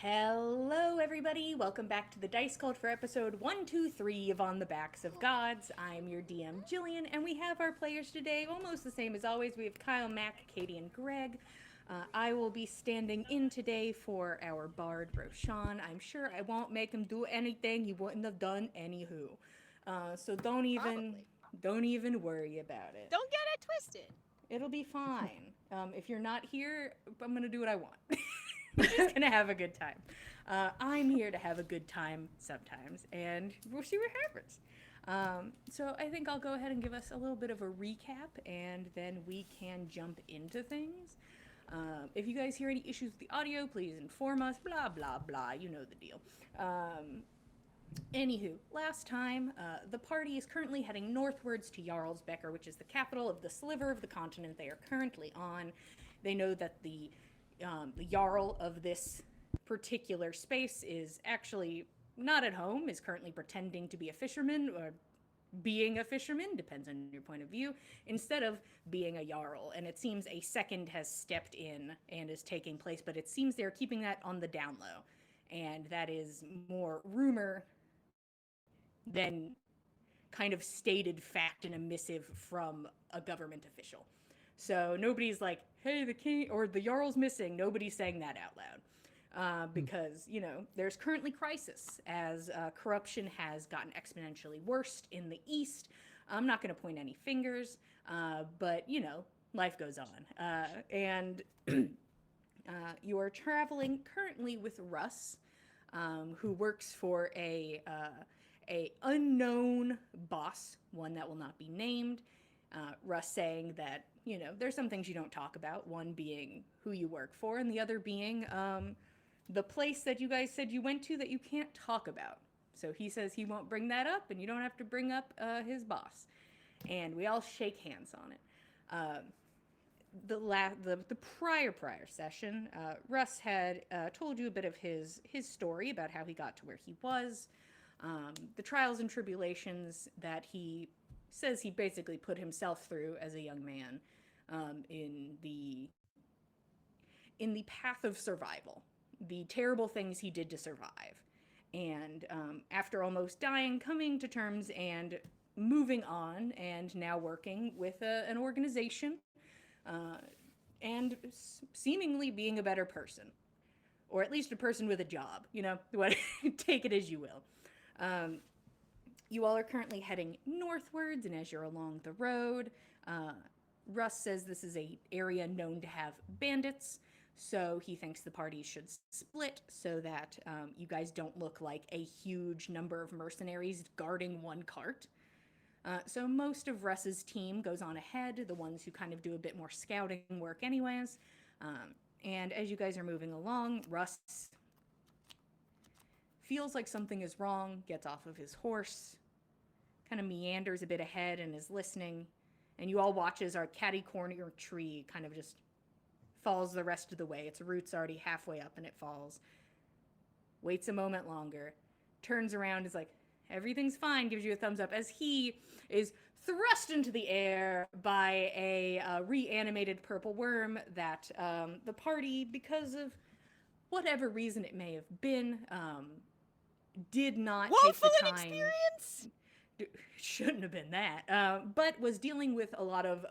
Hello, everybody. Welcome back to the Dice Cult for episode 123 of On the Backs of Gods. I'm your DM, Jillian, and we have our players today almost the same as always. We have Kyle, Mac, Katie, and Greg. I will be standing in today for our bard, Roshan. I'm sure I won't make him do anything he wouldn't have done anywho. So Probably. don't even worry about it. Don't get it twisted. It'll be fine. If you're not here, I'm gonna do what I want. We're just gonna have a good time. I'm here to have a good time sometimes, and we'll see what happens. So I think I'll go ahead and give us a little bit of a recap, and then we can jump into things. If you guys hear any issues with the audio, please inform us. Blah blah blah. You know the deal. Anywho, last time, the party is currently heading northwards to Jarlsbekkr, which is the capital of the sliver of the continent they are currently on. They know that the Jarl of this particular space is actually not at home, is currently pretending to be a fisherman, or being a fisherman, depends on your point of view, instead of being a Jarl. And it seems a second has stepped in and is taking place, but it seems they're keeping that on the down low. And that is more rumor than kind of stated fact in a missive from a government official. So nobody's like, hey, the king or the Jarl's missing. Nobody's saying that out loud. Because, there's currently crisis as corruption has gotten exponentially worse in the East. I'm not going to point any fingers, but, life goes on. And you are traveling currently with Russ, who works for a unknown boss, one that will not be named. Russ saying that, there's some things you don't talk about, one being who you work for, and the other being the place that you guys said you went to that you can't talk about. So he says he won't bring that up, and you don't have to bring up his boss. And we all shake hands on it. The prior session, Russ had told you a bit of his story about how he got to where he was, the trials and tribulations that he says he basically put himself through as a young man, in the path of survival, the terrible things he did to survive, and after almost dying, coming to terms and moving on, and now working with an organization, and seemingly being a better person, or at least a person with a job. What take it as you will. You all are currently heading northwards, and as you're along the road, Russ says this is an area known to have bandits, so he thinks the parties should split so that you guys don't look like a huge number of mercenaries guarding one cart. So most of Russ's team goes on ahead, the ones who kind of do a bit more scouting work anyways. And as you guys are moving along, Russ feels like something is wrong, gets off of his horse, kind of meanders a bit ahead and is listening. And you all watch as our catty corner tree kind of just falls the rest of the way. Its roots already halfway up and it falls. Waits a moment longer, turns around, is like, everything's fine, gives you a thumbs up as he is thrust into the air by a reanimated purple worm that the party, because of whatever reason it may have been, did not take Woeful the time. Experience? Shouldn't have been that, but was dealing with a lot of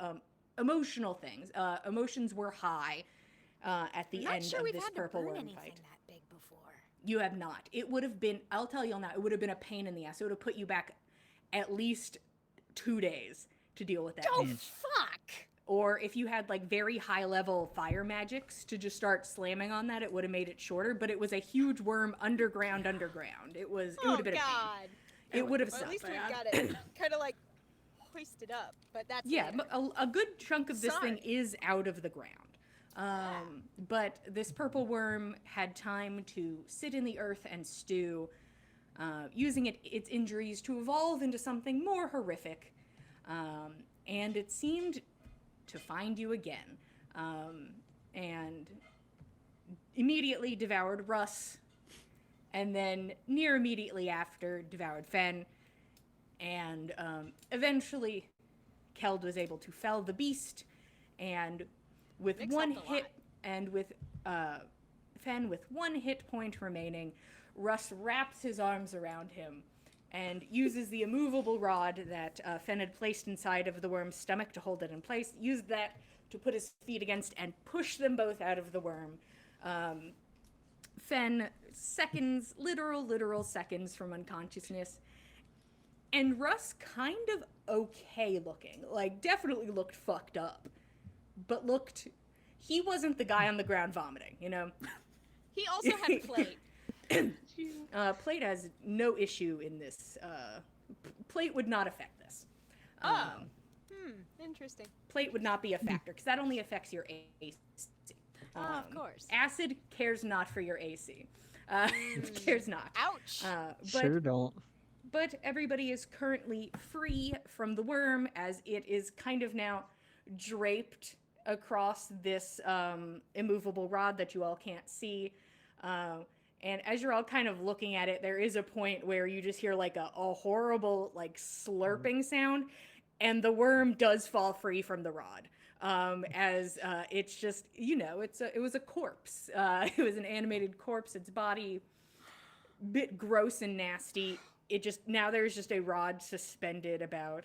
emotional things. Emotions were high at the I'm end not sure of we've this had to purple burn worm anything fight. that big before. You have not. It would have been, I'll tell you now, it would have been a pain in the ass. It would have put you back at least 2 days to deal with that Oh, bitch. fuck! Or if you had like very high level fire magics to just start slamming on that, it would have made it shorter. But it was a huge worm underground. It would have been a pain. It would have sucked. At least we've got it kind of like hoisted up, but that's a good chunk of this thing Sorry. is out of the ground. But this purple worm had time to sit in the earth and stew, using its injuries to evolve into something more horrific. And it seemed to find you again, and immediately devoured Russ, and then near immediately after devoured Fen, and eventually Keld was able to fell the beast, and with Mix one up the hit line. and with Fen with 1 hit point remaining. Russ wraps his arms around him and uses the immovable rod that Fen had placed inside of the worm's stomach to hold it in place, used that to put his feet against and push them both out of the worm. Fen, seconds, literal seconds from unconsciousness. And Russ kind of okay looking. Like, definitely looked fucked up. But looked... He wasn't the guy on the ground vomiting, you know? He also had plate. Plate has no issue in this. Plate would not affect this. Interesting. Plate would not be a factor, because that only affects your AC. Of course. Acid cares not for your AC. Cares not. Ouch. Sure don't. But everybody is currently free from the worm, as it is kind of now draped across this immovable rod that you all can't see. And as you're all kind of looking at it, there is a point where you just hear like a horrible like slurping sound, and the worm does fall free from the rod. As it's just, you know, it was a corpse. It was an animated corpse. Its body, bit gross and nasty. It just, now there's just a rod suspended about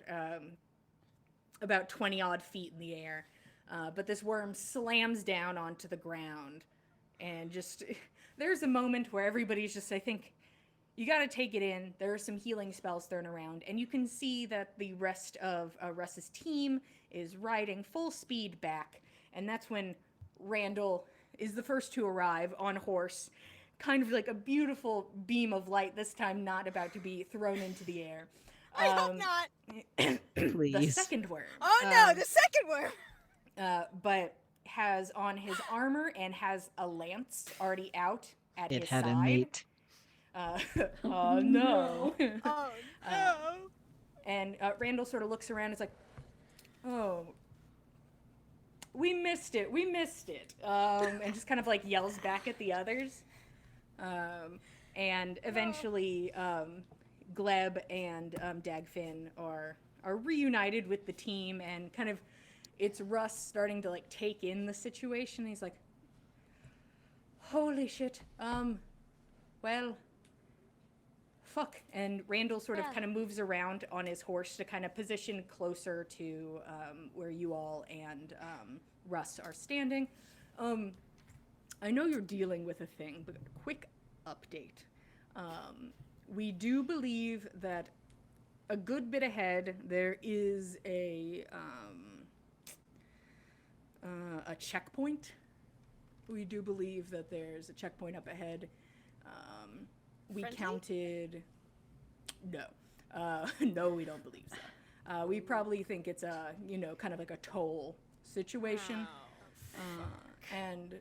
20 odd feet in the air. But this worm slams down onto the ground, and just, there's a moment where everybody's just, I think, you gotta take it in. There are some healing spells thrown around, and you can see that the rest of Russ's team is riding full speed back, and that's when Randall is the first to arrive on horse, kind of like a beautiful beam of light, this time not about to be thrown into the air. I hope not. Please. The second worm. Oh no, the second worm. But has on his armor and has a lance already out at It his had side. a mate. Oh no. Oh no. And Randall sort of looks around and is like, oh, we missed it. And just kind of like yells back at the others. And eventually Gleb and Dagfinn are reunited with the team, and kind of it's Russ starting to like take in the situation. He's like, holy shit. Well, fuck. And Randall sort of kind of moves around on his horse to kind of position closer to where you all and Russ are standing. I know you're dealing with a thing, but quick update. We do believe that a good bit ahead there is a checkpoint. We do believe that there's a checkpoint up ahead. We Friendly? counted... No. No, we don't believe so. We probably think it's a, you know, kind of like a toll situation. And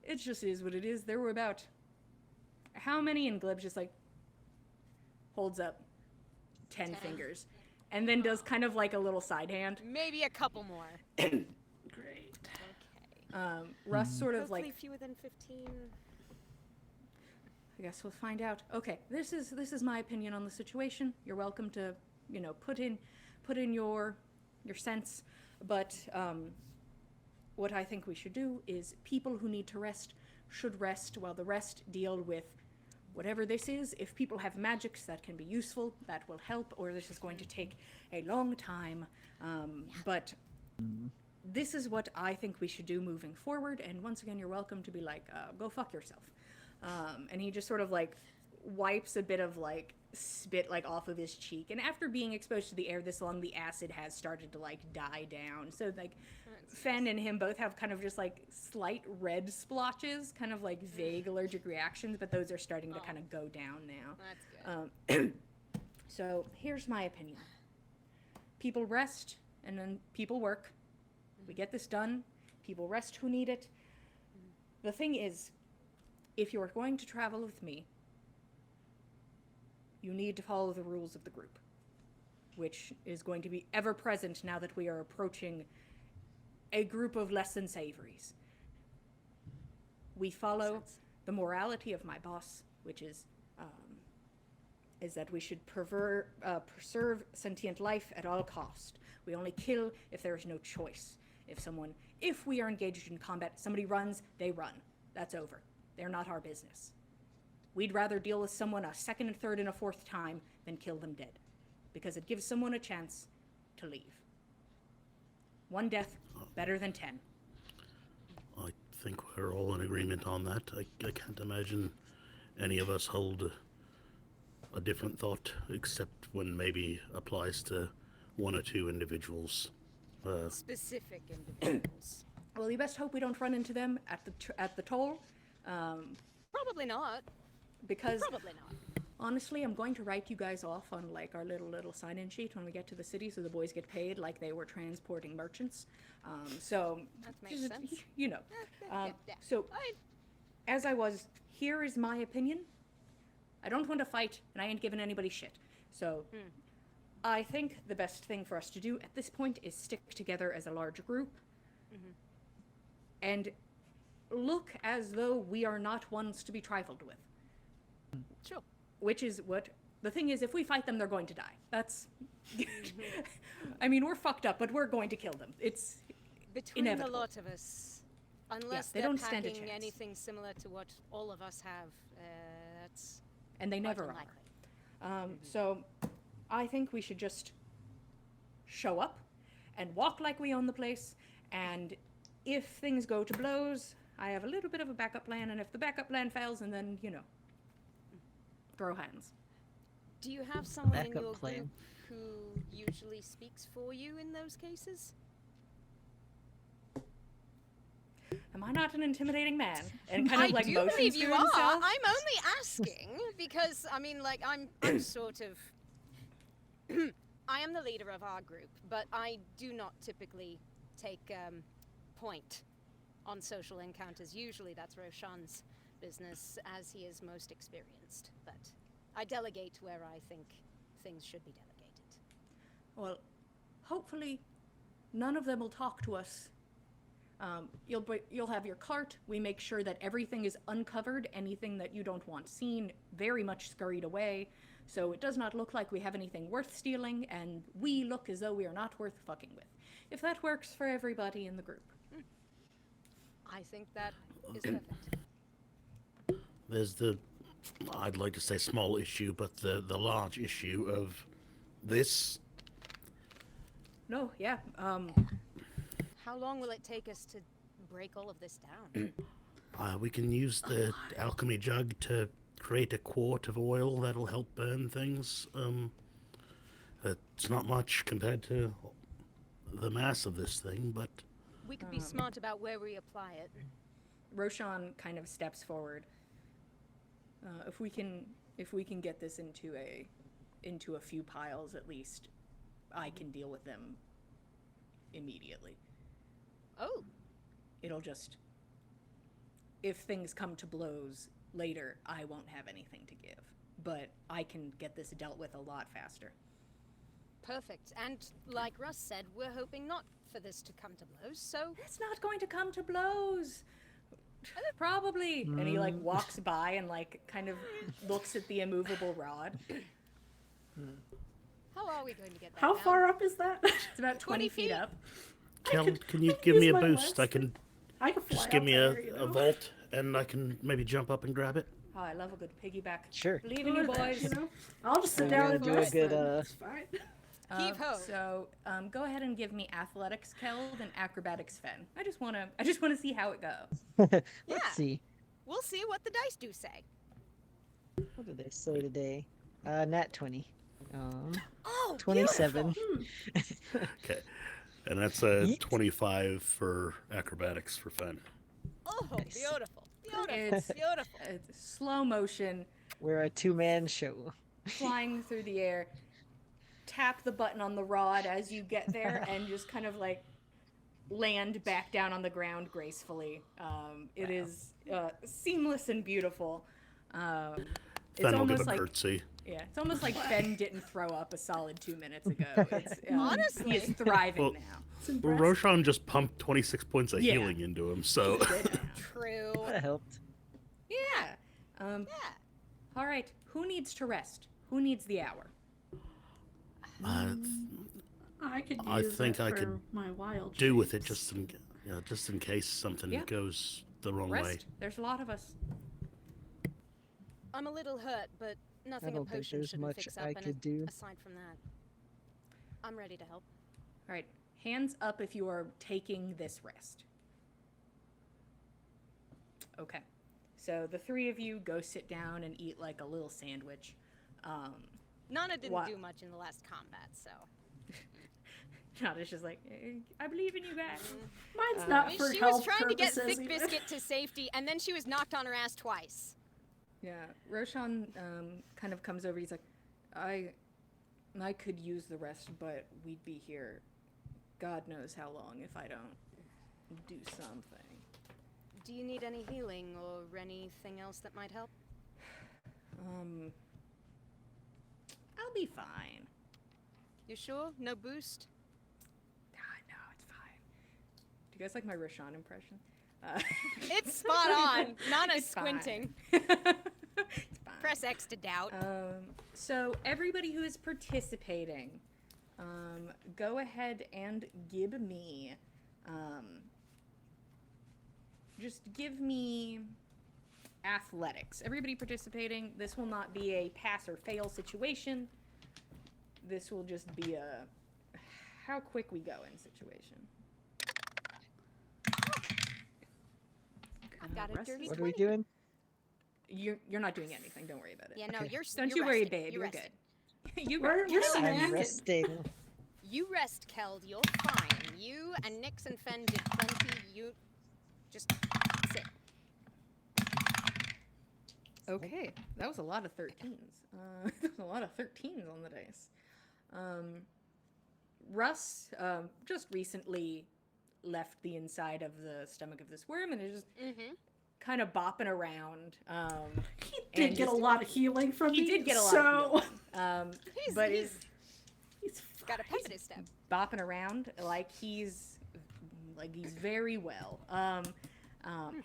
it just is what it is. There were about... How many? And Gleb just like holds up 10 fingers. And then does kind of like a little side hand. Maybe a couple more. Great. Okay. Russ sort of Hopefully like... fewer than 15. I guess we'll find out. Okay, this is my opinion on the situation. You're welcome to, you know, put in your sense. But what I think we should do is people who need to rest should rest while the rest deal with whatever this is. If people have magics that can be useful, that will help, or this is going to take a long time. But this is what I think we should do moving forward. And once again, you're welcome to be like, go fuck yourself. And he just sort of like wipes a bit of like spit like off of his cheek. And after being exposed to the air this long, the acid has started to like die down. So like Fen and him both have kind of just like slight red splotches, kind of like vague allergic reactions, but those are starting to kind of go down now. That's good. So here's my opinion. People rest and then people work. We get this done. People rest who need it. The thing is, if you're going to travel with me, you need to follow the rules of the group, which is going to be ever present now that we are approaching a group of less than savories. We follow the morality of my boss, which is that we should preserve sentient life at all cost. We only kill if there is no choice. If someone if we are engaged in combat, somebody runs, they run. That's over. They're not our business. We'd rather deal with someone a second and third and a fourth time than kill them dead, because it gives someone a chance to leave. One death, better than 10. I think we're all in agreement on that. I can't imagine any of us hold a different thought, except when maybe applies to one or two individuals. Specific individuals. Well, you best hope we don't run into them at the toll, Probably not. because Probably not. honestly, I'm going to write you guys off on like our little sign-in sheet when we get to the city, so the boys get paid like they were transporting merchants. So That makes just, sense. you know. Yeah. So as I was, here is my opinion. I don't want to fight, and I ain't giving anybody shit. So I think the best thing for us to do at this point is stick together as a large group and look as though we are not ones to be trifled with. Sure. Which is what the thing is, if we fight them, they're going to die. That's I mean, we're fucked up, but we're going to kill them. It's Between inevitable. the lot of us, unless they they're don't stand a packing chance. anything similar to what all of us have, that's and they quite never unlikely. are. So I think we should just show up and walk like we own the place, and if things go to blows, I have a little bit of a backup plan, and if the backup plan fails, and then, you know, throw hands. Do you have someone in Backup your plan. group who usually speaks for you in those cases? Am I not an intimidating man? And kind I of like do motions believe to you are. himself? I'm only asking because I mean, like, I'm sort of. I am the leader of our group, but I do not typically take point on social encounters. Usually, that's Roshan's business, as he is most experienced. But I delegate where I think things should be delegated. Well, hopefully, none of them will talk to us. You'll have your cart. We make sure that everything is uncovered. Anything that you don't want seen, very much scurried away, so it does not look like we have anything worth stealing, and we look as though we are not worth fucking with. If that works for everybody in the group. I think that is perfect. There's the, I'd like to say small issue, but the large issue of this. No, yeah. How long will it take us to break all of this down? We can use the alchemy jug to create a quart of oil that'll help burn things. It's not much compared to the mass of this thing, but We could be smart about where we apply it. Roshan kind of steps forward. If we can get this into a few piles at least, I can deal with them immediately. Oh, It'll just, if things come to blows later, I won't have anything to give. But I can get this dealt with a lot faster. perfect. And like Russ said, we're hoping not for this to come to blows, so It's not going to come to blows. Probably. And he like walks by and like kind of looks at the immovable rod. how are we going to get that How down? far up is that? It's about 20 20 feet feet? up. Kel, can you I could give me use a my boost? I last- can I could fly just up give me there, you a know? vault, and I can maybe jump up and grab it. Oh, I love a good piggyback. Sure. Believe in you, Good, boys. you know? I'll just sit We're down gonna and do a rest good, then. It's fine. Heave ho. So, go ahead and give me athletics, Keld, and acrobatics, Fen. I just wanna see how it goes. Yeah. Let's see. We'll see what the dice do say. What did they say today? Nat 20. Oh, 27. Okay. And that's a Yeet. 25 for acrobatics for Fen. Oh, Nice. beautiful. It's- Beautiful. It's slow motion, We're a two-man show. flying through the air. Tap the button on the rod as you get there, and just kind of like land back down on the ground gracefully. It is seamless and beautiful. It's Fen will give almost a like curtsy. yeah, it's almost like Ben didn't throw up a solid 2 minutes ago. It's, Honestly. he is thriving Well, now. It's Well, impressive. Roshan just pumped 26 points of Yeah. healing into him, so Good now. True. That helped. Yeah. Yeah. All right. Who needs to rest? Who needs the hour? uh, I could use I think it I for could my wild do with it shapes. just some. Yeah, just in case something Yeah. goes the wrong way. Rest. There's a lot of us. I'm a little hurt, but I nothing a don't think potion there's shouldn't much fix up. I And could do. aside from that, I'm ready to help. All right. Hands up if you are taking this rest. Okay. So the three of you go sit down and eat like a little sandwich. Nana didn't What? do much in the last combat, so. Nada's just like, I believe in you guys. Mine's I not mean, for she health was trying to get purposes Thick even. Biscuit to safety, and then she was knocked on her ass twice. Yeah. Roshan kind of comes over. He's like, I could use the rest, but we'd be here God knows how long if I don't do something. Do you need any healing or anything else that might help? I'll be fine. You sure? No boost? No, it's fine. Do you guys like my Roshan impression? It's spot on. Nana's It's fine. squinting. It's fine. Press X to doubt. So everybody who is participating, go ahead and give me, just give me athletics. Everybody participating, this will not be a pass or fail situation. This will just be a how quick we go in situation. I've got a Russ dirty is- What are we 20. doing? You're not doing anything. Don't worry about it. Yeah, no, Okay. Don't you're you worry, rested. babe. You're rested. good. We're you're rested. rested. I'm resting. You rest, Keld. You're fine. You and Nix and Fen did plenty. You just sit. Okay, that was a lot of 13s. There was a lot of 13s on the dice. Russ just recently left the inside of the stomach of this worm and is just Mm-hmm. kind of bopping around. He did and get a just- lot of healing from He me. did get a lot so... of healing. But He's He's got a pep in his step. bopping around like he's very well.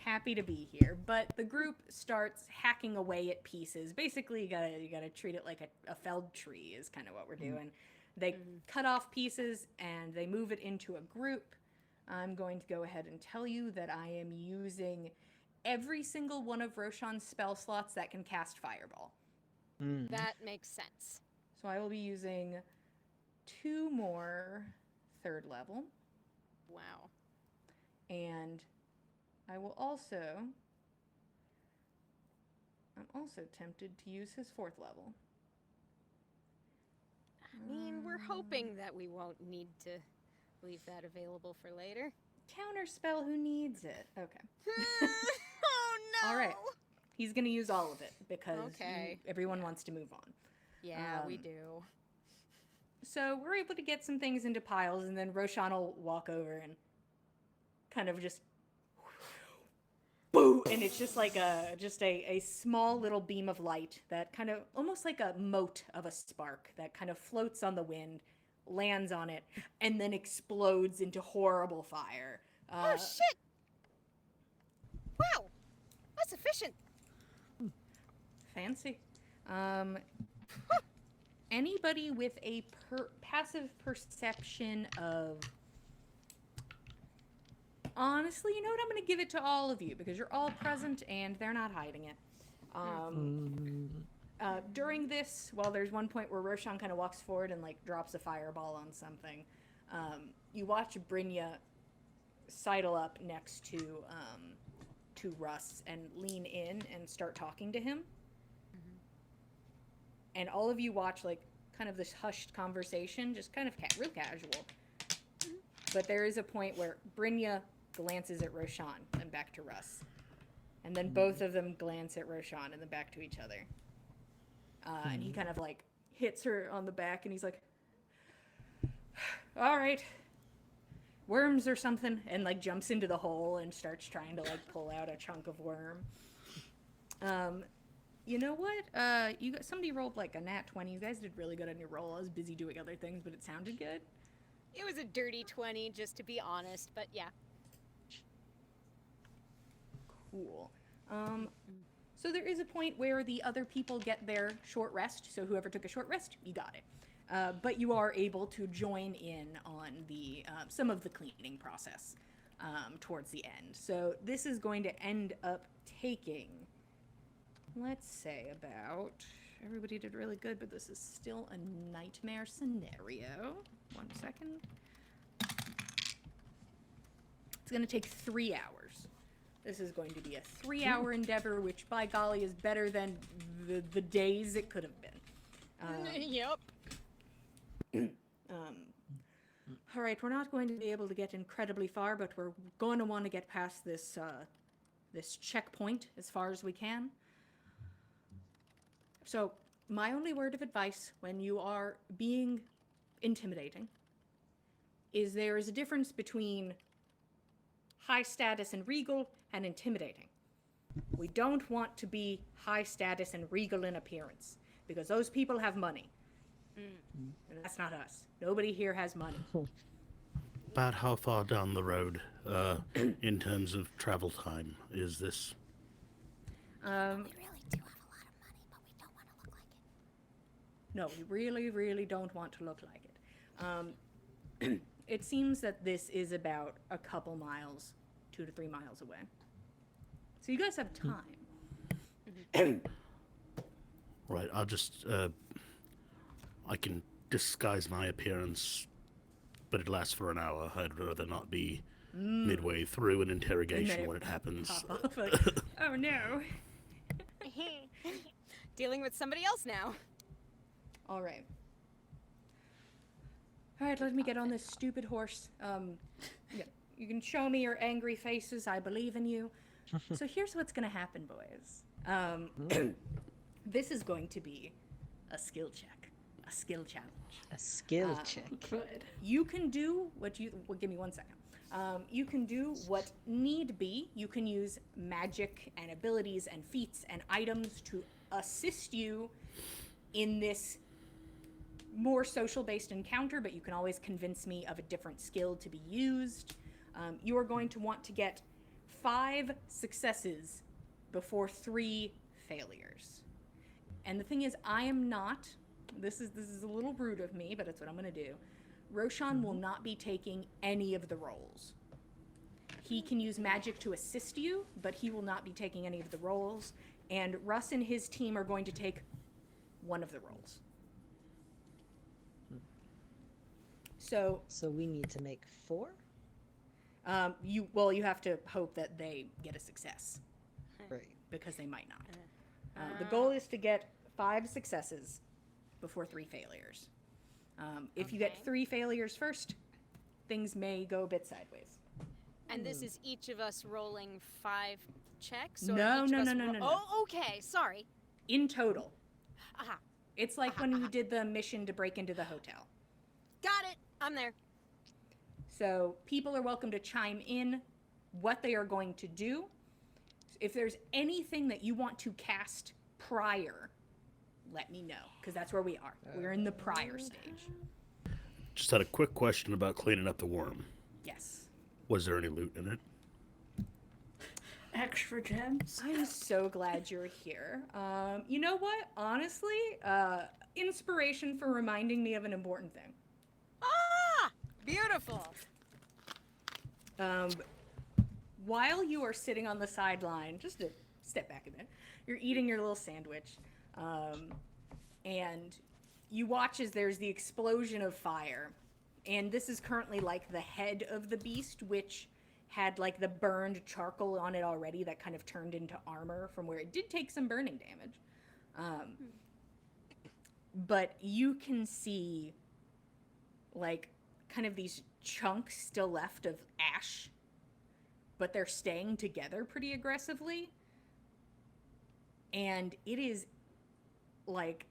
Happy to be here, but the group starts hacking away at pieces. Basically, you gotta treat it like a felled tree is kind of what we're doing. They cut off pieces and they move it into a group. I'm going to go ahead and tell you that I am using every single one of Roshan's spell slots that can cast Fireball. That makes sense. So I will be using 2 more 3rd level. Wow. And I'm also tempted to use his 4th level. I mean, we're hoping that we won't need to leave that available for later. Counterspell, who needs it? Okay. Oh no! All right. He's going to use all of it because Okay. everyone wants to move on. Yeah, we Um, do. So we're able to get some things into piles, and then Roshan will walk over and kind of just boo, and it's just like a small little beam of light that kind of almost like a mote of a spark that kind of floats on the wind, lands on it, and then explodes into horrible fire. Oh shit! Wow, that's efficient. Fancy. Anybody with a passive perception of... Honestly, you know what? I'm going to give it to all of you because you're all present and they're not hiding it. During this, well, there's one point where Roshan kind of walks forward and like drops a fireball on something. You watch Brynja sidle up next to Russ and lean in and start talking to him. And all of you watch like kind of this hushed conversation, just kind of real casual. But there is a point where Brynja glances at Roshan and back to Russ. And then both of them glance at Roshan and then back to each other. And he kind of like hits her on the back and he's like, all right, worms or something. And like jumps into the hole and starts trying to like pull out a chunk of worm. You know what? Somebody rolled like a nat 20. You guys did really good on your roll. I was busy doing other things, but it sounded good. It was a dirty 20, just to be honest, but yeah. Cool. So there is a point where the other people get their short rest. So whoever took a short rest, you got it. But you are able to join in on the some of the cleaning process. towards the end. So this is going to end up taking, let's say, about, everybody did really good, but this is still a nightmare scenario. 1 second. It's going to take 3 hours. This is going to be a 3-hour endeavor, which by golly is better than the days it could have been. Yep. All right, we're not going to be able to get incredibly far, but we're going to want to get past this this checkpoint as far as we can. So, my only word of advice when you are being intimidating is there is a difference between high status and regal and intimidating. We don't want to be high status and regal in appearance because those people have money. And that's not us. Nobody here has money. About how far down the road, in terms of travel time, is this? We really do have a lot of money, but we don't want to look like it. No, we really, really don't want to look like it. It seems that this is about a couple miles, 2 to 3 miles away. So you guys have time. Right, I'll just, I can disguise my appearance, but it lasts for an hour. I'd rather not be midway through an interrogation when it happens. Pop off, like, oh no. Dealing with somebody else now. All right. All right, let me get on this stupid horse. Yeah, you can show me your angry faces. I believe in you. So here's what's going to happen, boys. This is going to be a skill check, a skill challenge. A skill check. Good. You can do what you, well, give me 1 second. You can do what need be. You can use magic and abilities and feats and items to assist you in this more social-based encounter, but you can always convince me of a different skill to be used. You are going to want to get 5 successes before 3 failures. And the thing is, I am not, this is a little rude of me, but it's what I'm going to do. Roshan will not be taking any of the roles. He can use magic to assist you, but he will not be taking any of the roles. And Russ and his team are going to take one of the roles. So we need to make 4? you have to hope that they get a success Right. because they might not. The goal is to get 5 successes before 3 failures. If you get 3 failures first, things may go a bit sideways. And this is each of us rolling 5 checks? Or No, each of no, us no, no, no, no. Oh, okay. Sorry. In total. Aha. It's like when we did the mission to break into the hotel. Got it. I'm there. So people are welcome to chime in what they are going to do. If there's anything that you want to cast prior, let me know, because that's where we are. We're in the prior stage. Just had a quick question about cleaning up the worm. Yes. Was there any loot in it? Extra gems. I'm so glad you're here. You know what? Honestly, inspiration for reminding me of an important thing. Ah! Beautiful. While you are sitting on the sideline, just to step back a bit, you're eating your little sandwich, and you watch as there's the explosion of fire. And this is currently like the head of the beast, which had like the burned charcoal on it already that kind of turned into armor from where it did take some burning damage. But you can see like kind of these chunks still left of ash, but they're staying together pretty aggressively. And it is like,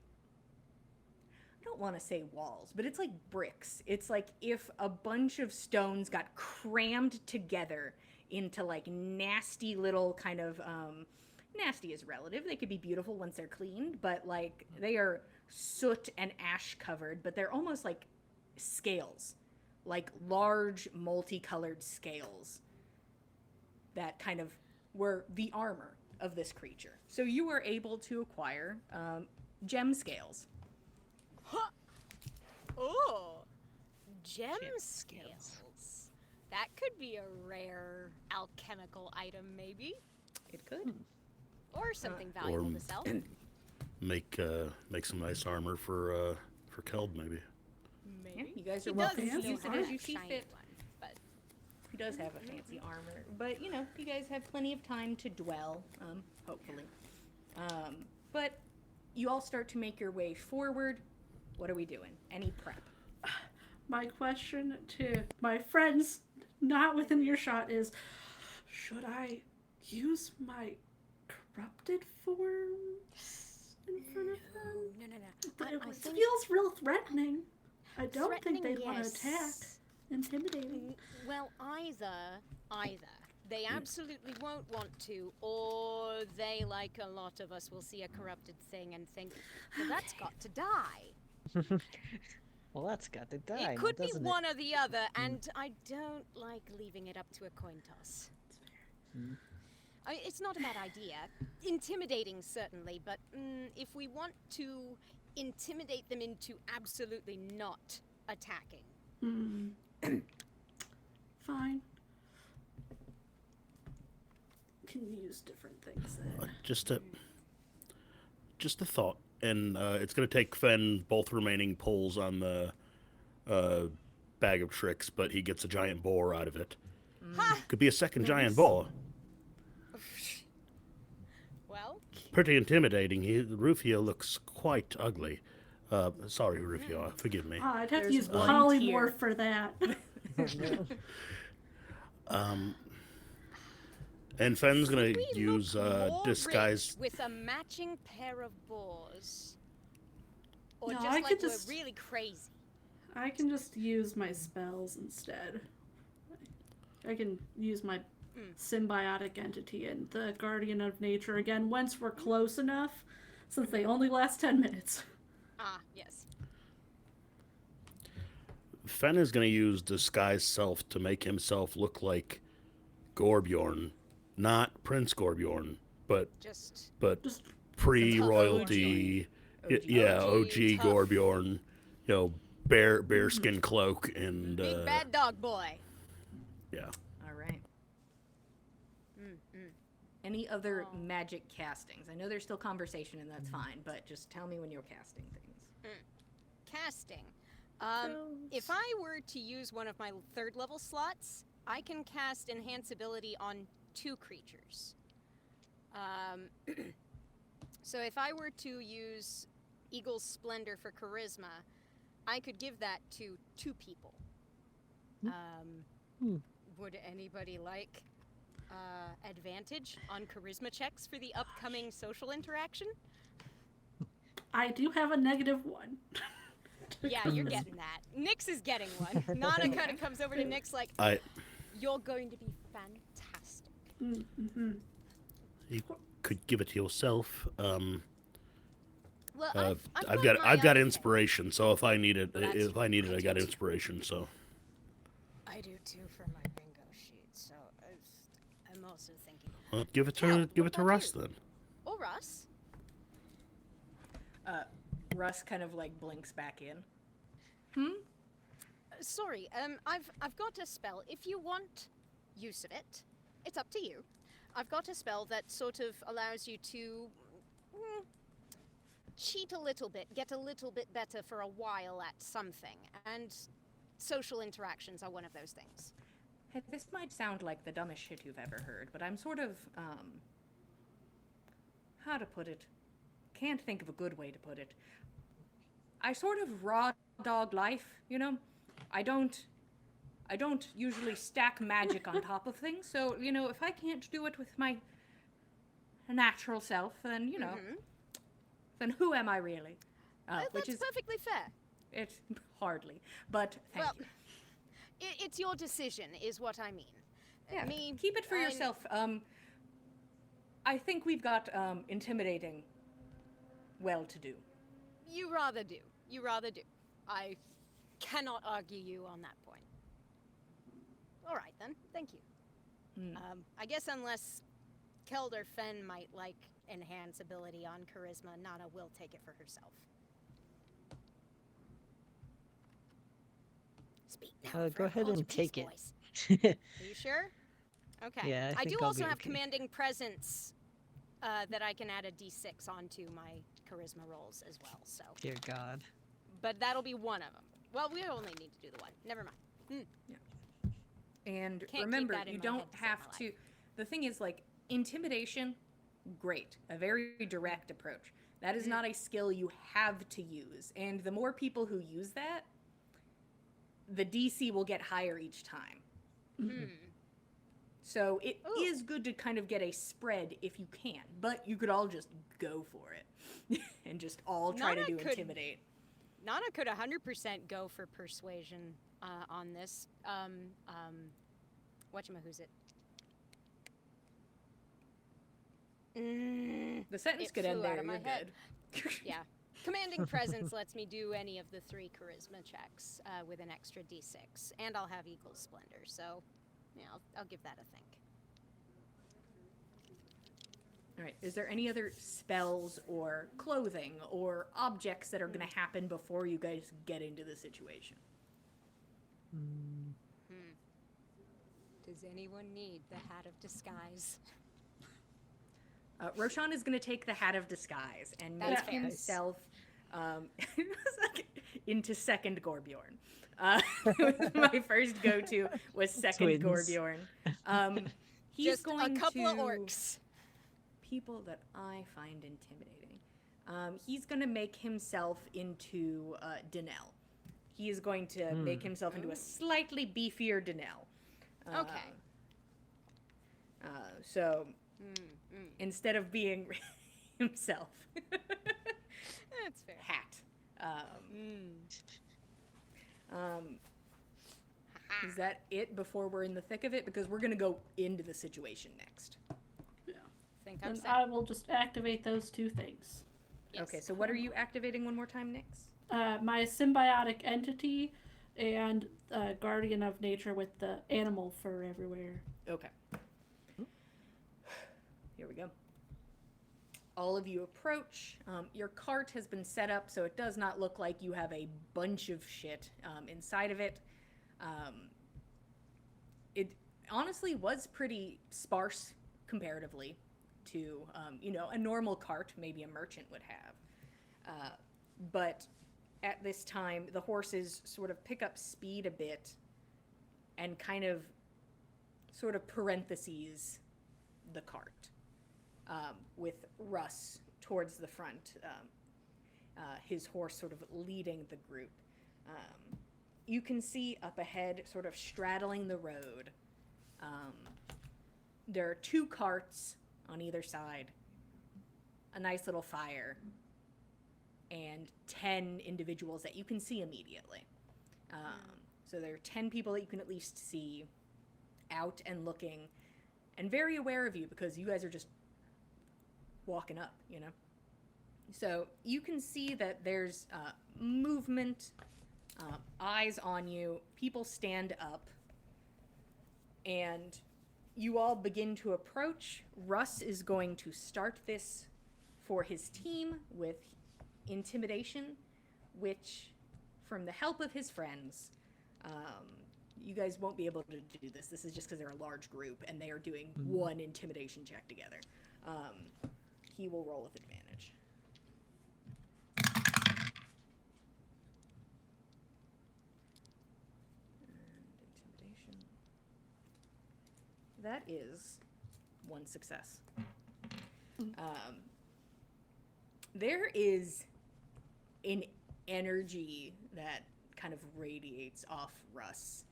I don't want to say walls, but it's like bricks. It's like if a bunch of stones got crammed together into like nasty little kind of, nasty is relative. They could be beautiful once they're cleaned, but like they are soot and ash covered, but they're almost like scales, like large multicolored scales that kind of were the armor of this creature. So you were able to acquire gem scales. Huh. Oh, gem Scales. scales. That could be a rare alchemical item, maybe. It could. Or something valuable to sell. Make some nice armor for Keld, maybe. Yeah, Maybe. you guys He are does welcome to fancy use it as you see shiny fit. one, but He does have a fancy armor, but you know, you guys have plenty of time to dwell, hopefully. But you all start to make your way forward. What are we doing? Any prep? My question to my friends not within earshot is, should I use my corrupted forms in front of them? No. It feels real threatening. I don't think Threatening, they'd want to yes. attack. Intimidating. Well, either. They absolutely won't want to, or they, like a lot of us, will see a corrupted thing and think, well, that's got to die. Well, that's got to die. It could be doesn't it? one or the other, and I don't like leaving it up to a coin toss. It's not a bad idea. Intimidating, certainly, but if we want to intimidate them into absolutely not attacking. Fine. Can use different things then. Just a thought, and it's going to take Fen both remaining pulls on the bag of tricks, but he gets a giant boar out of it. Ha! Could be a second giant boar. Well, Pretty intimidating. Rufio looks quite ugly. Sorry, Rufio. Forgive me. I'd have to There's use one polymorph tier. for that. And Fen's gonna we use look more disguise. rich with a matching pair of boars, or No, just I like could we're just- really crazy. I can just use my spells instead. I can use my symbiotic entity and the Guardian of Nature again once we're close enough, since they only last 10 minutes. Ah, yes. Fen is gonna use disguise self to make himself look like Gorbjorn, not Prince Gorbjorn, but Just Just pre-royalty. Yeah, OG tough. Gorbjorn. You know, bearskin cloak and big bad dog boy. yeah. All right. Mm-mm. Any other Oh. magic castings? I know there's still conversation, and that's fine, but just tell me when you're casting things. Casting. If I were to use one of my third level slots, I can cast enhance ability on 2 creatures. So if I were to use Eagle's Splendor for charisma, I could give that to 2 people. Would anybody like advantage on charisma checks for the upcoming social interaction? I do have a -1. Yeah, you're getting that. Nyx is getting one. Nana kind of comes over to Nyx like, I you're going to be fantastic. Mm-hmm. you could give it to yourself. Well, I've got inspiration, so if I need it, I got inspiration. So I do too for my bingo sheet. So I'm also thinking. well, give it Yeah, to what Russ about then. Or Russ. Russ kind of like blinks back in. Sorry. I've got a spell. If you want use of it, it's up to you. I've got a spell that sort of allows you to cheat a little bit, get a little bit better for a while at something, and social interactions are one of those things. Hey, this might sound like the dumbest shit you've ever heard, but I'm sort of, how to put it? Can't think of a good way to put it. I sort of raw dog life, you know? I don't usually stack magic on top of things, so, you know, if I can't do it with my natural self, then, you know, then who am I really? Which That's is, perfectly fair. it's hardly, but thank Well, you. it's your decision, is what I mean. Yeah, Me, keep it for I'm- yourself. I think we've got intimidating well-to-do. You rather do. You rather do. I cannot argue you on that point. All right, then. Thank you. I guess unless Keld or Fen might like enhance ability on charisma, Nana will take it for herself. Speak now. Go friend. ahead Hold and your peace, take it. boys. Are you sure? Okay. Yeah, I I do think I'll also be have okay. commanding presence that I can add a d6 onto my charisma rolls as well. So, Dear God. but that'll be one of them. Well, we only need to do the one. Never mind. And Can't keep remember, that in you my don't head to save have my to. life. The thing is, like, intimidation, great. A very direct approach. That is not a skill you have to use. And the more people who use that, the DC will get higher each time. So it is Ooh. good to kind of get a spread if you can, but you could all just go for it and just all try to Nana do could- intimidate. Nana could 100% go for persuasion on this. Whatchamahoo's it? The sentence It could end flew out there. of my You're head. good. Yeah. Commanding presence lets me do any of the 3 charisma checks with an extra d6, and I'll have equal splendor. So, yeah, I'll give that a think. All right. Is there any other spells or clothing or objects that are going to happen before you guys get into the situation? Does anyone need the hat of disguise? Roshan is going to take the hat of disguise and That's make fair. himself into second Gorbjorn. My first go-to was second Twins. Gorbjorn. He's Just going a couple of to orcs. people that I find intimidating. He's going to make himself into Danelle. He is going to make himself into a slightly beefier Danelle. Okay. So instead of being himself, That's fair. hat. Is that it before we're in the thick of it? Because we're going to go into the situation next. Think I'm And set. I will just activate those 2 things. Yes. Okay, so what are you activating one more time, Nix? My symbiotic entity and guardian of nature with the animal fur everywhere. Okay. Here we go. All of you approach. Your cart has been set up, so it does not look like you have a bunch of shit inside of it. It honestly was pretty sparse comparatively to, a normal cart maybe a merchant would have. But at this time, the horses sort of pick up speed a bit and kind of sort of parentheses the cart, with Russ towards the front, his horse sort of leading the group. You can see up ahead, sort of straddling the road, there are 2 carts on either side, a nice little fire, and 10 individuals that you can see immediately. So there are 10 people that you can at least see out and looking and very aware of you because you guys are just walking up, So you can see that there's movement, eyes on you, people stand up, and you all begin to approach. Russ is going to start this for his team with intimidation, which, from the help of his friends, you guys won't be able to do this. This is just because they're a large group and they are doing one intimidation check together. He will roll with advantage. And intimidation. That is 1 success. There is an energy that kind of radiates off Russ.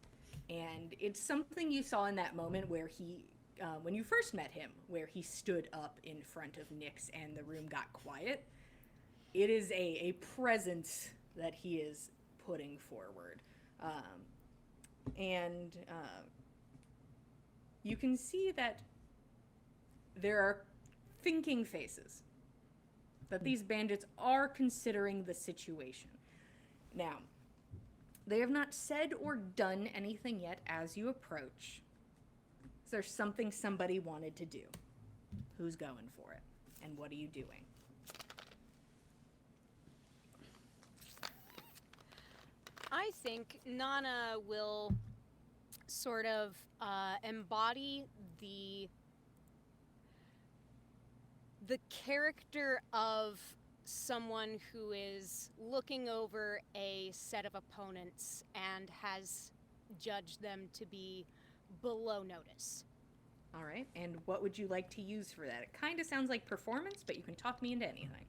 And it's something you saw in that moment where he, when you first met him, where he stood up in front of Nyx and the room got quiet. It is a presence that he is putting forward. And you can see that there are thinking faces, that these bandits are considering the situation. Now, they have not said or done anything yet as you approach. Is there something somebody wanted to do? Who's going for it? And what are you doing? I think Nana will sort of embody the character of someone who is looking over a set of opponents and has judged them to be below notice. All right. And what would you like to use for that? It kind of sounds like performance, but you can talk me into anything.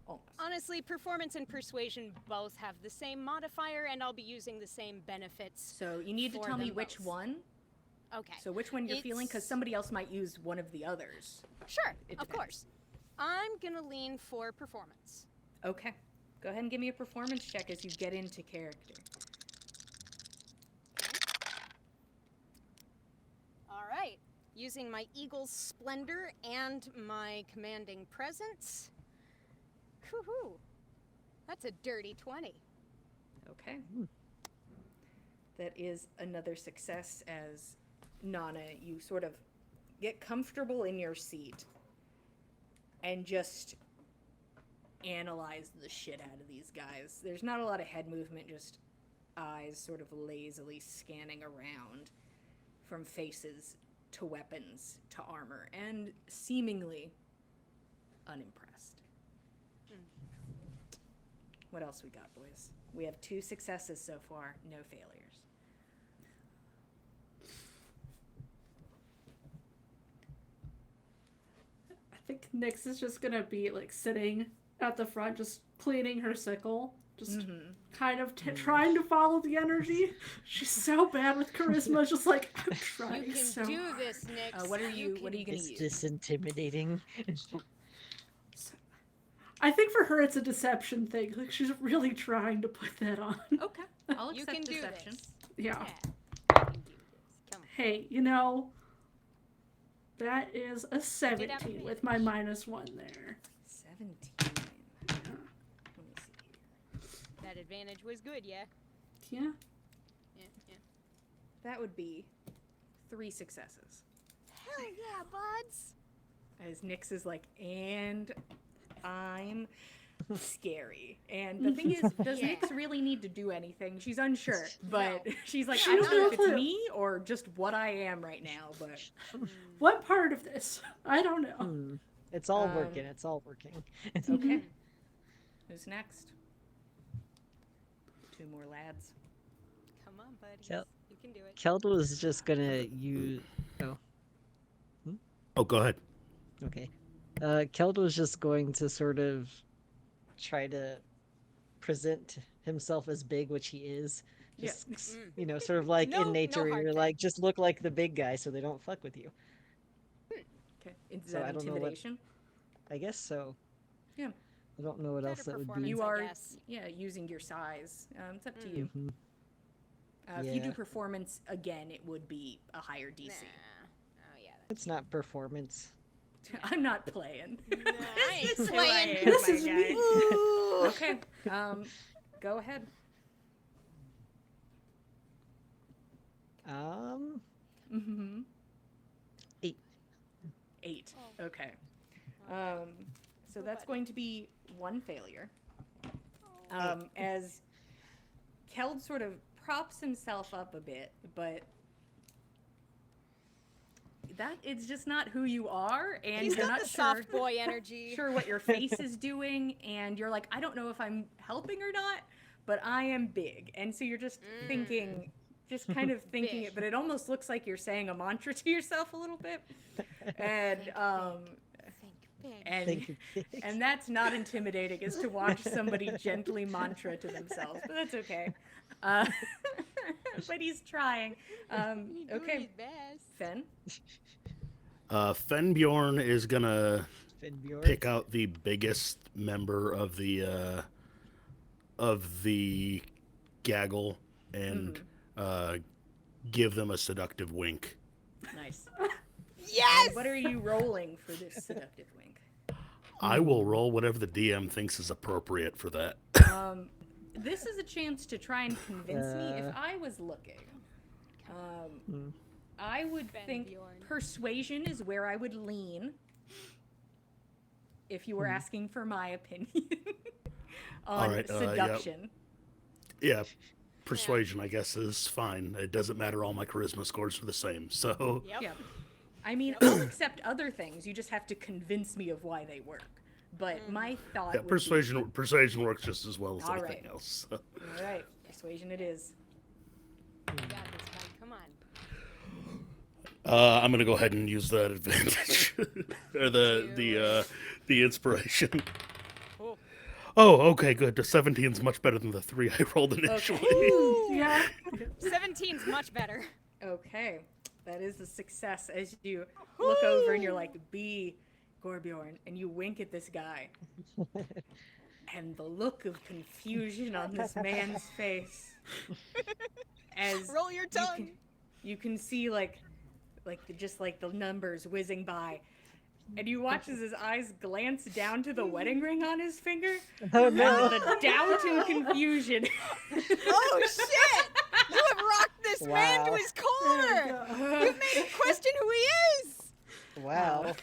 Almost. Honestly, performance and persuasion both have the same modifier, and I'll be using the same benefits. So you need to for tell me them which both. one. Okay. So which one you're feeling, because It's- somebody else might use one of the others. Sure, It of depends. course. I'm gonna lean for performance. Okay. Go ahead and give me a performance check as you get into character. All right. Using my eagle's splendor and my commanding presence. Woohoo! That's a dirty 20. Okay. That is another success as Nana, you sort of get comfortable in your seat and just analyze the shit out of these guys. There's not a lot of head movement, just eyes sort of lazily scanning around from faces to weapons to armor and seemingly unimpressed. What else we got, boys? We have 2 successes so far, no failures. I think Nyx is just gonna be like sitting at the front, just cleaning her sickle, just kind of trying to follow the energy. She's so bad with charisma. Just like I'm trying You can so do hard. this, Nyx. What are you gonna Is use? this intimidating? I think for her it's a deception thing. Like she's really trying to put that on. Okay, I'll You accept can do deception. this. Yeah. Yeah. You can do this. Come on. Hey, that is a 17 with my -1 there. 17. Let me see here. That advantage was good, yeah? Yeah. Yeah. That would be 3 successes. Hell yeah, buds! As Nyx is like, and I'm scary. And the thing is, does Yeah. Nyx really need to do anything? She's unsure, but No. she's like, She I don't know if doesn't. it's me or just what I am right now, but What part of this? I don't know. It's all Um, working. It's all working. okay. Who's next? 2 more lads. Come on, buddies. Kel- You can do it. Keld was just gonna use. Oh, Oh, go ahead. okay. Keld was just going to sort of try to present himself as big, which he is. Yeah. Just, sort of like No- in nature, no where hard you're thing. like, just look like the big guy so they don't fuck with you. Okay. Is So that I don't know what- intimidation? I guess so. Yeah. I don't know what else Better that would performance, be. You I are, guess. using your size. It's up to you. Mhm. If you do Yeah. performance again, it would be a higher DC. Nah. Oh, yeah. It's not performance. I'm not playing. I ain't This is who playing. I am, This my is guy. me. Okay. Go ahead. Mm-hmm. 8. 8. Oh. Okay. So that's going to be 1 failure. As Keld sort of props himself up a bit, but that it's just not who you are, and He's you're got not the sure, soft boy energy. sure what your face is doing, and you're like, I don't know if I'm helping or not, but I am big, and so you're just thinking, just kind of thinking Big. it, but it almost looks like you're saying a mantra to yourself a little bit, and Think big. and Thank you. and that's not intimidating, is to watch somebody gently mantra to themselves, but that's okay. But he's trying. He doing Okay, his best. Fen. Fenbjorn is gonna Finnbjorn. pick out the biggest member of the gaggle and give them a seductive wink. Nice. Yes! And what are you rolling for this seductive wink? I will roll whatever the DM thinks is appropriate for that. This is a chance to try and convince me. If I was looking, I would Ben think Bjorn. persuasion is where I would lean. If you were asking for my opinion on All right, seduction. Yeah. persuasion, I guess, is fine. It doesn't matter. All my charisma scores are the same. So Yep. Yeah. I mean, I'll accept other things. You just have to convince me of why they work. But my thought yeah, would persuasion works just as well as All anything right. else. So. be, all right, persuasion it is. You got this, bud. Come on. I'm gonna go ahead and use that advantage or the inspiration. Oh. Oh, okay, good. The 17's much better than the 3 I rolled initially. Yeah. 17's much better. Okay, that is a success as you look over and you're like, "B, Gorbjorn," and you wink at this guy. And the look of confusion on this man's face as Roll your tongue. you can see just the numbers whizzing by. And you watch as his eyes glance down to the wedding ring on his finger. Oh no! And the doubt and confusion. Oh shit! You have rocked this man to Wow. his core. You've made him question who he is. Wow.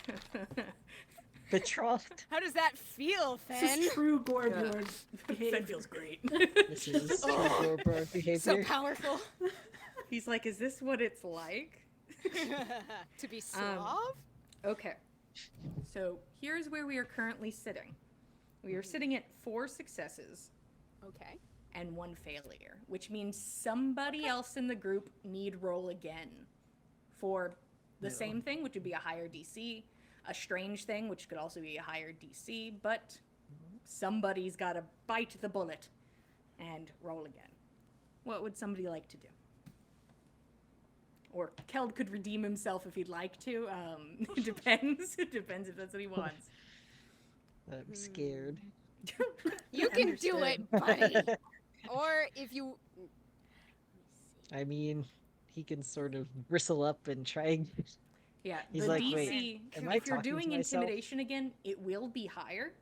Betrothed. How does that feel, This Fen? is true Gorbjorn That behavior. feels great. This is true Gorbjorn behavior. So powerful. He's like, "Is this what it's like?" To be suave. Okay. So here's where we are currently sitting. We are sitting at 4 successes Okay. and 1 failure, which means somebody else in the group need roll again for the same thing, which would be a higher DC, a strange thing, which could also be a higher DC, but somebody's got to bite the bullet and roll again. What would somebody like to do? Or Keld could redeem himself if he'd like to. It depends. It depends if that's what he wants. I'm scared. You can do it, buddy. Or if you. I mean, he can sort of bristle up and try and Yeah, He's the like, DC, "Wait, am I if you're talking to doing myself?" intimidation again, it will be higher.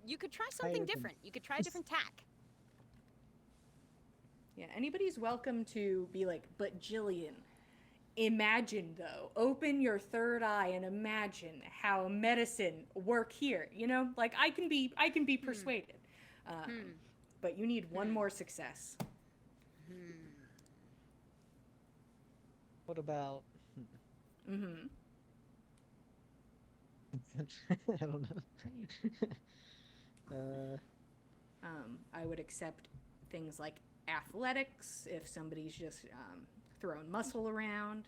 You could try something Higher than- different. You could try a different tack. Yeah, anybody's welcome to be like, "But Jillian, imagine though, open your third eye and imagine how medicine work here." You know, like I can be persuaded, but you need one more success. What about? Mm-hmm. I don't know. I would accept things like athletics if somebody's just throwing muscle around.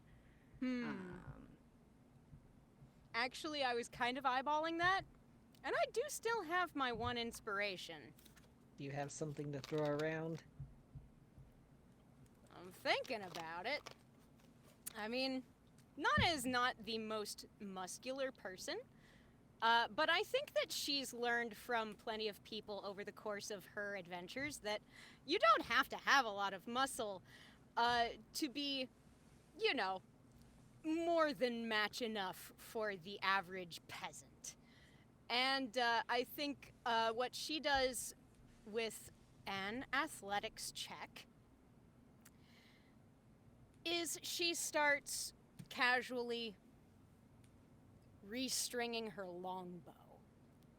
Actually, I was kind of eyeballing that. And I do still have my 1 inspiration. Do you have something to throw around? I'm thinking about it. I mean, Nana is not the most muscular person, but I think that she's learned from plenty of people over the course of her adventures that you don't have to have a lot of muscle to be, you know, more than match enough for the average peasant. And I think what she does with an athletics check is she starts casually restringing her longbow.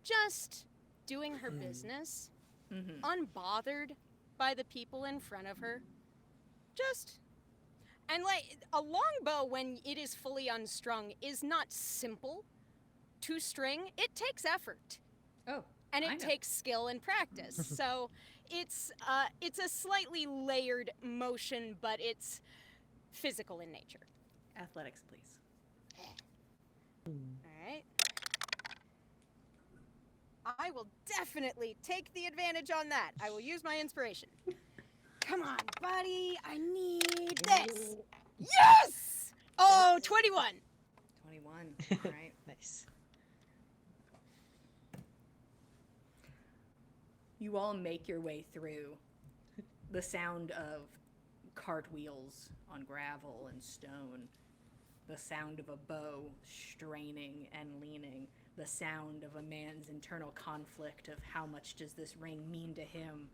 Just doing her business, unbothered by the people in front of her. Just. And like, a longbow, when it is fully unstrung, is not simple to string. It takes effort. Oh, And I it know. takes skill and practice. So it's a slightly layered motion, but it's physical in nature. Athletics, please. Alright. I will definitely take the advantage on that. I will use my inspiration. Come on, buddy. I need this. Yes! Oh, 21. 21. All right. Nice. You all make your way through the sound of cartwheels on gravel and stone, the sound of a bow straining and leaning, the sound of a man's internal conflict of how much does this ring mean to him,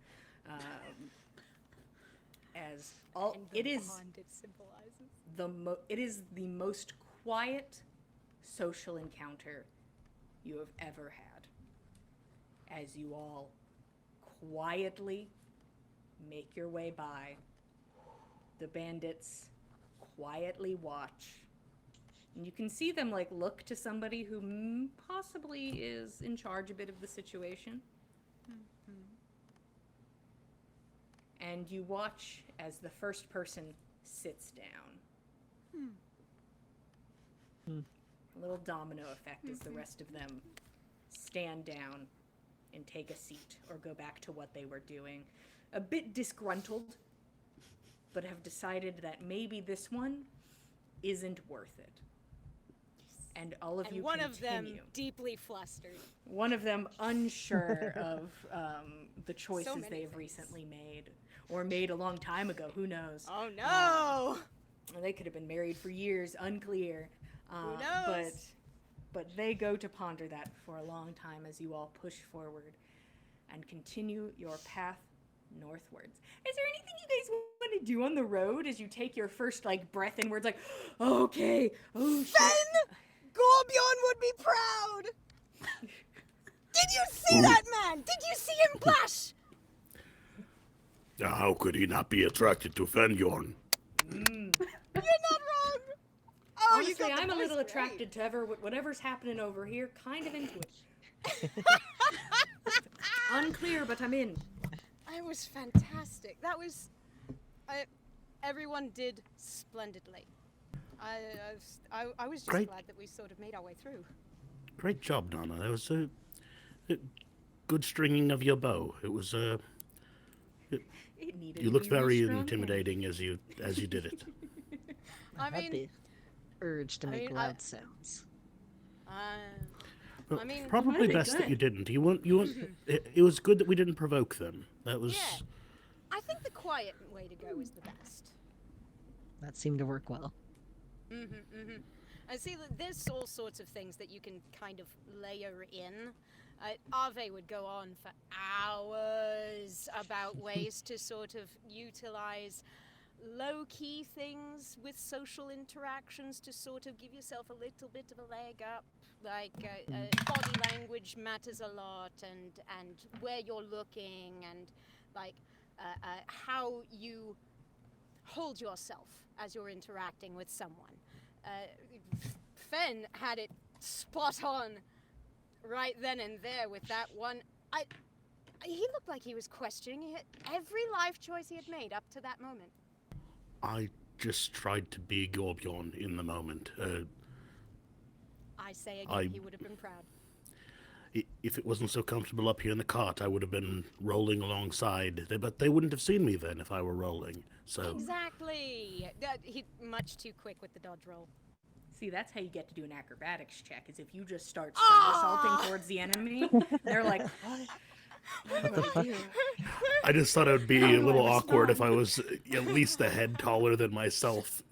as all And the it is bond it symbolizes. it is the most quiet social encounter you have ever had, as you all quietly make your way by. The bandits quietly watch. And you can see them, like, look to somebody who possibly is in charge a bit of the situation. And you watch as the first person sits down. A little domino effect as the rest of them stand down and take a seat or go back to what they were doing. A bit disgruntled, but have decided that maybe this one isn't worth it. And all of you one continue. of them deeply flustered. One of them unsure of the choices many they've things. recently made. Or made a long time ago, who knows? Oh no! They could have been married for years, unclear. Who knows? But they go to ponder that for a long time as you all push forward and continue your path northwards. Is there anything you guys want to do on the road as you take your first, like, breath inwards, like, okay, oh shit. Then Gorbjorn would be proud! Did you see that man? Did you see him blush? How could he not be attracted to Fenjorn? You're not wrong! Oh, you Honestly, got the I'm a voice little right. attracted to whatever's happening over here, kind of into it. Unclear, but I'm in. It was fantastic. That was... everyone did splendidly. I was just Great. glad that we sort of made our way through. Great job, Nana. That was a good stringing of your bow. It was It needed you to looked be very restrung. intimidating as you did it. I had mean, the urge to I make mean, loud sounds. Well, I mean, probably might be best that good. you didn't. You weren't. It was good that we didn't provoke them. That was. yeah. I think the quiet way to go is the best. That seemed to work well. And see, there's all sorts of things that you can kind of layer in. Ave would go on for hours about ways to sort of utilize low-key things with social interactions to sort of give yourself a little bit of a leg up. Like body language matters a lot, and where you're looking, and like how you hold yourself as you're interacting with someone. Fen had it spot on right then and there with that one. He looked like he was questioning every life choice he had made up to that moment. I just tried to be Gorbjorn in the moment. I say again, he would have been proud. If it wasn't so comfortable up here in the cart, I would have been rolling alongside. But they wouldn't have seen me then if I were rolling. So Exactly. He much too quick with the dodge roll. See, that's how you get to do an acrobatics check, is if you just start Ah! somersaulting towards the enemy, they're like, what do I do? I just thought it would be How a do I little awkward if I respond? was at least a head taller than myself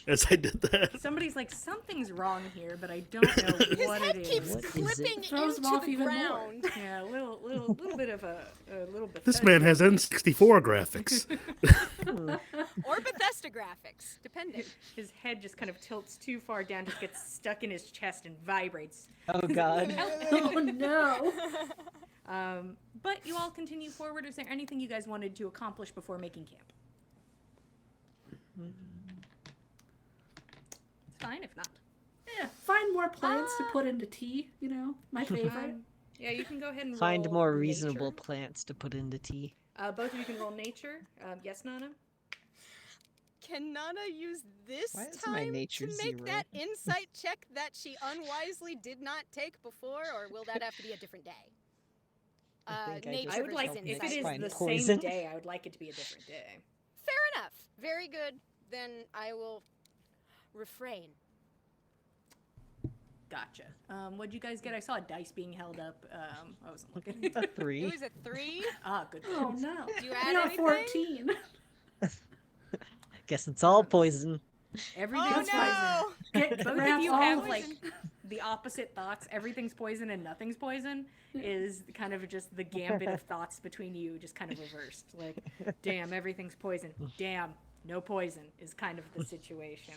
as I did that. Somebody's like, something's wrong here, but I don't know His what head it keeps is. What is clipping it? Throws him into off the even more. ground. Yeah, a little bit of a little bit. This man has N64 graphics. Or Bethesda graphics, depending. His head just kind of tilts too far down, just gets stuck in his chest and vibrates. Oh god. Oh no. But you all continue forward. Is there anything you guys wanted to accomplish before making camp? It's fine if not. Yeah, find more plants to put into tea, my favorite. Yeah, you can go ahead and Find roll more nature. reasonable plants to put into tea. Both of you can roll nature. Yes, Nana? Can Nana use this Why is my time nature to make 0? that insight check that she unwisely did not take before, or will that have to be a different day? I think I Nature just I would like, versus if it insight. is Find the poison. same day, I would like it to be a different day. Fair enough. Very good. Then I will refrain. Gotcha. What'd you guys get? I saw a dice being held up. I wasn't looking. A It 3. was a 3. Ah, good. Oh no. Do you I add got anything? 14. Guess it's all poison. Everything's Oh poison. no! Get Both of grab you all have of like it. the opposite thoughts. Everything's poison and nothing's poison is kind of just the gambit of thoughts between you, just kind of reversed. Like, damn, everything's poison. Damn, no poison is kind of the situation.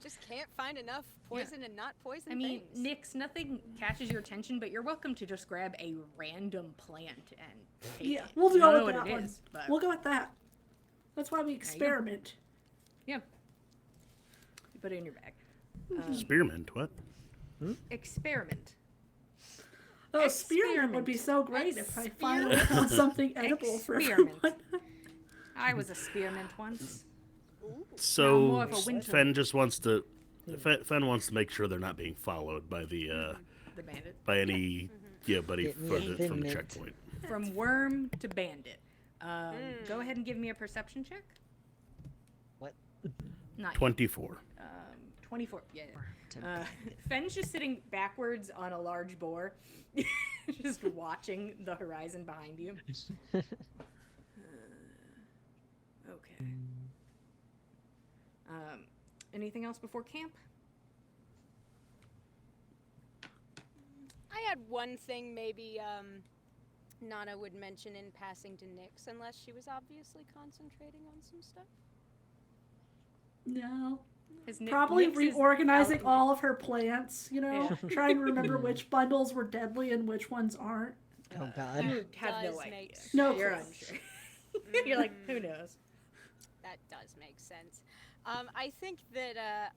Just can't find enough poison and not poison I mean, things. Nyx, nothing catches your attention, but you're welcome to just grab a random plant and take Yeah, it. we'll You go don't with know that what it one. is, but We'll go with that. That's why we experiment. yeah. You put it in your bag. Spearmint, what? Experiment. Oh, spearmint would be so great if I finally found something edible for Experiment. everyone. I was a spearmint once. So more of a winter. Fen just wants to Fen wants to make sure they're not being followed by the The bandit. by any buddy Get me further a from the mint. checkpoint. From worm to bandit. Go ahead and give me a perception check. What? Not 24. 24. Yeah. Fen's just sitting backwards on a large boar, just watching the horizon behind you. Okay. Anything else before camp? I had one thing maybe Nana would mention in passing to Nyx, unless she was obviously concentrating on some stuff. No. Is Nyx- Probably Nyx is reorganizing out- all of her plants, you know? Yeah. Trying to remember which bundles were deadly and which ones aren't. Oh God. You have Does no idea. make No You're clue. unsure. You're like, who knows? That does make sense. I think that,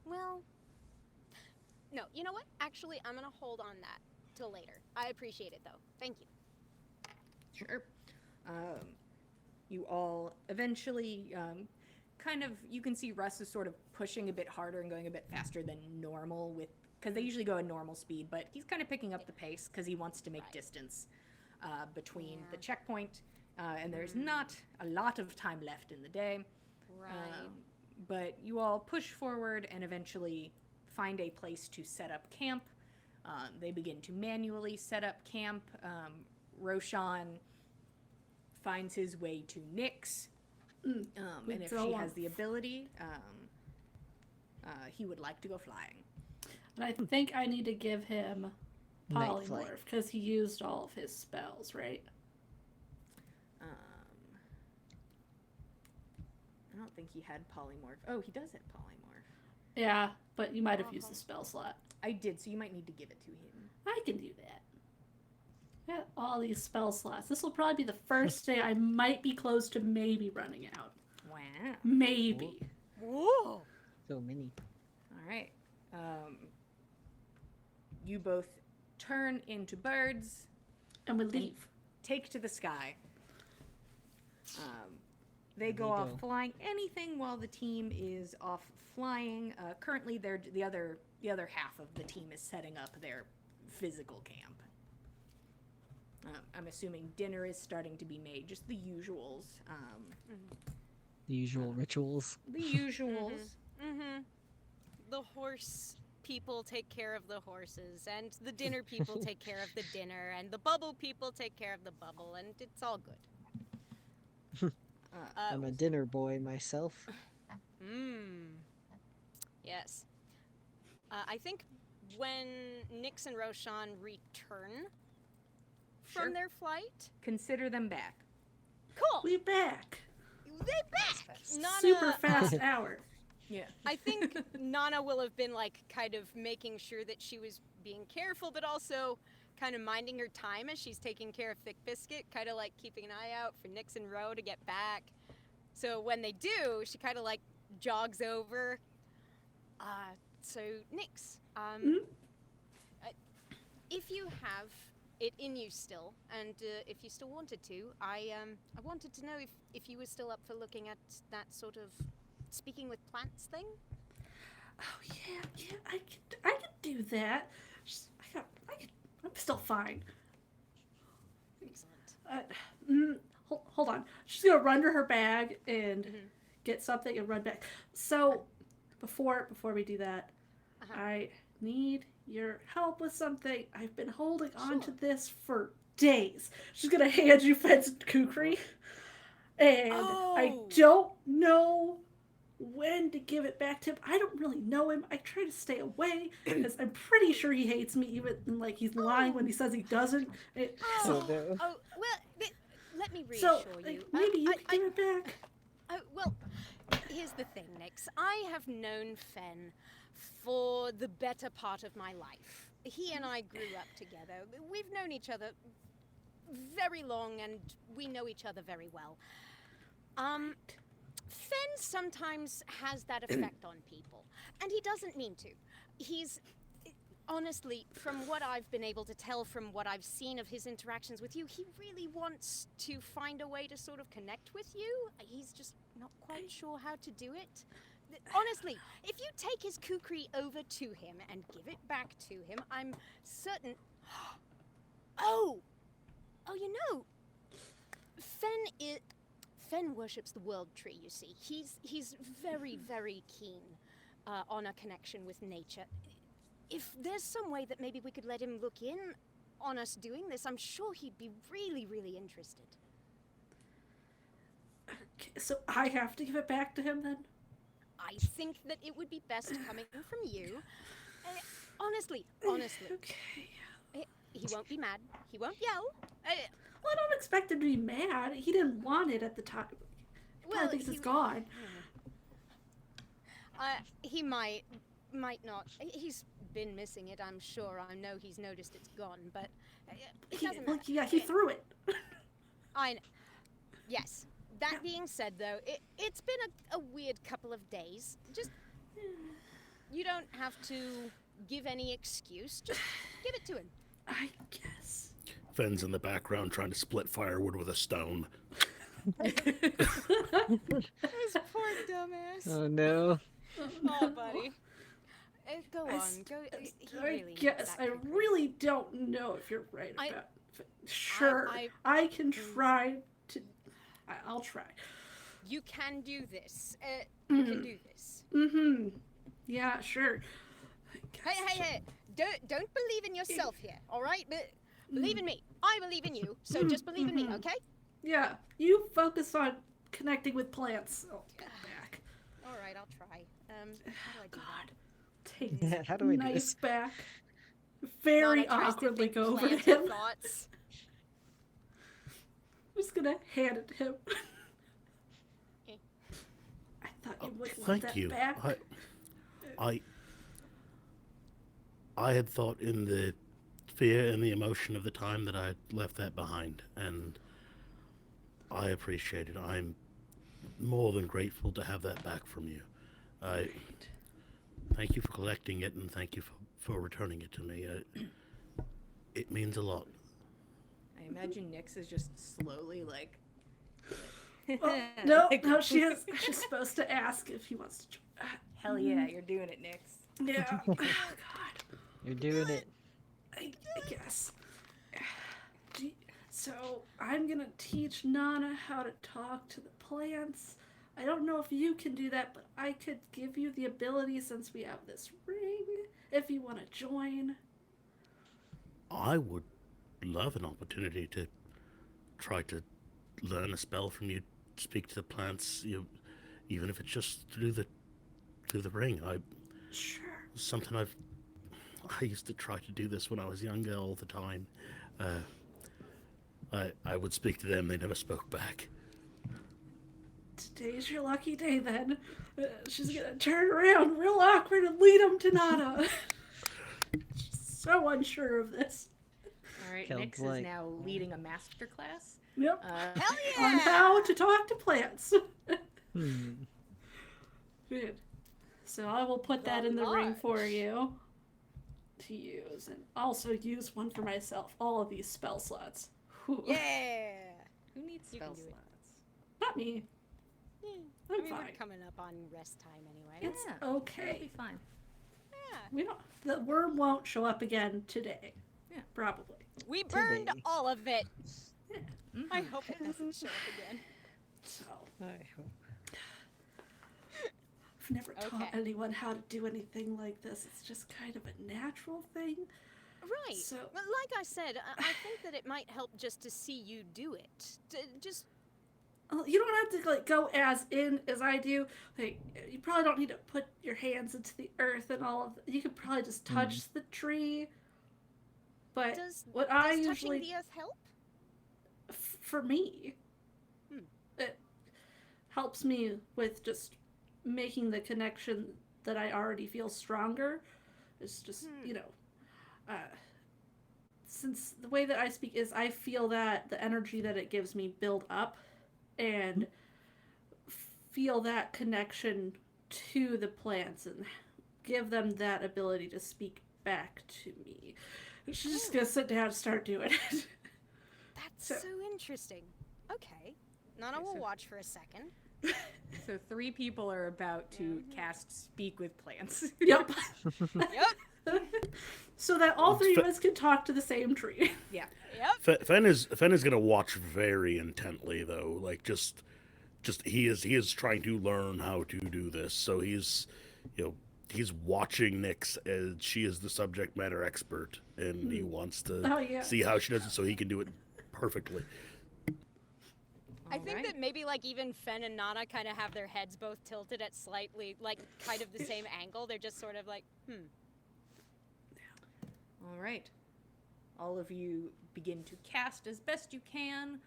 well, no, you know what? Actually, I'm gonna hold on that till later. I appreciate it, though. Thank you. Sure. You all eventually you can see Russ is sort of pushing a bit harder and going a bit faster than normal because they usually go at normal speed, but he's kind of picking up the pace because he wants to make Right. distance between the checkpoint, and there's not a lot of time left in the day. Right. But you all push forward and eventually find a place to set up camp. They begin to manually set up camp. Roshan finds his way to Nyx, and if she has the ability, he would like to go flying. And I think I need to give him Night flight. polymorph because he used all of his spells, right? I don't think he had polymorph. Oh, he does have polymorph. Yeah, but you might have used the spell slot. I did, so you might need to give it to him. I can do that. Yeah, all these spell slots. This will probably be the first day I might be close to maybe running out. Wow. Maybe. Whoa! So many. All right. You both turn into birds, And we leave. take to the sky. They go They off go. flying anything while the team is off flying. Currently, they're the other half of the team is setting up their physical camp. I'm assuming dinner is starting to be made, just the usuals. The usual rituals. The usuals. Mm-hmm. The horse people take care of the horses, and the dinner people take care of the dinner, and the bubble people take care of the bubble, and it's all good. I'm a dinner boy myself. Yes. I think when Nyx and Roshan return Sure. from their flight, Consider them back. cool. We back. They back. Nana, Super fast hour. Yeah. I think Nana will have been like kind of making sure that she was being careful, but also kind of minding her time as she's taking care of Thick Biscuit, kind of like keeping an eye out for Nyx and Ro to get back. So when they do, she kind of like jogs over. So Nyx, if you have it in you still, and if you still wanted to, I wanted to know if you were still up for looking at that sort of speaking with plants thing. Oh yeah, I could do that. I'm still fine. Excellent. Hold on. She's gonna run to her bag and get something and run back. So, before we do that, I need your help with something. I've been holding on to this for days. She's gonna hand you Fed's kukri, and I Oh. don't know when to give it back to him. I don't really know him. I try to stay away because I'm pretty sure he hates me, even like he's lying when he says he doesn't. Oh, no. Oh, well, let me So reassure you. maybe you I- can give it back. well, Here's the thing, Nix. I have known Fen for the better part of my life. He and I grew up together. We've known each other very long, and we know each other very well. Fen sometimes has that effect on people, and he doesn't mean to. He's... Honestly, from what I've been able to tell from what I've seen of his interactions with you, he really wants to find a way to sort of connect with you. He's just not quite sure how to do it. Honestly, if you take his kukri over to him and give it back to him, I'm certain... Oh, you know, Fen worships the world tree, you see. He's very, very keen on a connection with nature. If there's some way that maybe we could let him look in on us doing this, I'm sure he'd be really, really interested. Okay, so I have to give it back to him then? I think that it would be best coming from you. Honestly. Okay. He won't be mad. He won't yell. Well, I don't expect him to be mad. He didn't want it at the time. He probably thinks it's gone. He might not. He's been missing it, I'm sure. I know he's noticed it's gone, but it doesn't matter. Yeah, he threw it. I know. Yes. That being said, though, it's been a weird couple of days. Just, you don't have to give any excuse. Just give it to him. I guess. Fenn's in the background trying to split firewood with a stone. This poor dumbass. Oh no. Oh, buddy. Go on. Go. He I really guess. I really don't know if you're right about it. Sure. I can try to... I'll try. You can do this. You can do this. Mm-hmm. Yeah, sure. Hey. Don't believe in yourself here, all right? But believe in me. I believe in you, so just believe in me, okay? Yeah. You focus on connecting with plants. I'll get back. All right, I'll try. How do I do that? Take this How do I do knife this? back. Very Lana tries to awkwardly think go over to planted him. thoughts. I'm just gonna hand it to him. Okay. I thought you would want Thank that you. back. I had thought in the fear and the emotion of the time that I had left that behind, and I appreciate it. I'm more than grateful to have that back from you. Thank you for collecting it, and thank you for returning it to me. It means a lot. I imagine Nyx is just slowly like. No, she's supposed to ask if he wants to join. Hell yeah, you're doing it, Nyx. Yeah. Oh, God. You're doing it. I guess. So I'm gonna teach Nana how to talk to the plants. I don't know if you can do that, but I could give you the ability since we have this ring, if you want to join. I would love an opportunity to try to learn a spell from you, speak to the plants, even if it's just through the ring. Sure. Something I used to try to do this when I was younger all the time. I would speak to them, they never spoke back. Today's your lucky day then. She's gonna turn around real awkward and lead him to Nana. She's so unsure of this. All right, Sounds Nyx like- is now leading a master class. Yep. Hell yeah! On how to talk to plants. Hmm. Good. So I will put that in the ring for you to use, and also use one for myself. All of these spell slots. Whew. Yeah. Who needs You can spell do it. slots? Not me. Yeah. I'm We're fine. coming up on rest time anyway. It's Yeah, It'll okay. be fine. Yeah. We don't. The worm won't show up again today. Yeah. Probably. We burned Today. all of it. Mhm. I hope it doesn't show up again. So I hope. I've never taught Okay. anyone how to do anything like this. It's just kind of a natural thing. Right. So- Well, like I said, I think that it might help just to see you do it. Just Well, you don't have to like go as in as I do. Like you probably don't need to put your hands into the earth and all of that. You could probably just touch the tree. But does what I touching usually the earth help? for me, Hmm. it helps me with just making the connection that I already feel stronger. It's just, since the way that I speak is I feel that the energy that it gives me build up and feel that connection to the plants and give them that ability to speak back to me. She's just gonna sit down and start doing it. That's so interesting. Okay. Nana will watch for a second. So 3 people are about to cast Speak with Plants. Yep. Yep. So that all 3 of us can talk to the same tree. Yeah. Yep. Fen is gonna watch very intently though, like just he is trying to learn how to do this. So he's he's watching Nyx as she is the subject matter expert, and he wants to see how she does it so he can do it perfectly. I think that maybe like even Fen and Nana kind of have their heads both tilted at slightly like kind of the same angle. They're just sort of like, All right. All of you begin to cast as best you can.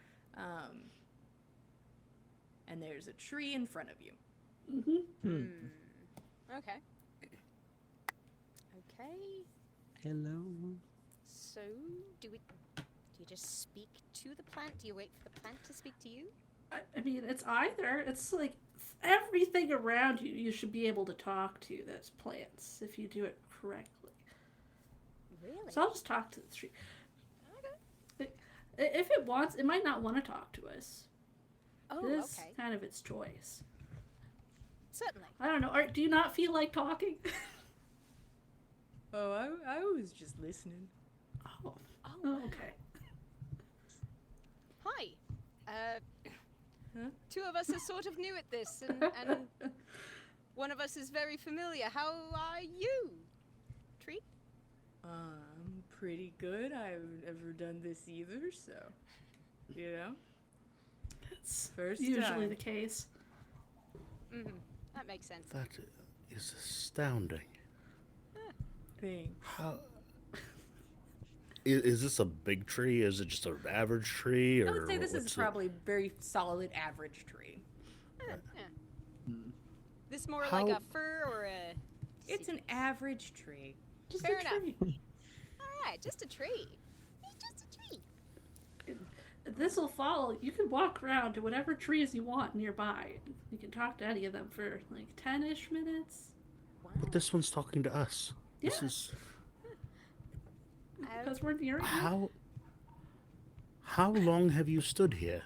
And there's a tree in front of you. Okay. Okay. Hello. So, do you just speak to the plant? Do you wait for the plant to speak to you? I mean, it's either. It's like everything around you, you should be able to talk to that's plants if you do it correctly. Really? So I'll just talk to the tree. Okay. If it wants, it might not want to talk to us. Oh, This okay. kind of its choice. Certainly. I don't know. Do you not feel like talking? Oh, I was just listening. Oh, Oh, okay. hi. Huh? 2 of us are sort of new at this, and one of us is very familiar. How are you, Tree? I'm pretty good. I've never done this either, so It's First usually time. the case. That makes sense. That is astounding. Thing. How is this a big tree? Is it just an average tree? Or I would say this is what's it? probably a very solid average tree. This more like How- a fir or a... It's an average tree. Just Fair a enough. tree. Alright, just a tree. It's just a tree. This will follow. You can walk around to whatever trees you want nearby. You can talk to any of them for like 10-ish minutes. Wow. But this one's talking to us. This Yeah. is Because we're near you. how long have you stood here?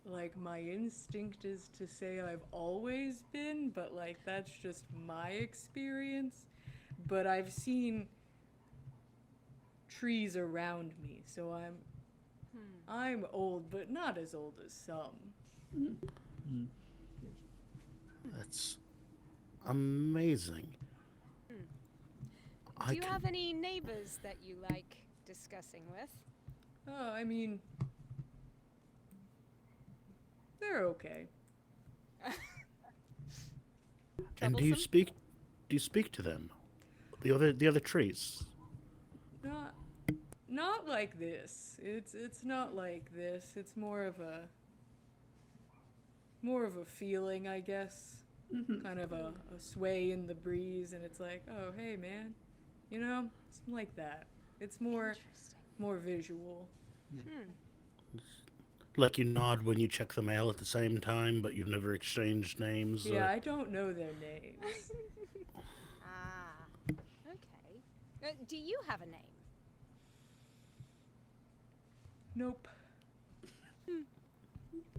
Like my instinct is to say I've always been, but like that's just my experience. But I've seen trees around me, so I'm old, but not as old as some. That's amazing. Do you have any neighbors that you like discussing with? Oh, I mean, they're okay. And do you Troublesome? speak to them? The other trees? Not like this. It's not like this. It's more of a feeling, I guess. Kind of a sway in the breeze, and it's like, oh, hey, man, something like that. It's more visual. Like you nod when you check the mail at the same time, but you've never exchanged names. Yeah, I don't know their names. Ah, okay. Do you have a name? Nope.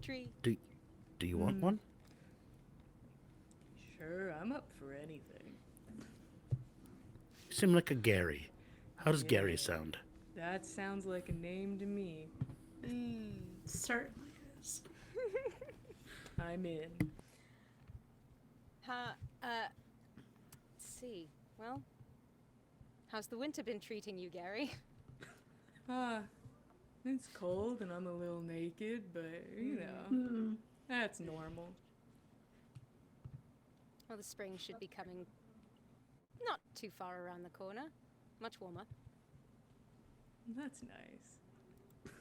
Tree. Do you want one? Sure, I'm up for anything. You seem like a Gary. How does Gary Yeah. sound? That sounds like a name to me. Certainly is. I'm in. Let's see. Well, how's the winter been treating you, Gary? It's cold and I'm a little naked, but that's normal. Well, the spring should be coming not too far around the corner. Much warmer. That's nice.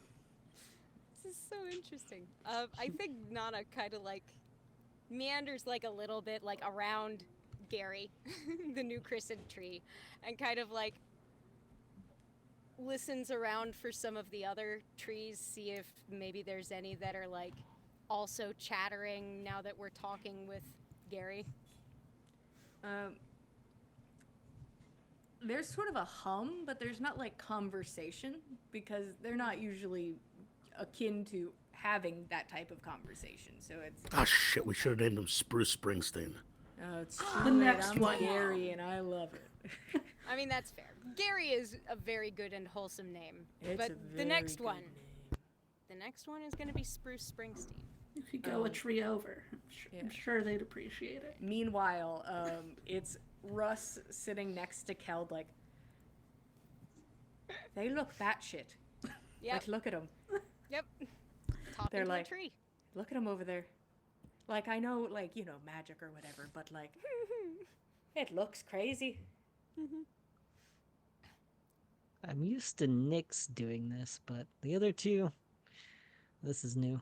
This is so interesting. I think Nana kind of like meanders like a little bit like around Gary, the new christened tree, and kind of like listens around for some of the other trees, see if maybe there's any that are like also chattering now that we're talking with Gary. There's sort of a hum, but there's not like conversation because they're not usually akin to having that type of conversation. So it's Ah, shit, we should have named him Spruce Springsteen. it's The next I'm one. Gary and I love it. I mean, that's fair. Gary is a very good and wholesome name. It's but a the very next good one, name. the next one is going to be Spruce Springsteen. You could go a tree over. I'm sure they'd appreciate it. Meanwhile, it's Russ sitting next to Keld, like, they look batshit. Yep. Like, look at them. Yep. Top They're into like- a tree. Look at them over there. Like, I know, like, you know, magic or whatever, but, like, it looks crazy. I'm used to Nyx doing this, but the other two, this is new.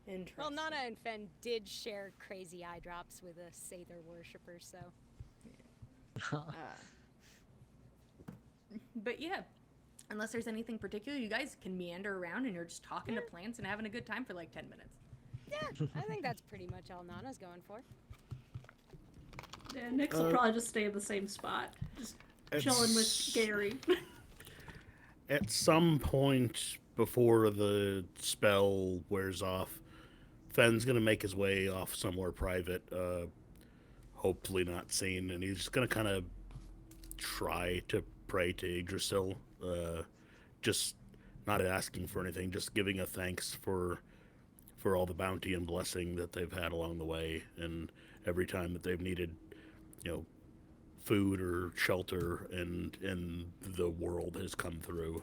Interesting. Well, Nana and Fen did share crazy eye drops with a Sather worshipper, so. But yeah, unless there's anything particular, you guys can meander around and you're just talking to plants and having a good time for like 10 minutes. Yeah, I think that's pretty much all Nana's going for. Yeah, Nyx will probably just stay in the same spot, just chilling with Gary. At some point before the spell wears off, Fenn's gonna make his way off somewhere private, hopefully not seen, and he's gonna kind of try to pray to Yggdrasil, just not asking for anything, just giving a thanks for all the bounty and blessing that they've had along the way, and every time that they've needed, you know, food or shelter, and the world has come through.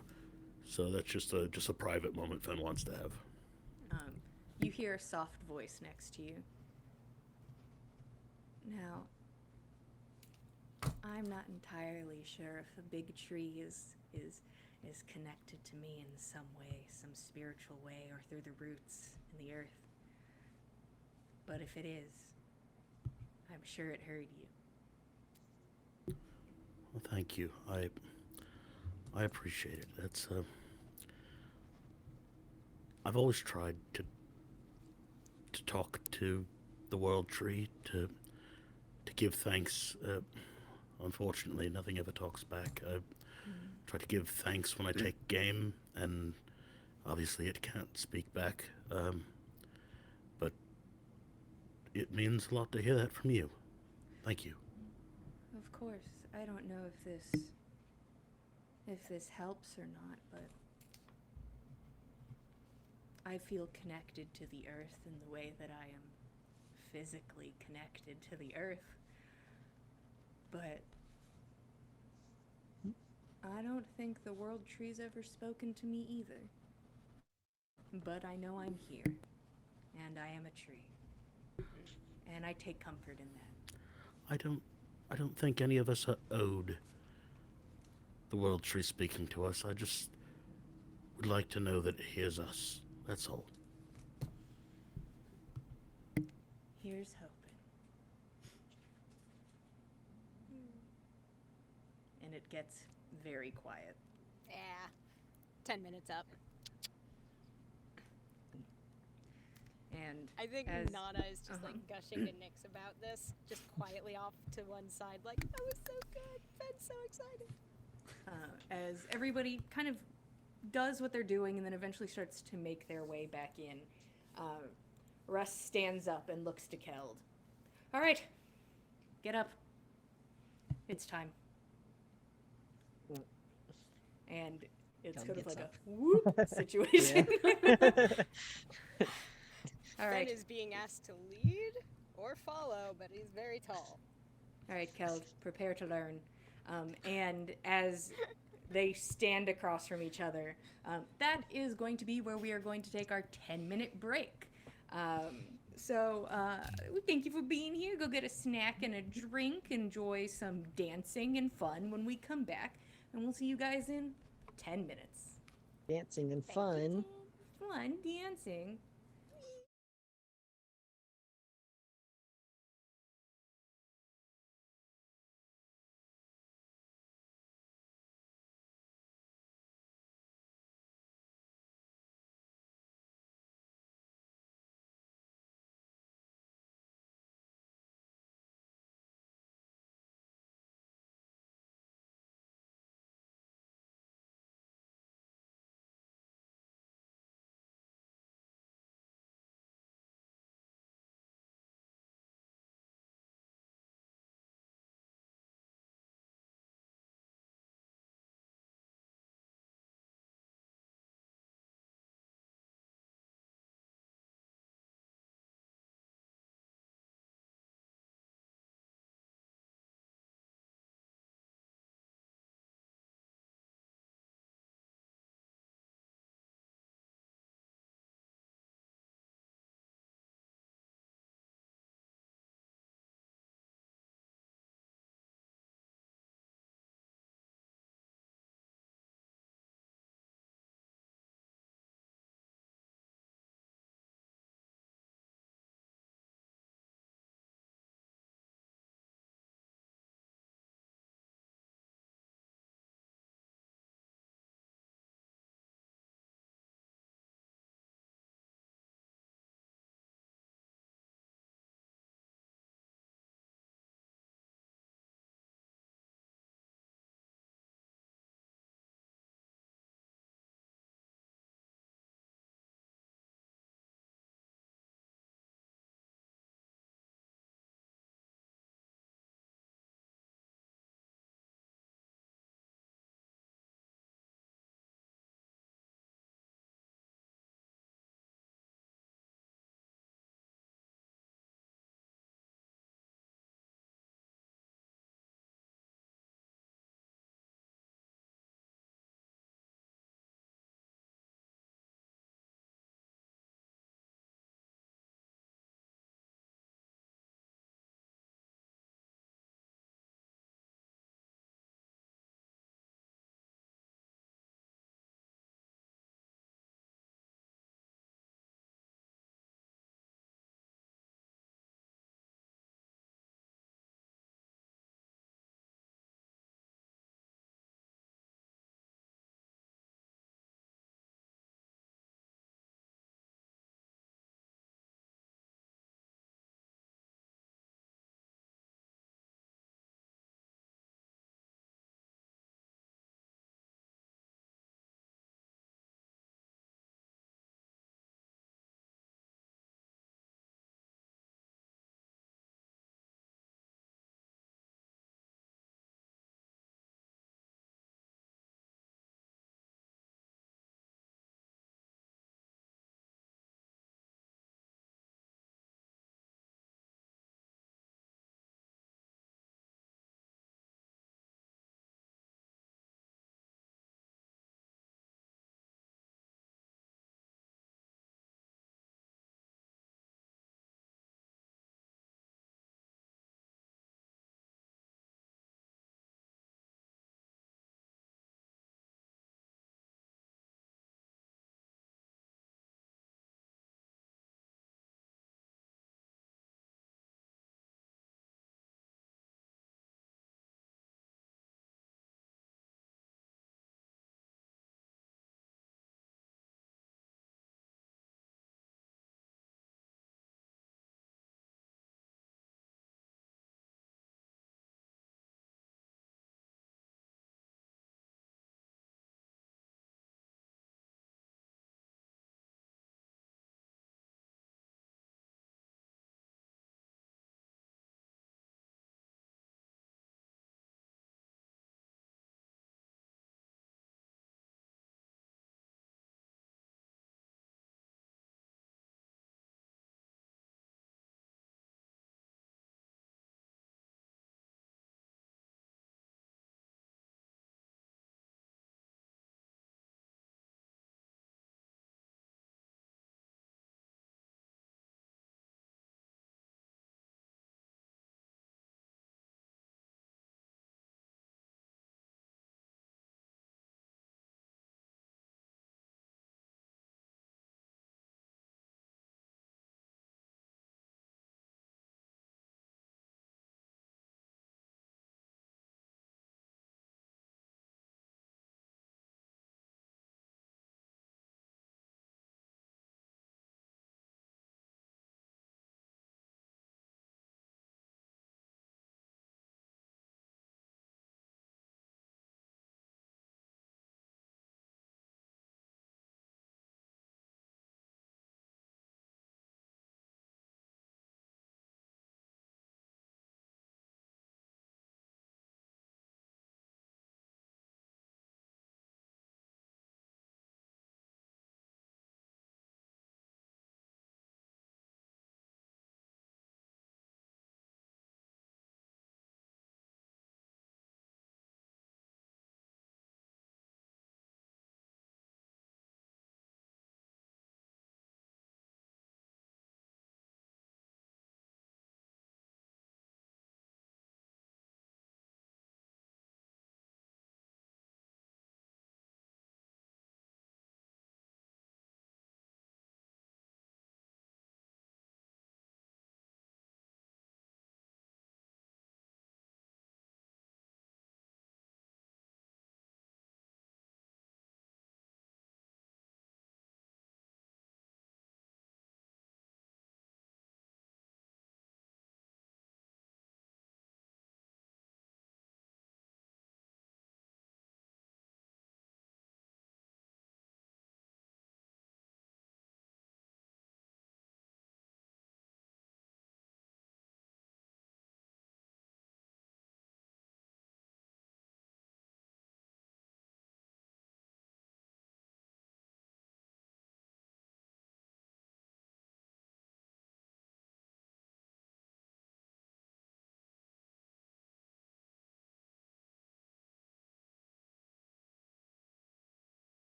So that's just a private moment Fenn wants to have. You hear a soft voice next to you. Now, I'm not entirely sure if a big tree is connected to me in some way, some spiritual way, or through the roots in the earth. But if it is, I'm sure it heard you. Well, thank you. I appreciate it. That's I've always tried to talk to the world tree, to give thanks. Unfortunately, nothing ever talks back. I try to give thanks when I take game, and obviously it can't speak back. But it means a lot to hear that from you. Thank you. Of course, I don't know if this helps or not, but I feel connected to the earth in the way that I am physically connected to the earth. But I don't think the world tree's ever spoken to me either. But I know I'm here, and I am a tree. And I take comfort in that. I don't think any of us are owed the world tree speaking to us. I just would like to know that it hears us. That's all. Here's hoping. And it gets very quiet. Yeah. 10 minutes up. And I think as- Nana is just like gushing to Nyx about this, just quietly off to one side, like, that was so good. Ben's so excited. as everybody kind of does what they're doing and then eventually starts to make their way back in, Russ stands up and looks to Keld. All right, get up. It's time. And it's Keld sort of gets like up. a whoop situation. All Ben right. is being asked to lead or follow, but he's very tall. All right, Keld, prepare to learn. And as they stand across from each other, that is going to be where we are going to take our 10-minute break. So, we thank you for being here. Go get a snack and a drink. Enjoy some dancing and fun when we come back. And we'll see you guys in 10 minutes. Dancing and Thank you, fun. Fun dancing.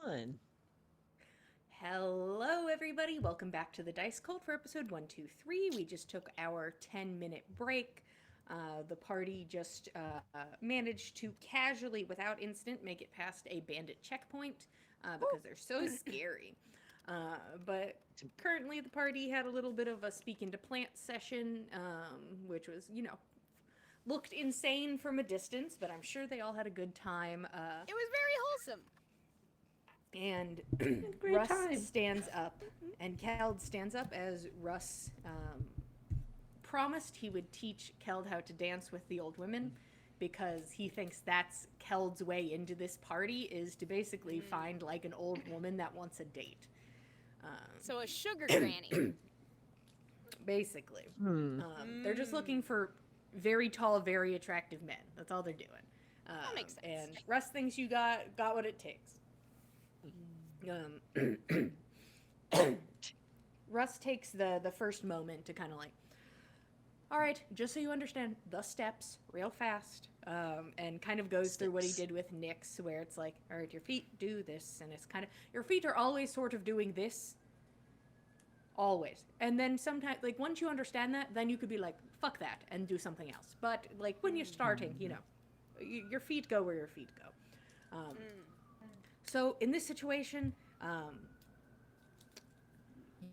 on? Hello, everybody. Welcome back to the Dice Cult for episode 123. We just took our 10-minute break. The party just managed to casually, without incident, make it past a bandit checkpoint because they're so scary. But currently, the party had a little bit of a speaking to plant session, which was, looked insane from a distance, but I'm sure they all had a good time. It was very wholesome. And Great Russ time. stands up, and Keld stands up as Russ promised he would teach Keld how to dance with the old women, because he thinks that's Keld's way into this party, is to basically find like an old woman that wants a date. So a sugar granny. Basically. Hmm. They're just looking for very tall, very attractive men. That's all they're doing. That makes sense. And Russ thinks you got what it takes. Russ takes the first moment to kind of like, all right, just so you understand, the steps real fast, and kind of goes through what he did with Nyx, where it's like, all right, your feet do this, and it's kind of, your feet are always sort of doing this, always. And then sometimes, like, once you understand that, then you could be like, fuck that, and do something else. But, like, when you're starting, your feet go where your feet go. So in this situation,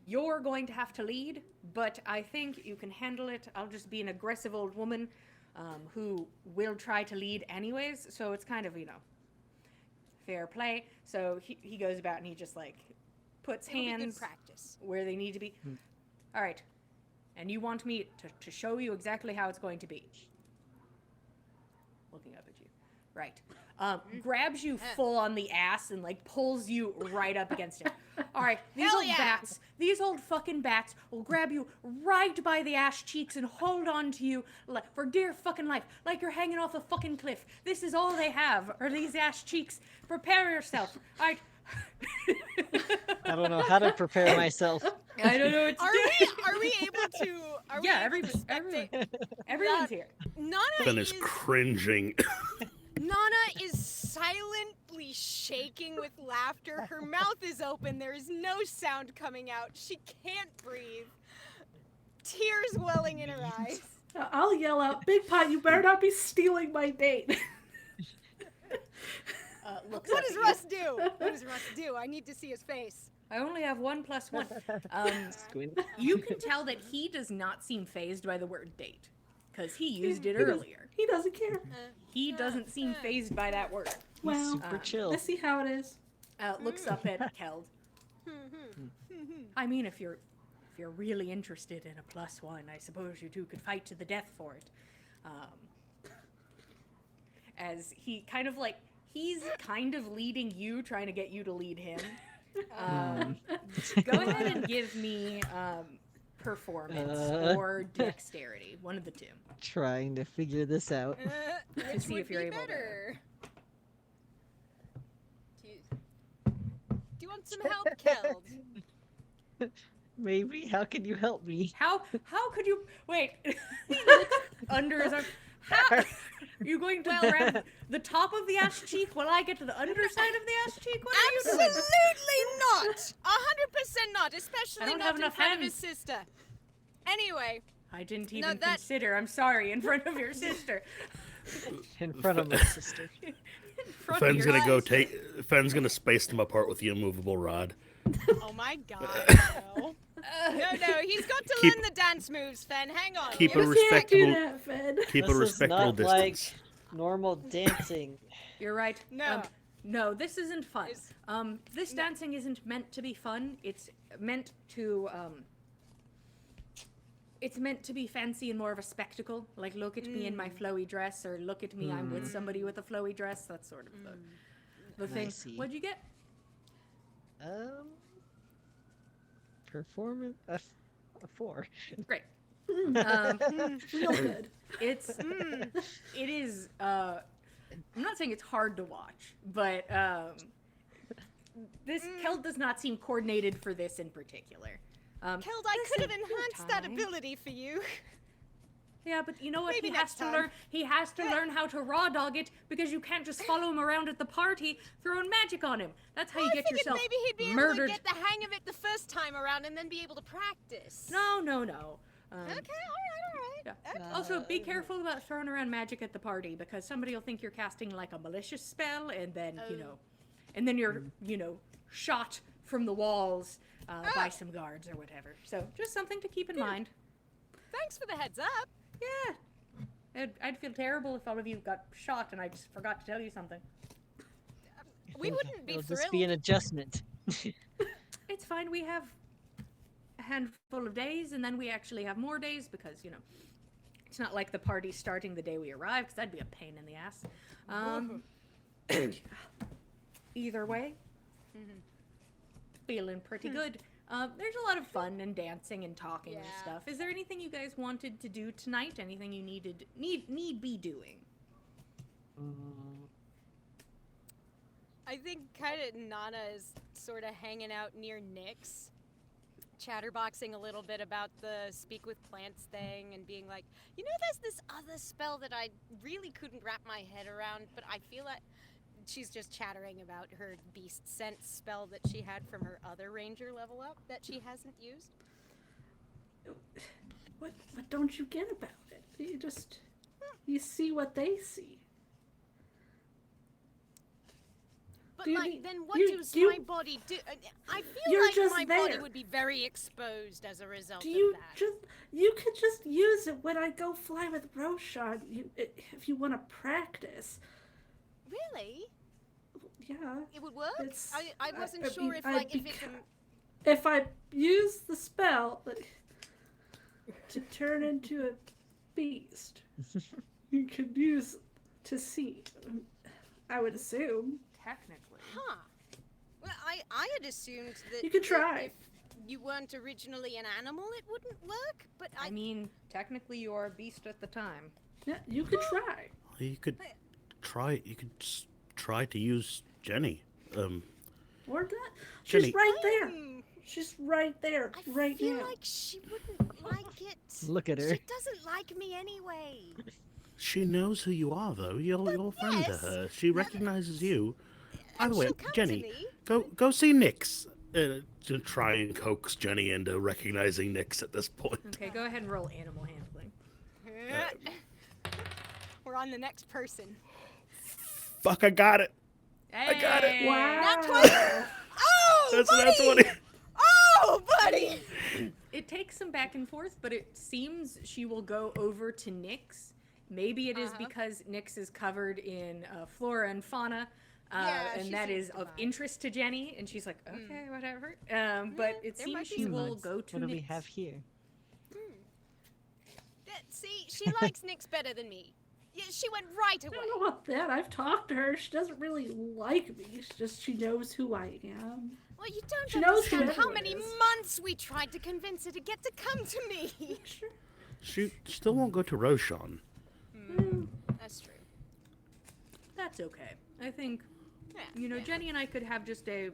you're going to have to lead, but I think you can handle it. I'll just be an aggressive old woman who will try to lead anyways, so it's kind of, fair play. So he goes about and he just, like, puts It'll be good hands practice. where they need to be. All right. And you want me to show you exactly how it's going to be. Looking up at you. Right. Grabs you full on the ass and, like, pulls you right up against it. All right, these Hell old yeah. bats, these old fucking bats will grab you right by the ass cheeks and hold on to you for dear fucking life, like you're hanging off a fucking cliff. This is all they have, are these ass cheeks. Prepare yourself. All right. I don't know how to prepare myself. I don't know what to do. Are we able to? Are we Yeah, able to spectate? everyone's here. Nana Fen is cringing. Nana is silently shaking with laughter. Her mouth is open. There is no sound coming out. She can't breathe. Tears welling in her eyes. I'll yell out, Big Pot, you better not be stealing my date. Looks What up does at you. Russ do? What does Russ do? I need to see his face. I only have 1 + 1. Squint. You can tell that he does not seem phased by the word date, because he used it earlier. He doesn't care. He doesn't seem phased by that word. Well, Super chill. let's see how it is. Looks up at Keld. I mean, if you're really interested in a +1, I suppose you two could fight to the death for it. As he kind of like, he's kind of leading you, trying to get you to lead him. Go ahead and give me performance or dexterity, one of the two. Trying to figure this out. Which see would if you're be able to- better. Do you want some help, Keld? Maybe. How can you help me? How could you wait? He looks under his arm. How are you going to grab the top of the ass cheek while I get to the underside of the ass cheek? What are you doing? Absolutely not. 100% not, especially I don't not have in enough front of his hands. sister. Anyway, I didn't No, even that- consider. I'm sorry. In front of your sister. In front of my sister. In front Fen's of your gonna go sister. take. Fen's gonna space them apart with the immovable rod. oh my god, no. No, he's got to Keep- learn the dance moves, Fen. Hang on. Keep You a You can't do respectable. that, Fed. Keep a This is respectable not like distance. normal dancing. You're right. No. No, this isn't fun. It's- This dancing isn't meant to be fun. It's meant to it's meant to be fancy and more of a spectacle. Like, look at me in my flowy dress, or look at me, I'm with somebody with a flowy dress. That's sort of the thing. see. What'd you get? Performance a 4. Great. Real good. It's it is I'm not saying it's hard to watch, but this Keld does not seem coordinated for this in particular. Keld, I could have Listen, enhanced that time. ability for you. Yeah, but you know what? Maybe He has next to time. learn. He has to learn how to raw dog it because you can't just follow him around at the party throwing magic on him. That's how you I get figured yourself maybe he'd be murdered. able to get the hang of it the first time around and then be able to practice. No. Okay, all right. Yeah. Okay. Also, be careful about throwing around magic at the party because somebody will think you're casting like a malicious spell, and then you're shot from the walls by some guards or whatever. So just something to keep in mind. Thanks for the heads up. Yeah. I'd feel terrible if all of you got shot and I just forgot to tell you something. We wouldn't be It'll thrilled. just be an adjustment. It's fine. We have a handful of days, and then we actually have more days because, it's not like the party's starting the day we arrive, because that'd be a pain in the ass. Either way, feeling pretty good. There's a lot of fun and dancing and talking and Yeah. stuff. Is there anything you guys wanted to do tonight? Anything you need be doing? I think kind of Nana is sort of hanging out near Nyx, chatterboxing a little bit about the speak with plants thing and being like, there's this other spell that I really couldn't wrap my head around, but I feel like she's just chattering about her beast sense spell that she had from her other ranger level up that she hasn't used. What don't you get about it? You see what they see. But Do you like, need- then what you- does you- my body do? I feel You're like just my body there. would be very exposed as a result Do of you that. you could just use it when I go fly with Roshan if you want to practice. Really? Yeah. It would work? It's- I wasn't I sure mean, if I'd like be if it's If I use the spell to turn into a beast, you could use to see. I would assume. Technically. Huh. Well, I had assumed that You could try. if you weren't originally an animal, it wouldn't work. But I mean, technically you are a beast at the time. Yeah, you could try. You could try. You could try to use Jenny. Or that. Jenny. She's right there. Hmm, She's right there, I right feel now. like she wouldn't like it. Look at her. She doesn't like me anyway. She knows who you are, though. You're a friend to yes. her. She recognizes you. By And the way, she'll come Jenny, to me. go see Nyx. To try and coax Jenny into recognizing Nyx at this point. Okay, go ahead and roll animal handling. We're on the next person. Fuck! I got it. I got it. Hey! Wow. Not 20. Oh, That's buddy! what. Oh, buddy! It takes some back and forth, but it seems she will go over to Nyx. Maybe it is because Nyx is covered in flora and fauna, Yeah, she and that seems is to of mind. interest to Jenny, and she's like, okay, whatever. But it there seems might be she some will What- go to What do Nyx. we have here? See, she likes Nyx better than me. Yeah, she went right I away. don't know about that. I've talked to her. She doesn't really like me. It's just she knows who I am. Well, you don't She knows who understand how everyone many is. months we tried to convince her to get to come to me. Sure. She still won't go to Roshan. That's true. That's okay. I think, Yeah, Jenny and I could have just a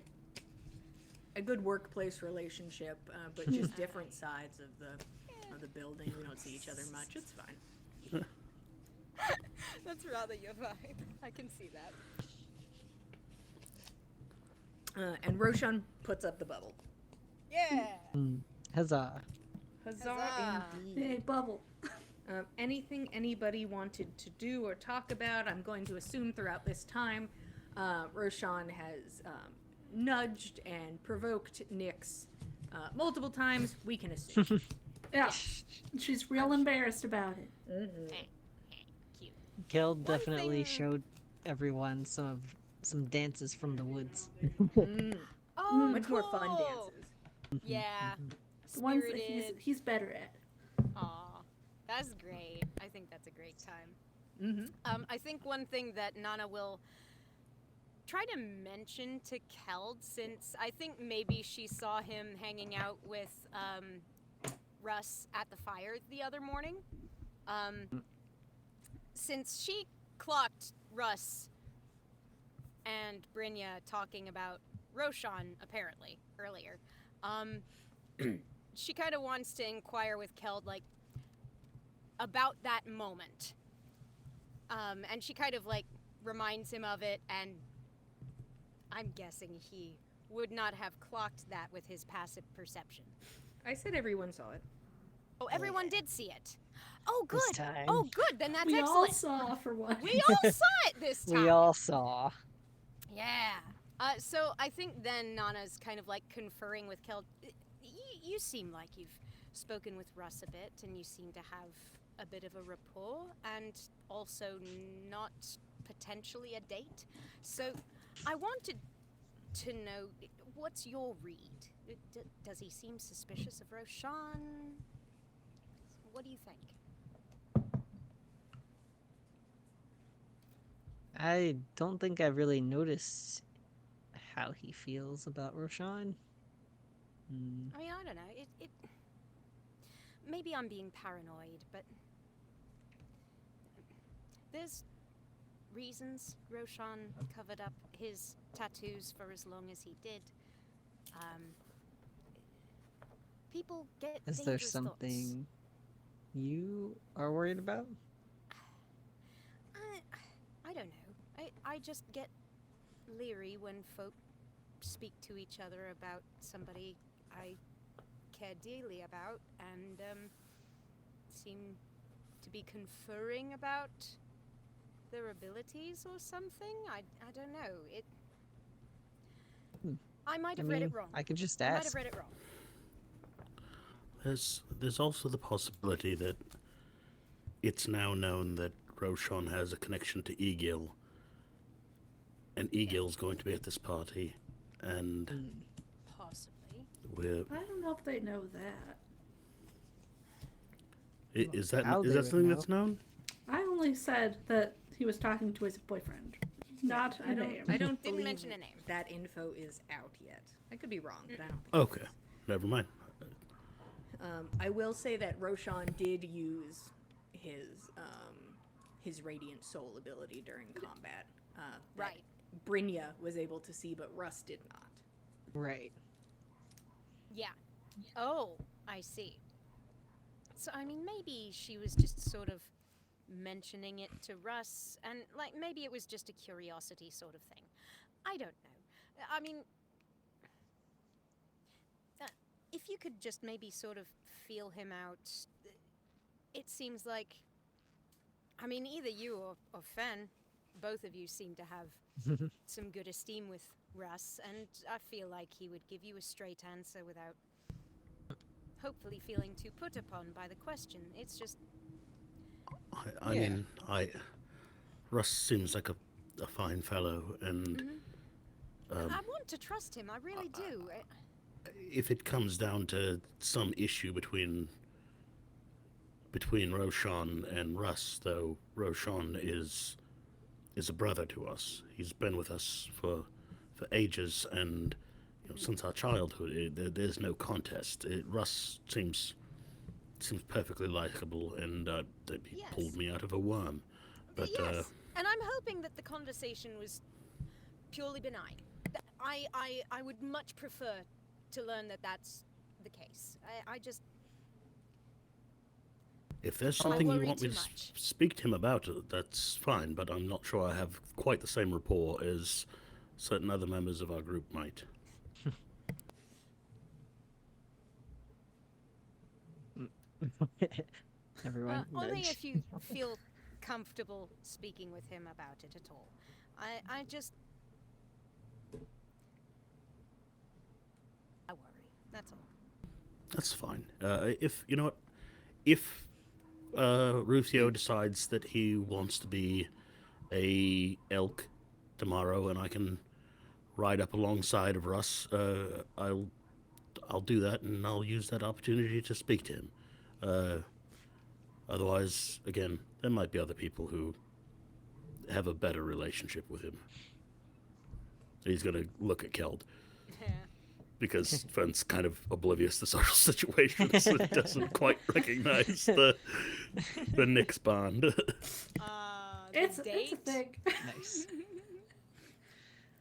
good workplace relationship, but just different sides of the building. We don't see each other much. It's fine. That's rather your vibe. I can see that. And Roshan puts up the bubble. Yeah. Huzzah. Huzzah, Huzzah. indeed. Hey, Bubble. Anything anybody wanted to do or talk about, I'm going to assume throughout this time, Roshan has nudged and provoked Nyx multiple times. We can assume. Yeah. She's real embarrassed about it. Cute. Kel definitely thing- showed everyone some dances from the woods. Oh, Much more fun cool. dances. Yeah. The ones that Spirited. he's better at. Aw, that's great. I think that's a great time. Mm-hmm. I think one thing that Nana will try to mention to Keld, since I think maybe she saw him hanging out with Russ at the fire the other morning. Since she clocked Russ and Brynja talking about Roshan, apparently, earlier, she kind of wants to inquire with Keld, like, about that moment. And she kind of like reminds him of it, and I'm guessing he would not have clocked that with his passive perception. I said everyone saw it. Oh, everyone did see it. Oh, This good. time. Oh, good. Then that's We excellent. all saw for one. We all saw it this time. We all saw. Yeah. So I think then Nana's kind of like conferring with Kel. You seem like you've spoken with Russ a bit, and you seem to have a bit of a rapport, and also not potentially a date. So I wanted to know, what's your read? Does he seem suspicious of Roshan? What do you think? I don't think I've really noticed how he feels about Roshan. I mean, I don't know. It maybe I'm being paranoid, but there's reasons Roshan covered up his tattoos for as long as he did. People get Is there dangerous thoughts. something you are worried about? I don't know. I just get leery when folk speak to each other about somebody I care dearly about, and seem to be conferring about their abilities or something. I don't know. I might have read it wrong. I could just I might ask. have read it wrong. There's also the possibility that it's now known that Roshan has a connection to Egil, and Egil's going to be at this party, and Possibly. we're I don't know if they know that. is that How they would something know. that's known? I only said that he was talking to his boyfriend, not a name. I don't Didn't believe mention a name. that info is out yet. I could be wrong, but I don't think. Okay, never mind. I will say that Roshan did use his radiant soul ability during combat. That Right. Brynja was able to see, but Russ did not. Right. Yeah. Oh, I see. So, I mean, maybe she was just sort of mentioning it to Russ, and, like, maybe it was just a curiosity sort of thing. I don't know. I mean, if you could just maybe sort of feel him out, it seems like, I mean, either you or Fen, both of you seem to have some good esteem with Russ, and I feel like he would give you a straight answer without hopefully feeling too put upon by the question. It's just, I Yeah. mean, Russ seems like a fine fellow, and I want to trust him, I really do. if it comes down to some issue between Roshan and Russ, though, Roshan is a brother to us. He's been with us for ages, and since our childhood, there's no contest. Russ seems perfectly likable, and he Yes. pulled me out of a worm. But Yes, and I'm hoping that the conversation was purely benign. I would much prefer to learn that that's the case. I just, if there's I something you worry want me too to much. speak to him about, that's fine. But I'm not sure I have quite the same rapport as certain other members of our group might. Everyone. only nudge. if you feel comfortable speaking with him about it at all. I just, I worry, that's all. That's fine. If you know what, if Rufio decides that he wants to be a elk tomorrow, and I can ride up alongside of Russ, I'll do that, and I'll use that opportunity to speak to him. Otherwise, again, there might be other people who have a better relationship with him. He's gonna look at Keld, because Fen's kind of oblivious to social situations and doesn't quite recognize the Nick's bond. It's a date? thing. Nice.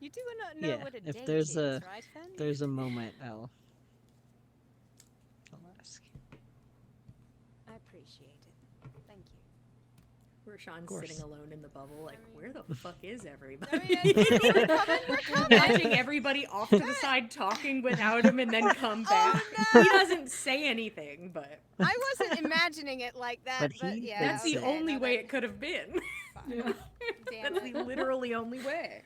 You do not know Yeah, what a if date there's is, a- right, Fen? There's a moment I'll ask. I appreciate it. Thank Roshan's course. sitting alone in the bubble, like, I mean- where the fuck is I everybody? mean, we're coming. Watching everybody off to the side talking without him and then come back. no! He doesn't say anything, but I wasn't imagining it like that, But but, he yeah. that's the okay, only no, way that- it could have been. Fine. Yeah. Damn That's it. the literally only way.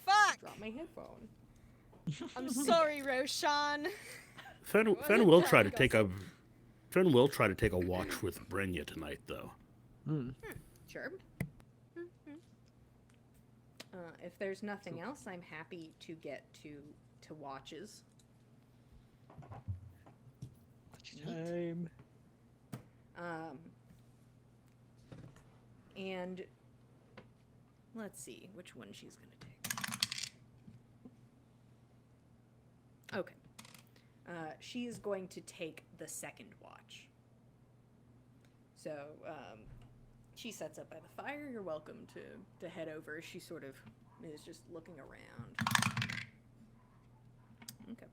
Fuck! Drop my headphone. I'm sorry, Roshan. Fen wasn't will trying try to to go take a Fen will try to take a watch with Brenya tonight, though. Hmm. Sure. If there's nothing else, I'm happy to get to watches. Time. And let's see which one she's gonna take. Okay. She is going to take the second watch. So, she sets up by the fire. You're welcome to head over. She sort of is just looking around. Okay.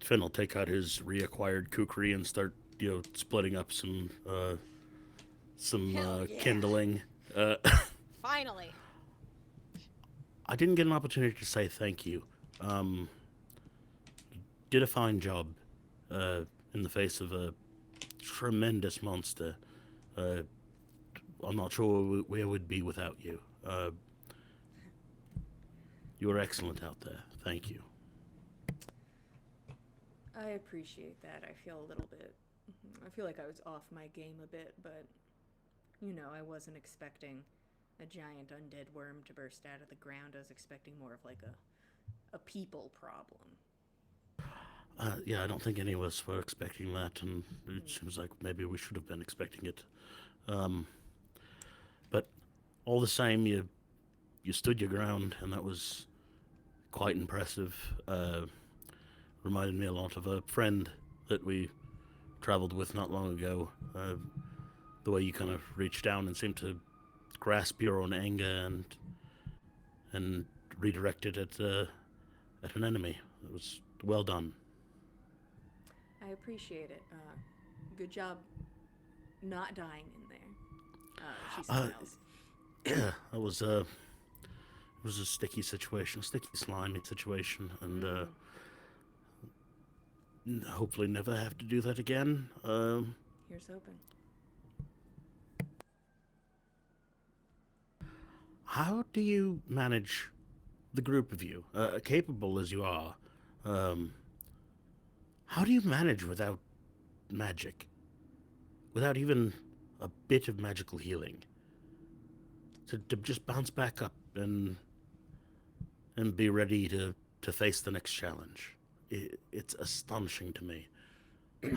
Finn will take out his reacquired kukri and start, splitting up some Hell yeah. kindling. Finally. I didn't get an opportunity to say thank you. Did a fine job in the face of a tremendous monster. I'm not sure where we'd be without you. You were excellent out there. Thank you. I appreciate that. I feel like I was off my game a bit, but, I wasn't expecting a giant undead worm to burst out of the ground. I was expecting more of like a people problem. Yeah, I don't think any of us were expecting that, and it seems like maybe we should have been expecting it. But all the same, you stood your ground, and that was quite impressive. Reminded me a lot of a friend that we traveled with not long ago. The way you kind of reached down and seemed to grasp your own anger and redirect it at an enemy. It was well done. I appreciate it. Good job not dying in there. She smiles. Yeah, it was a sticky situation, a sticky, slimy situation, and hopefully never have to do that again. Here's hoping. How do you manage the group of you, capable as you are? How do you manage without magic? Without even a bit of magical healing? To just bounce back up and be ready to face the next challenge. It's astonishing to me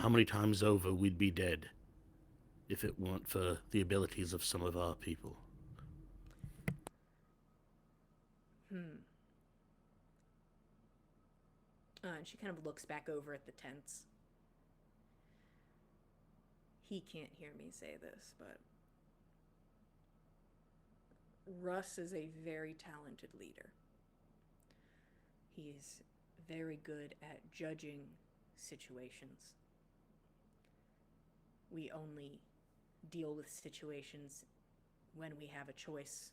how many times over we'd be dead if it weren't for the abilities of some of our people. And she kind of looks back over at the tents. He can't hear me say this, but Russ is a very talented leader. He's very good at judging situations. We only deal with situations when we have a choice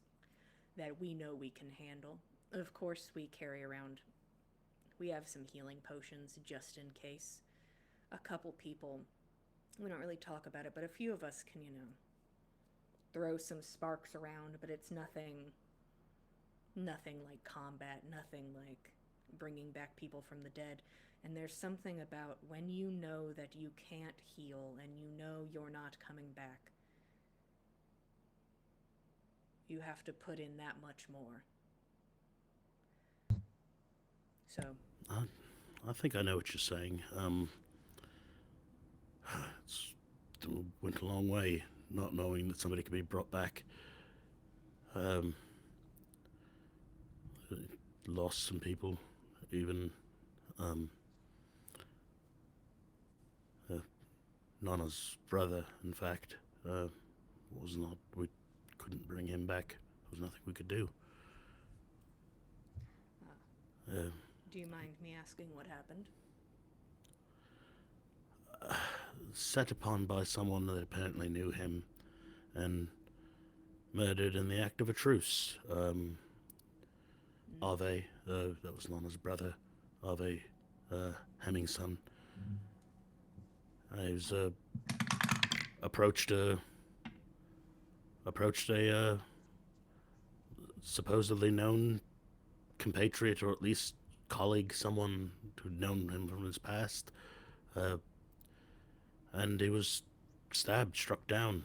that we know we can handle. Of course, we have some healing potions just in case. A couple people, we don't really talk about it, but a few of us can, throw some sparks around, but it's nothing like combat, nothing like bringing back people from the dead. And there's something about when you know that you can't heal and you know you're not coming back, you have to put in that much more. So I think I know what you're saying. It went a long way not knowing that somebody could be brought back. Lost some people, even Nana's brother, in fact, we couldn't bring him back. There was nothing we could do. do you mind me asking what happened? set upon by someone that apparently knew him and murdered in the act of a truce. Ave, that was Lana's brother, Ave, Hemming's son. He was approached a supposedly known compatriot, or at least colleague, someone who'd known him from his past, and he was stabbed, struck down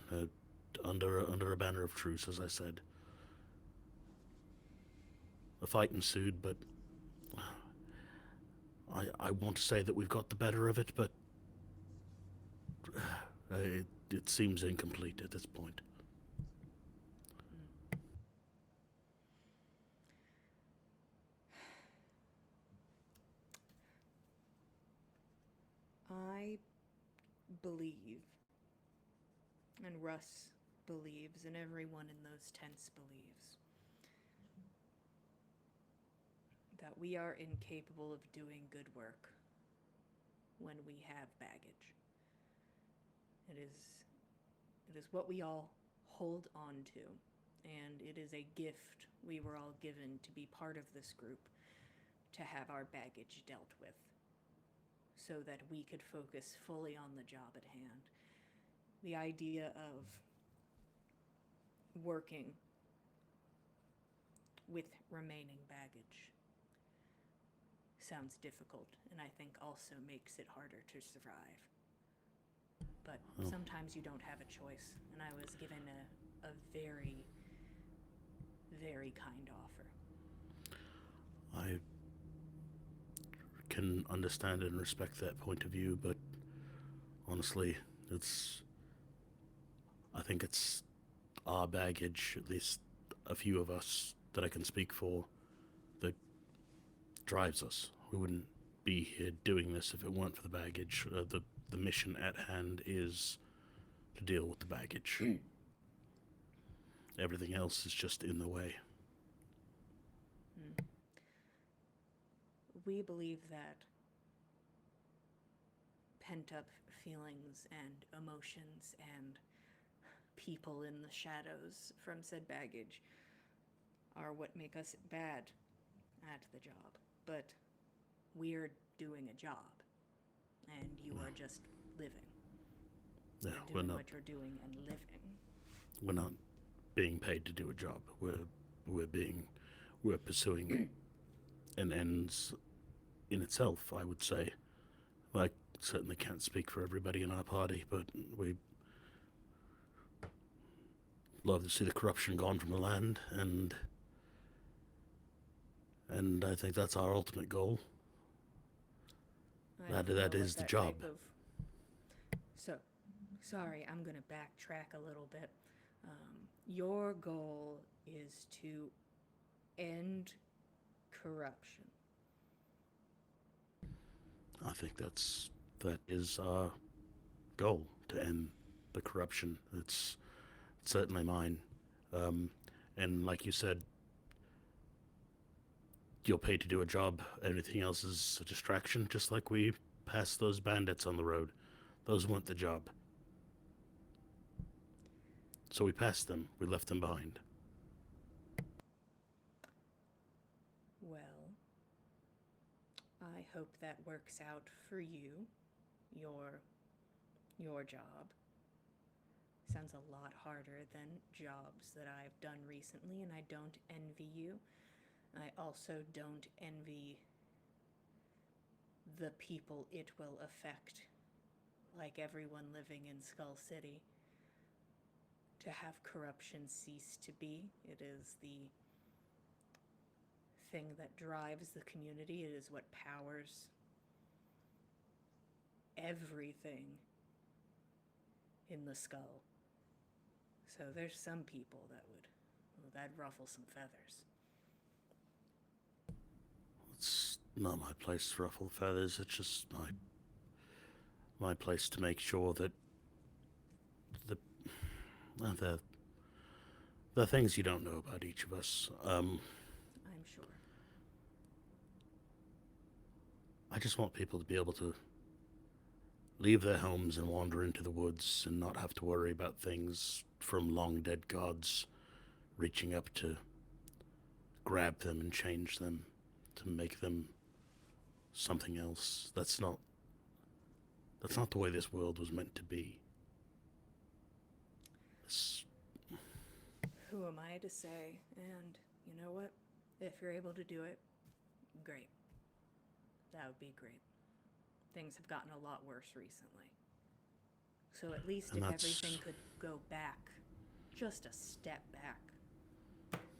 under a banner of truce, as I said. A fight ensued, but I want to say that we've got the better of it, but it seems incomplete at this point. I believe, and Russ believes, and everyone in those tents believes, that we are incapable of doing good work when we have baggage. It is what we all hold on to, and it is a gift we were all given to be part of this group, to have our baggage dealt with, so that we could focus fully on the job at hand. The idea of working with remaining baggage sounds difficult, and I think also makes it harder to survive. But sometimes you don't have a choice, and I was given a very, very kind offer. I can understand and respect that point of view, but honestly, I think it's our baggage, at least a few of us that I can speak for, that drives us. We wouldn't be here doing this if it weren't for the baggage. The mission at hand is to deal with the baggage. Everything else is just in the way. We believe that pent-up feelings and emotions and people in the shadows from said baggage are what make us bad at the job. But we're doing a job, and you are just living. Yeah, You're we're doing not. what you're doing and living. We're not being paid to do a job. We're pursuing an ends in itself, I would say. I certainly can't speak for everybody in our party, but we love to see the corruption gone from the land, and I think that's our ultimate goal. I don't know That what is the that job. type of- So, sorry, I'm gonna backtrack a little bit. Your goal is to end corruption. I think that is our goal, to end the corruption. It's certainly mine. And like you said, you're paid to do a job. Everything else is a distraction, just like we passed those bandits on the road. Those weren't the job. So we passed them. We left them behind. Well, I hope that works out for you, your job. Sounds a lot harder than jobs that I've done recently, and I don't envy you. I also don't envy the people it will affect, like everyone living in Skull City. To have corruption cease to be, it is the thing that drives the community. It is what powers everything in the Skull. So there's some people that'd ruffle some feathers. It's not my place to ruffle feathers. It's just my place to make sure that the things you don't know about each of us. I'm sure. I just want people to be able to leave their homes and wander into the woods and not have to worry about things from long dead gods reaching up to grab them and change them to make them something else. That's not the way this world was meant to be. It's, Who am I to say? And you know what? If you're able to do it, great. That would be great. Things have gotten a lot worse recently. So at least And if that's- everything could go back, just a step back,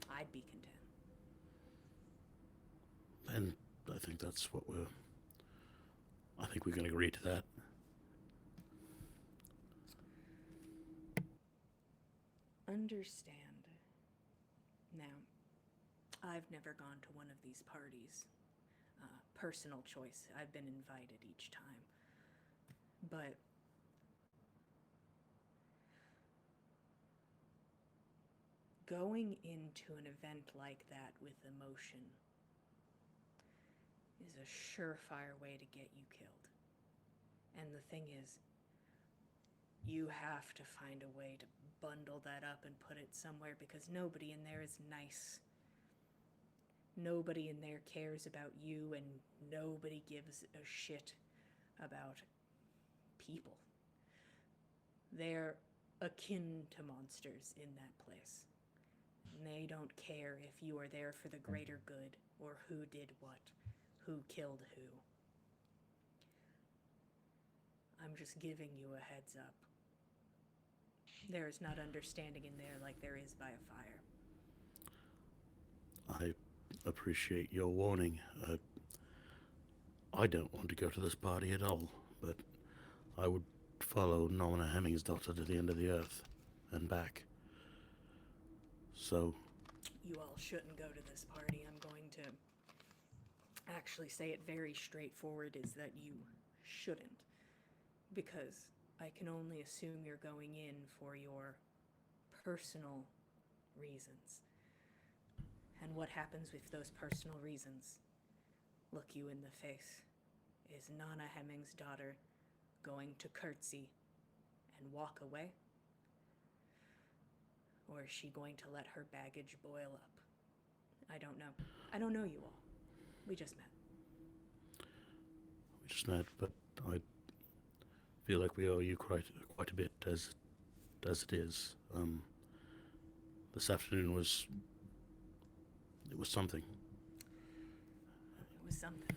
I'd be content. and I think that's what I think we can agree to that. Understand. Now, I've never gone to one of these parties. Personal choice. I've been invited each time. But going into an event like that with emotion is a surefire way to get you killed. And the thing is, you have to find a way to bundle that up and put it somewhere, because nobody in there is nice. Nobody in there cares about you, and nobody gives a shit about people. They're akin to monsters in that place. And they don't care if you are there for the greater good, or who did what, who killed who. I'm just giving you a heads up. There is not understanding in there like there is by a fire. I appreciate your warning. I don't want to go to this party at all, but I would follow Norma Hemming's daughter to the end of the earth and back. So, You all shouldn't go to this party. I'm going to actually say it very straightforward, is that you shouldn't. Because I can only assume you're going in for your personal reasons. And what happens if those personal reasons look you in the face? Is Nana Hemming's daughter going to curtsy and walk away? Or is she going to let her baggage boil up? I don't know. I don't know you all. We just met. but I feel like we owe you quite a bit as it is. This afternoon was something. It was something.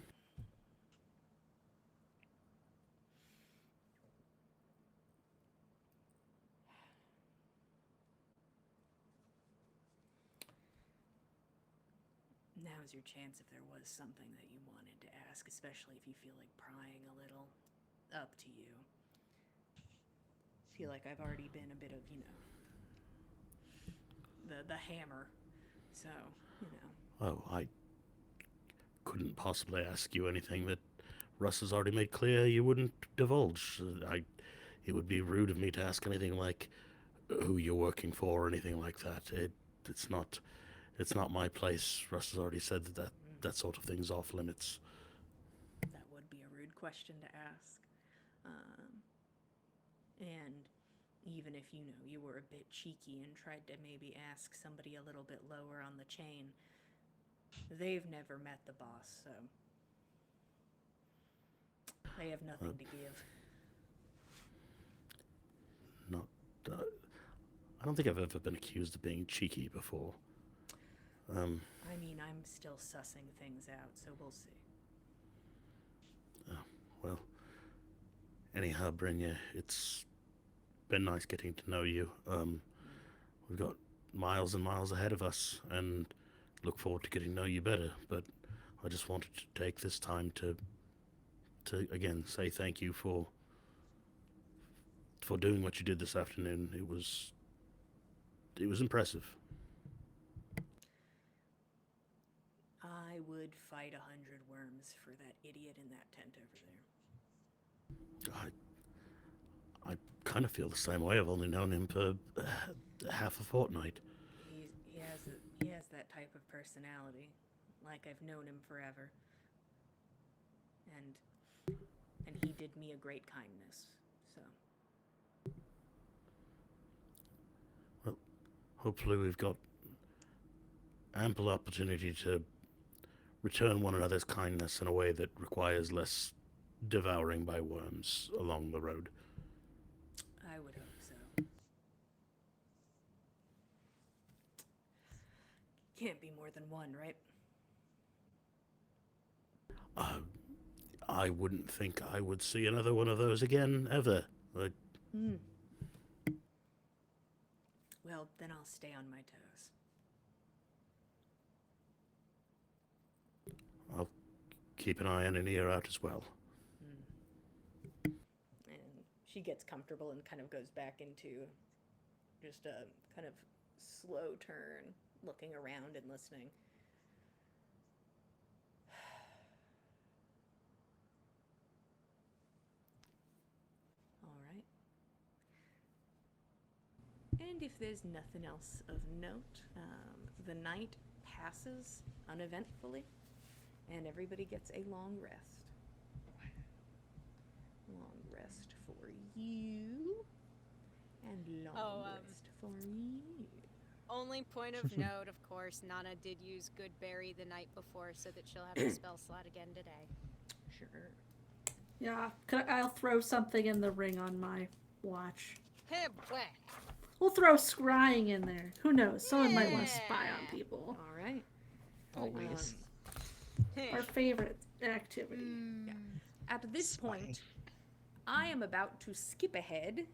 Now's your chance if there was something that you wanted to ask, especially if you feel like prying a little. Up to you. Feel like I've already been a bit of, the hammer. So, Oh, I couldn't possibly ask you anything that Russ has already made clear you wouldn't divulge. It would be rude of me to ask anything like who you're working for or anything like that. It's not my place. Russ has already said that sort of thing's off limits. that would be a rude question to ask. And even if you were a bit cheeky and tried to maybe ask somebody a little bit lower on the chain, they've never met the boss, so they have nothing to give. I don't think I've ever been accused of being cheeky before. I mean, I'm still sussing things out, so we'll see. Well, anyhow, Brynja, it's been nice getting to know you. We've got miles and miles ahead of us, and look forward to getting to know you better. But I just wanted to take this time to again say thank you for doing what you did this afternoon. It was impressive. I would fight 100 worms for that idiot in that tent over there. I kind of feel the same way. I've only known him for half a fortnight. He has that type of personality, like I've known him forever. And and he did me a great kindness. So, Well, hopefully we've got ample opportunity to return one another's kindness in a way that requires less devouring by worms along the road. I would hope so. Can't be more than one, right? I wouldn't think I would see another one of those again, ever. Well, then I'll stay on my toes. I'll keep an eye and an ear out as well. And she gets comfortable and kind of goes back into just a kind of slow turn, looking around and listening. All right. And if there's nothing else of note, the night passes uneventfully, and everybody gets a long rest. Long rest for you, and long rest for you. Only point of note, of course, Nana did use Good Berry the night before so that she'll have the spell slot again today. Sure. Yeah, I'll throw something in the ring on my watch. Hey, boy. We'll throw scrying in there. Who knows? Someone might want to spy on people. All right. Always. Our favorite activity. At this point, I am about to skip ahead,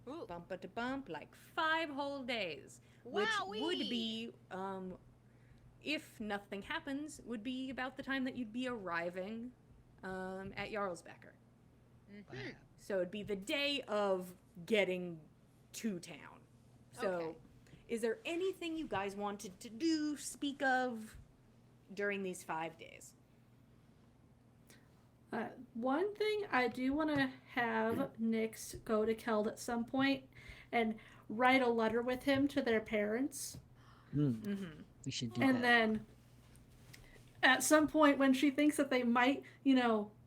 Ooh. bumper to bump, like 5 whole days, which would Wowee. be, if nothing happens, would be about the time that you'd be arriving at Jarlsbekkr. Mhm. So it'd be the day of getting to town. So, Okay. is there anything you guys wanted to do, speak of, during these 5 days? One thing I do want to have Nyx go to Keld at some point and write a letter with him to their parents. We should do And that. then at some point when she thinks that they might,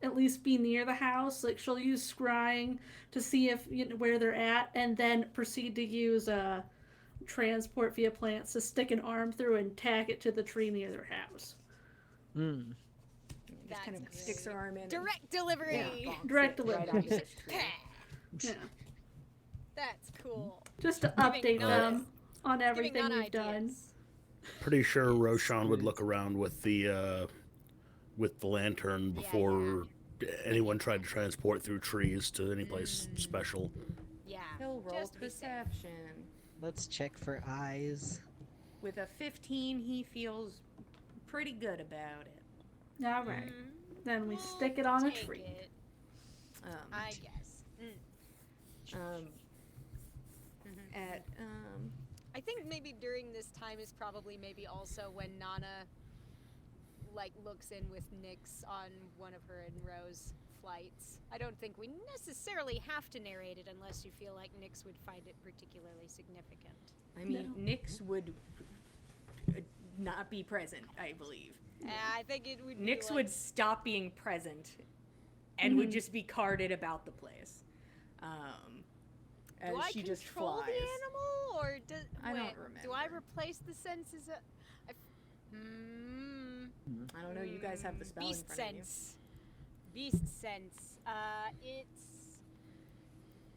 at least be near the house, like she'll use scrying to see if where they're at, and then proceed to use transport via plants to stick an arm through and tag it to the tree near their house. Just kind of That's sticks her arm in. and Direct delivery. bonks Direct it right delivery. out of the tree. Yeah. That's cool. Just to Giving update Nana- them on Giving everything Nana we've done. ideas. Pretty sure Roshan would look around with the lantern before anyone tried to transport through trees to any place special. Yeah. He'll roll Just to be safe. perception. Let's check for eyes. With a 15, he feels pretty good about it. All right. Mm, Then we we'll stick it on a take tree. it, I guess. At I think maybe during this time is probably maybe also when Nana looks in with Nyx on one of her and Rose flights. I don't think we necessarily have to narrate it unless you feel like Nyx would find it particularly significant. I mean, Nyx would not be present, I believe. I think it would. Nyx be would stop being present and would just be carted about the place. As Do I she just control flies. the animal, or does I don't Do I remember. replace the senses? I don't know, you guys have the spell Beast in front sense. Beast sense. It's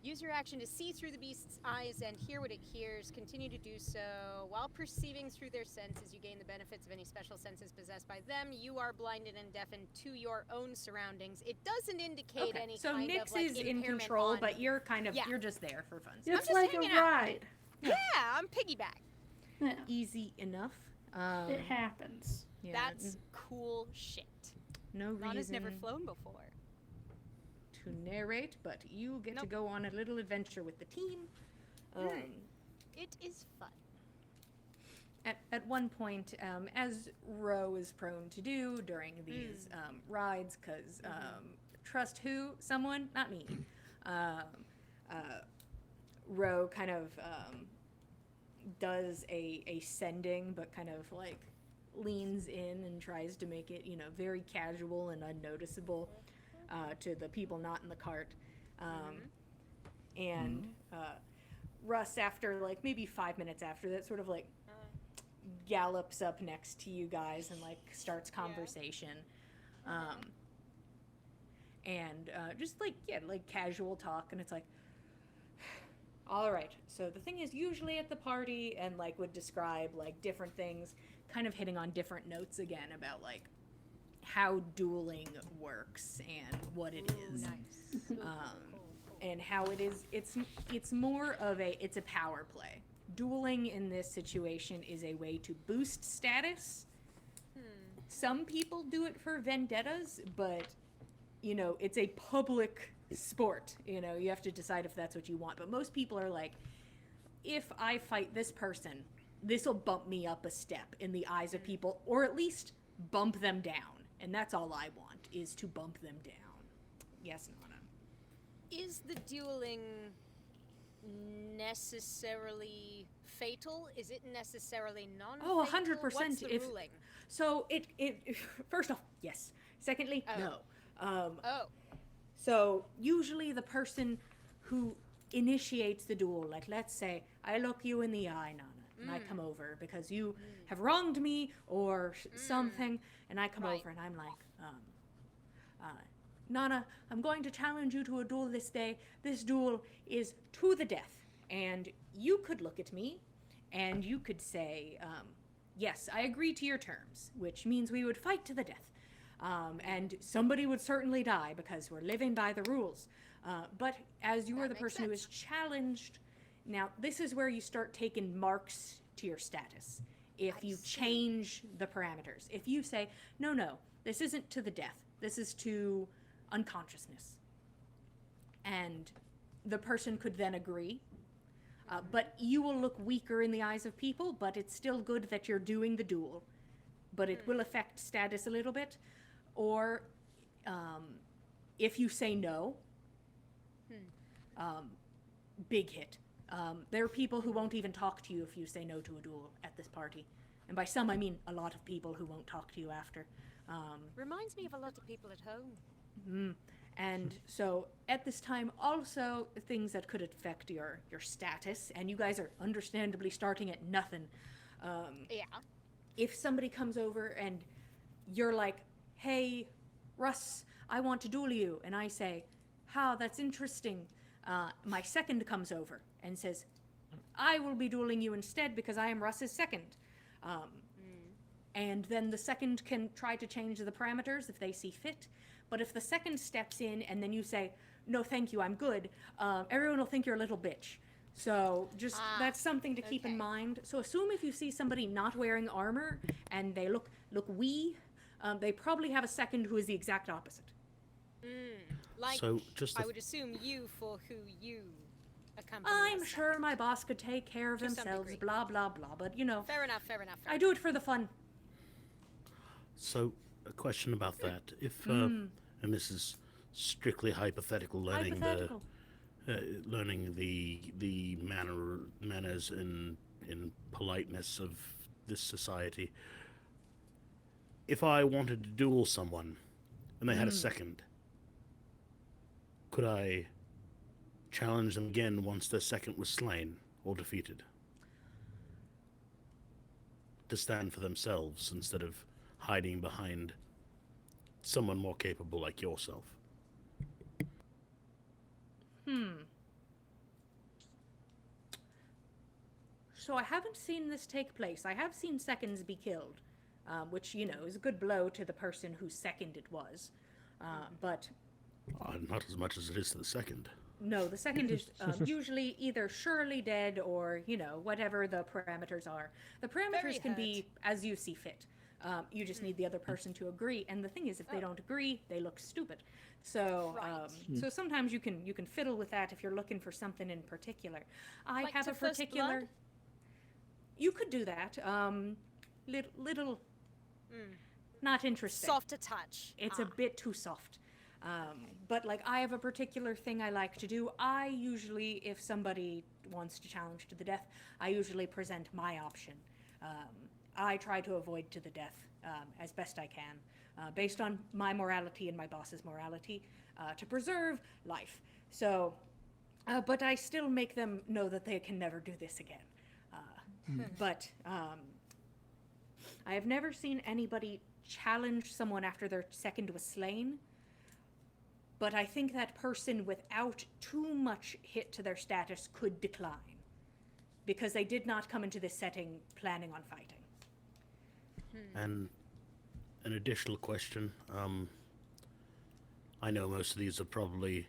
use your action to see through the beast's eyes and hear what it hears. Continue to do so while perceiving through their senses. You gain the benefits of any special senses possessed by them. You are blinded and deafened to your own surroundings. It doesn't of indicate you. any So kind Nyx of like is in impairment control, on- but you're kind of, Yeah. you're just there for fun. It's just like a hanging out. ride. Yeah, I'm piggyback. Yeah. Easy enough. It happens. Yeah, That's cool shit. no Nana's reason never flown before. to narrate, but you get to Nope. go on a little adventure with the team. It is fun. At one point, as Ro is prone to do during these rides, because trust who? Someone? Not me. Ro kind of does a sending, but kind of leans in and tries to make it, very casual and unnoticeable. to the people not in the cart. And Russ, after like maybe 5 minutes after that, sort of like gallops up next to you guys and like starts conversation. And just like, yeah, like casual talk. And it's like, all right, so the thing is, usually at the party, and like would describe like different things, kind of hitting on different notes again about like how dueling works and what it is. And how it is, it's more of it's a power play. Dueling in this situation is a way to boost status. Some people do it for vendettas, but you know, it's a public sport. You know, you have to decide if that's what you want. But most people are like, if I fight this person, this will bump me up a step in the eyes of people, or at least bump them down. And that's all I want, is to bump them down. Yes, Nana. Is the dueling necessarily fatal? Is it necessarily non-fatal? Oh, 100%. What's the ruling? So it first off, yes. Secondly, no. So usually the person who initiates the duel, like let's say I look you in the eye, Nana, and I come over because you have wronged me or something, and I come over and I'm like, Nana, I'm going to challenge you to a duel this day. This duel is to the death. And you could look at me and you could say, yes, I agree to your terms, which means we would fight to the death. And somebody would certainly die because we're living by the rules. But as you are the person who is challenged, now this is where you start taking marks to your status. If you change the parameters. If you say, no, this isn't to the death. This is to unconsciousness. And the person could then agree. But you will look weaker in the eyes of people, but it's still good that you're doing the duel. But it will affect status a little bit. Or if you say no, big hit. There are people who won't even talk to you if you say no to a duel at this party. And by some, I mean a lot of people who won't talk to you after. Reminds me of a lot of people at home. And so at this time, also things that could affect your status, and you guys are understandably starting at nothing. If somebody comes over and you're like, hey, Russ, I want to duel you, and I say, how, that's interesting. My second comes over and says, I will be dueling you instead because I am Russ's second. And then the second can try to change the parameters if they see fit. But if the second steps in and then you say, no, thank you, I'm good, everyone will think you're a little bitch. So just that's something to keep in mind. So assume if you see somebody not wearing armor and they look wee, they probably have a second who is the exact opposite. Like, So just I would assume you for who you accompany. I'm sure my boss could take care of To some themselves, degree. blah, blah, blah. But, you know, Fair enough. I do it for the fun. So, a question about that. If, and this is strictly hypothetical, learning Hypothetical. learning the manners and politeness of this society. If I wanted to duel someone and they had a second, could I challenge them again once their second was slain or defeated? To stand for themselves instead of hiding behind someone more capable like yourself. So I haven't seen this take place. I have seen seconds be killed, which, you know, is a good blow to the person whose second it was. But Not as much as it is to the second. no, the second is usually either surely dead or, you know, whatever the parameters are. The parameters Very can hurt. be as you see fit. You just need the other person to agree. And the thing is, if they don't agree, they look stupid. So, Right. so sometimes you can fiddle with that if you're looking for something in particular. I Like have to a first particular. blood? You could do that. Little. Not interesting. Soft to touch. It's a bit too soft. But like I have a particular thing I like to do. I usually, if somebody wants to challenge to the death, I usually present my option. I try to avoid to the death as best I can, based on my morality and my boss's morality, to preserve life. So, but I still make them know that they can never do this again. But I have never seen anybody challenge someone after their second was slain. But I think that person, without too much hit to their status, could decline. Because they did not come into this setting planning on fighting. And an additional question. I know most of these are probably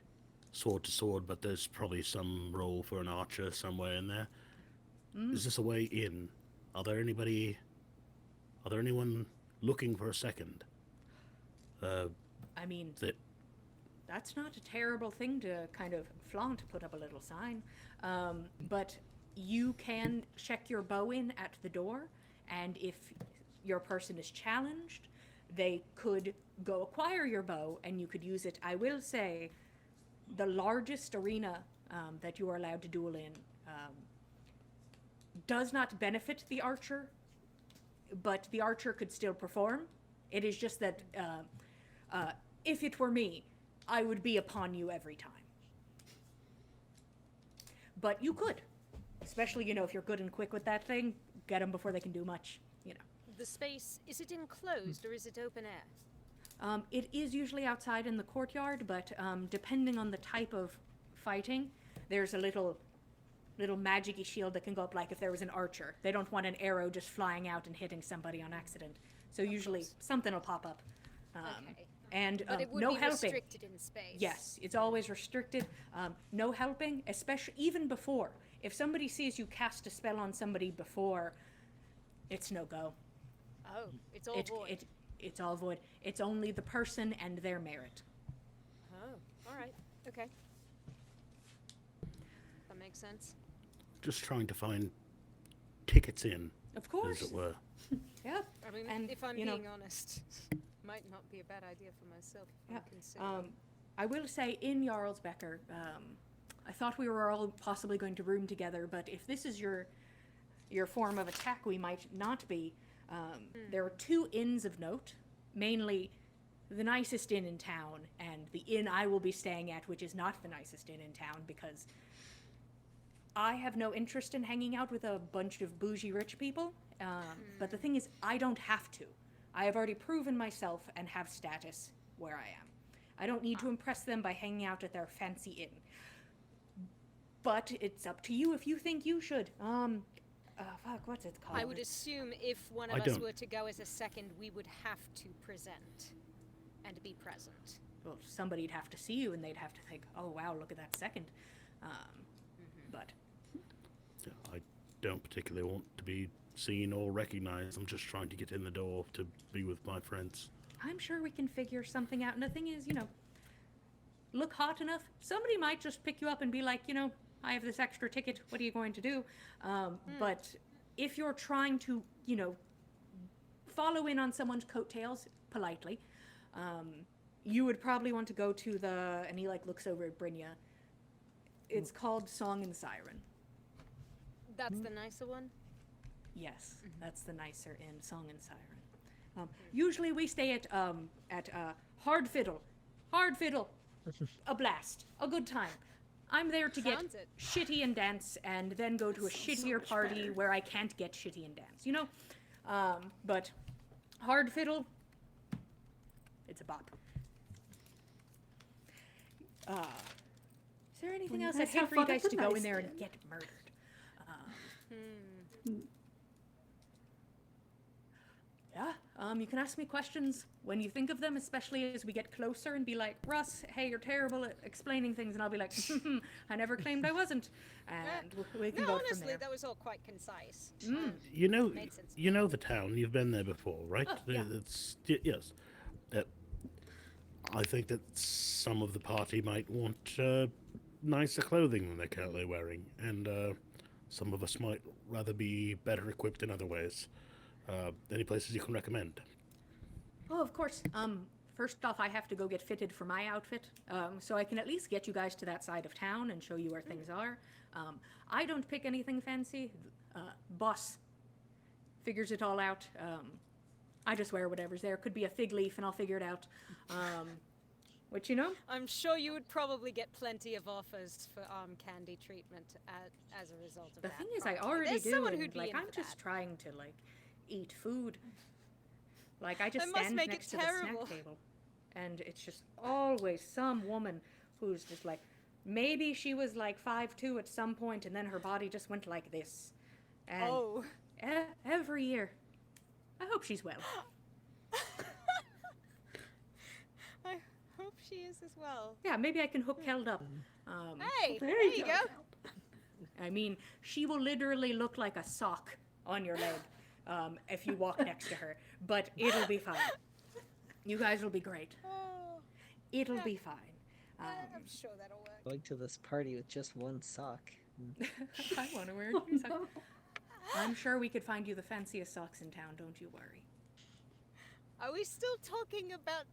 sword to sword, but there's probably some role for an archer somewhere in there. Is this a way in? Are there anyone looking for a second? I mean, that's not a terrible thing to kind of flaunt, put up a little sign. But you can check your bow in at the door, and if your person is challenged, they could go acquire your bow, and you could use it. I will say, the largest arena that you are allowed to duel in does not benefit the archer, but the archer could still perform. It is just that if it were me, I would be upon you every time. But you could, especially, if you're good and quick with that thing, get them before they can do much, The space, is it enclosed or is it open air? It is usually outside in the courtyard, but depending on the type of fighting, there's a little magic-y shield that can go up, like if there was an archer. They don't want an arrow just flying out and hitting somebody on accident. So usually something will pop up. Okay. And But it would no be helping. restricted in space. Yes, it's always restricted. No helping, especially even before. If somebody sees you cast a spell on somebody before, it's no go. Oh, it's all void. It's all void. It's only the person and their merit. Oh, all right. Okay. That makes sense. Just trying to find tickets in, Of course. as it were. Yeah. I mean, And, if I'm you know- being honest, might not be a bad idea for myself. If Yeah. I'm considering. I will say, in Jarlsbekkr, I thought we were all possibly going to room together, but if this is your form of attack, we might not be. There are 2 inns of note, mainly the nicest inn in town, and the inn I will be staying at, which is not the nicest inn in town, because I have no interest in hanging out with a bunch of bougie rich people. But the thing is, I don't have to. I have already proven myself and have status where I am. I don't need to impress them by hanging out at their fancy inn. But it's up to you if you think you should. What's it called? I would assume if one of I us don't. were to go as a second, we would have to present and be present. Well, somebody'd have to see you, and they'd have to think, "Oh wow, look at that second." But Yeah, I don't particularly want to be seen or recognized. I'm just trying to get in the door to be with my friends. I'm sure we can figure something out. And the thing is, look hot enough, somebody might just pick you up and be like, I have this extra ticket. What are you going to do? But if you're trying to, follow in on someone's coattails politely, you would probably want to go to and he looks over at Brynja. It's called Song and Siren. That's the nicer one? Yes, that's the nicer inn, Song and Siren. Usually we stay at Hard Fiddle, a blast, a good time. I'm there to get Sounds it. shitty and dance, and then go to a shittier party where I can't get shitty and dance. But Hard Fiddle, it's a bop. Is there anything Well, else? you I'd guys hate have for you fun at guys the to go in nice there and inn. get murdered. Yeah, you can ask me questions when you think of them, especially as we get closer, and be like, Russ, hey, you're terrible at explaining things, and I'll be like, I never claimed I wasn't, and we can No, go from honestly, there. that was all quite concise. You know, Made sense. you know the town. You've been there before, right? Oh, yeah. Yes. I think that some of the party might want nicer clothing than they're currently wearing, and some of us might rather be better equipped in other ways. Any places you can recommend? Oh, of course. First off, I have to go get fitted for my outfit, so I can at least get you guys to that side of town and show you where things are. I don't pick anything fancy. Boss figures it all out. I just wear whatever's there. Could be a fig leaf, and I'll figure it out. Which, you know, I'm sure you would probably get plenty of offers for arm candy treatment as a result of the that. thing is, I probably. already There's do, someone and, who'd be like, in I'm for just that. trying to, like, eat food. Like, I just That must stand make it next to the terrible. snack table, and it's just always some woman who's just like, maybe she was, like, 5'2" at some point, and then her body just went like this. And Oh. every year. I hope she's well. I hope she is as well. Yeah, maybe I can hook Keld up. Hey, There there you go. go. I mean, she will literally look like a sock on your leg if you walk next to her. But it'll be fine. You guys will be great. Oh, It'll be fine. I'm sure that'll work. Going to this party with just one sock. I want to wear new socks. I'm sure we could find you the fanciest socks in town, don't you worry. Are we still talking about...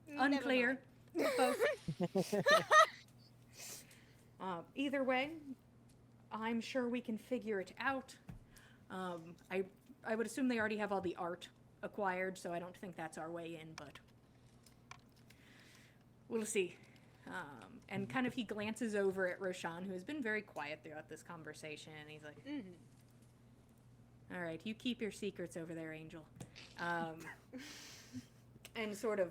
Never Unclear. mind. Both. Either way, I'm sure we can figure it out. I would assume they already have all the art acquired, so I don't think that's our way in, but we'll see. And kind of he glances over at Roshan, who has been very quiet throughout this conversation, and he's like, all right, you keep your secrets over there, Angel. And sort of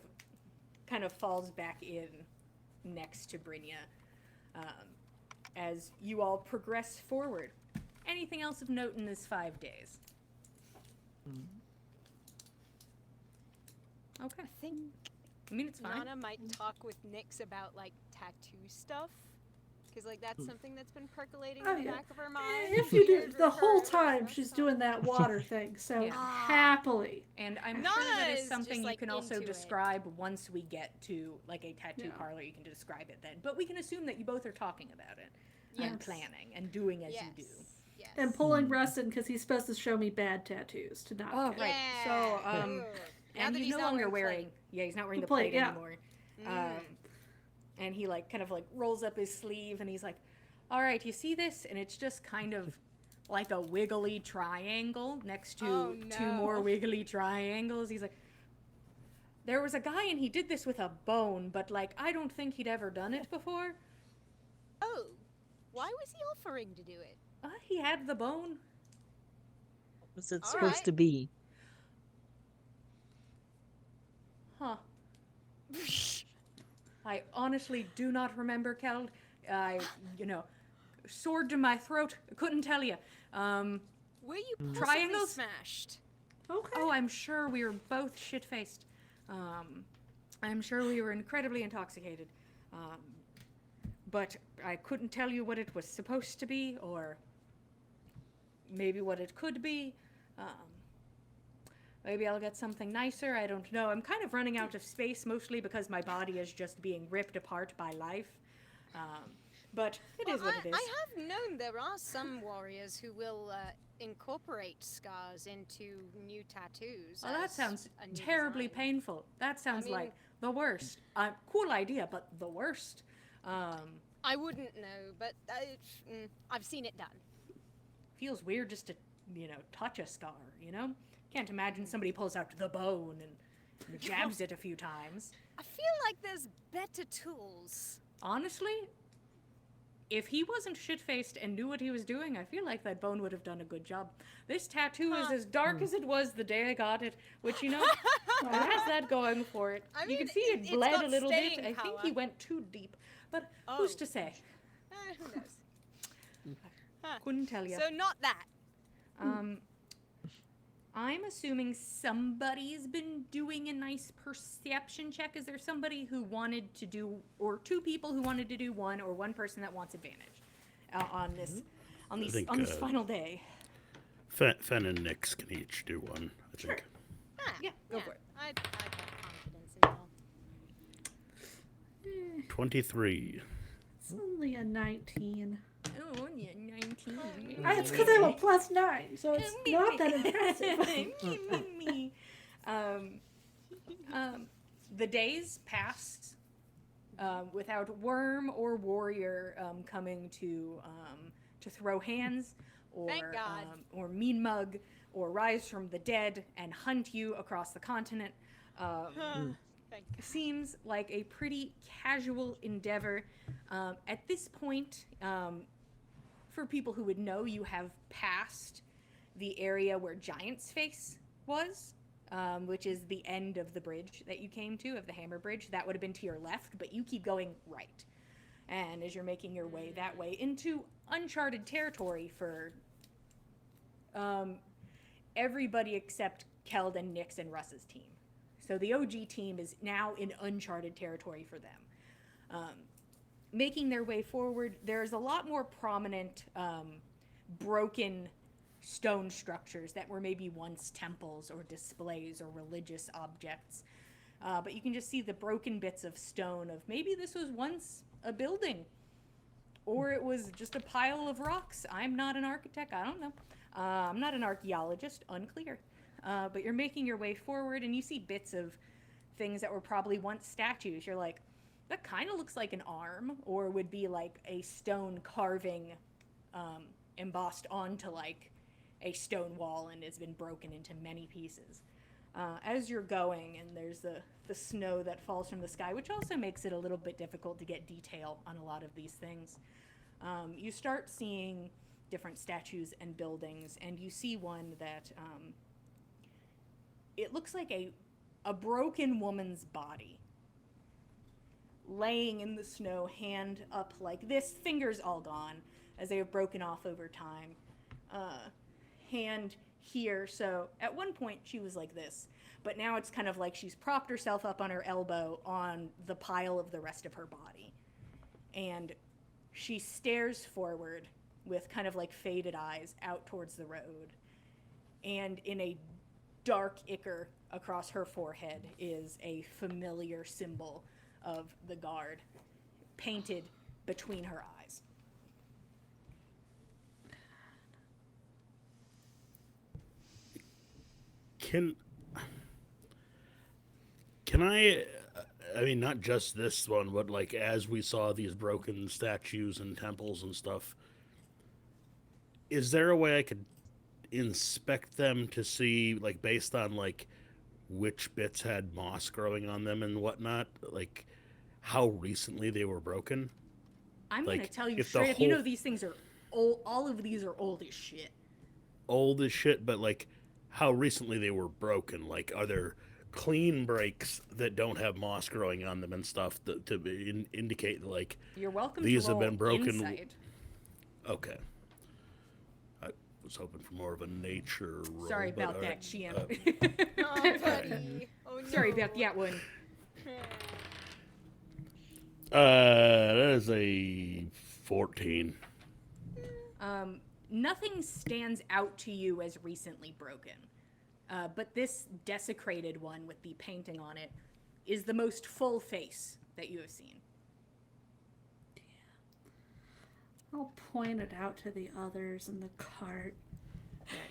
kind of falls back in next to Brynja as you all progress forward. Anything else of note in this 5 days? Okay. I think I mean, it's fine. Nana might talk with Nyx about, like, tattoo stuff. Because, like, that's something that's been percolating Oh, in the yeah. back of her mind. If you do, Weird the with whole her, time so she's so- doing that water thing, so Yeah. happily. And I'm Nana sure that is is something just, you like, can also into it. describe once we get to, like, a tattoo Yeah. parlor. You can describe it then. But we can assume that you both are talking about it and Yes. planning and doing as Yes. you do. Yes. And pulling Rustin because he's supposed to show me bad tattoos to not Oh, get. right. Yeah. So, Ooh. Now and that he's no not longer wearing wearing, yeah, he's not wearing The the plate, plate, yeah. anymore. Mm. And he, like, kind of, like, rolls up his sleeve and he's like, all right, you see this? And it's just kind of like a wiggly triangle next to Oh, two more no. wiggly triangles. He's like, there was a guy and he did this with a bone, but, like, I don't think he'd ever done it before. Oh, why was he offering to do it? He had the bone. What's it All supposed right. to be? Huh. I honestly do not remember, Keld. Sword to my throat. Couldn't tell you. Were you possibly Triangles? smashed? Okay. Oh, I'm sure we were both shit-faced. I'm sure we were incredibly intoxicated. But I couldn't tell you what it was supposed to be, or maybe what it could be. Maybe I'll get something nicer. I don't know. I'm kind of running out of space, mostly because my body is just being ripped apart by life. But it is what it is. I have known there are some warriors who will incorporate scars into new tattoos. Well, that as sounds a new terribly design. painful. That sounds mean- like the worst. Cool idea, but the worst. I wouldn't know, but I've seen it done. Feels weird just to, touch a scar, Can't imagine somebody pulls out the bone and jabs it a few times. I feel like there's better tools. Honestly, if he wasn't shit-faced and knew what he was doing, I feel like that bone would have done a good job. This tattoo is as dark as it was the day I got it, which, it has that going for it. I You mean, can see it's it bled got a little bit. staying I think power. he went too deep. But who's Oh. to say? Who knows? Couldn't tell you. So not that. I'm assuming somebody's been doing a nice perception check. Is there somebody who wanted to do, or two people who wanted to do one, or one person that wants advantage on this, on this final day? Fen and Nyx can each do one, I think. Yeah, go for it. I'd have confidence in y'all. 23. It's only a 19. Oh, yeah, 19. It's because I have a +9, so it's not that impressive. The days passed without Worm or Warrior coming to throw hands, or Thank God. or Mean Mug, or rise from the dead and hunt you across the continent. Thank Seems like a pretty casual endeavor. At this point, for people who would know, you have passed the area where Giant's Face was, which is the end of the bridge that you came to, of the Hammer Bridge. That would have been to your left, but you keep going right. And as you're making your way that way into uncharted territory for everybody except Keld and Nyx and Russ's team. So the OG team is now in uncharted territory for them. Making their way forward, there's a lot more prominent broken stone structures that were maybe once temples or displays or religious objects. But you can just see the broken bits of stone of maybe this was once a building, or it was just a pile of rocks. I'm not an architect, I don't know. I'm not an archaeologist, unclear. But you're making your way forward and you see bits of things that were probably once statues. You're like, that kind of looks like an arm, or would be like a stone carving embossed onto like a stone wall and has been broken into many pieces. As you're going, and there's the snow that falls from the sky, which also makes it a little bit difficult to get detail on a lot of these things. You start seeing different statues and buildings, and you see one that it looks like a broken woman's body laying in the snow, hand up like this, fingers all gone as they have broken off over time. Hand here, so at one point she was like this, but now it's kind of like she's propped herself up on her elbow on the pile of the rest of her body. And she stares forward with kind of like faded eyes out towards the road. And in a dark ichor across her forehead is a familiar symbol of the guard painted between her eyes. Can I mean, not just this one, but like as we saw these broken statues and temples and stuff, is there a way I could inspect them to see, like, based on like which bits had moss growing on them and whatnot, like how recently they were broken? I'm Like, gonna tell you if the straight up, you whole- know these things are old, all of these are old as shit. Old as shit, but like how recently they were broken. Like, are there clean breaks that don't have moss growing on them and stuff to indicate like You're welcome these to have roll been broken? insight. Okay. I was hoping for more of a nature roll. Sorry but about all that, right. Shiam. Oh, buddy. Oh, no. Sorry about that one. That is a 14. Nothing stands out to you as recently broken. But this desecrated one with the painting on it is the most full face that you have seen. I'll point it out to the others in the cart.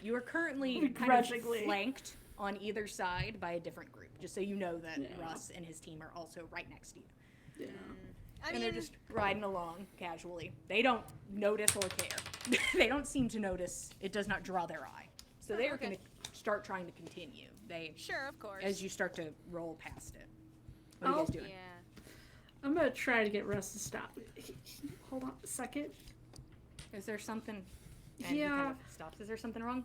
You are currently kind of Begrudgingly. flanked on either side by a different group, just so you know that Yeah. Russ and his team are also right next to you. Yeah. I And mean, they're just riding along casually. They don't notice or care. They don't seem to notice. It does not draw their eye. So they are okay. going to start trying to continue. They, sure, of course. as you start to roll past it. What are you guys doing? Yeah. I'm gonna try to get Russ to stop. Hold on a second. Is there something? And he Yeah. kind of stops. Is there something wrong?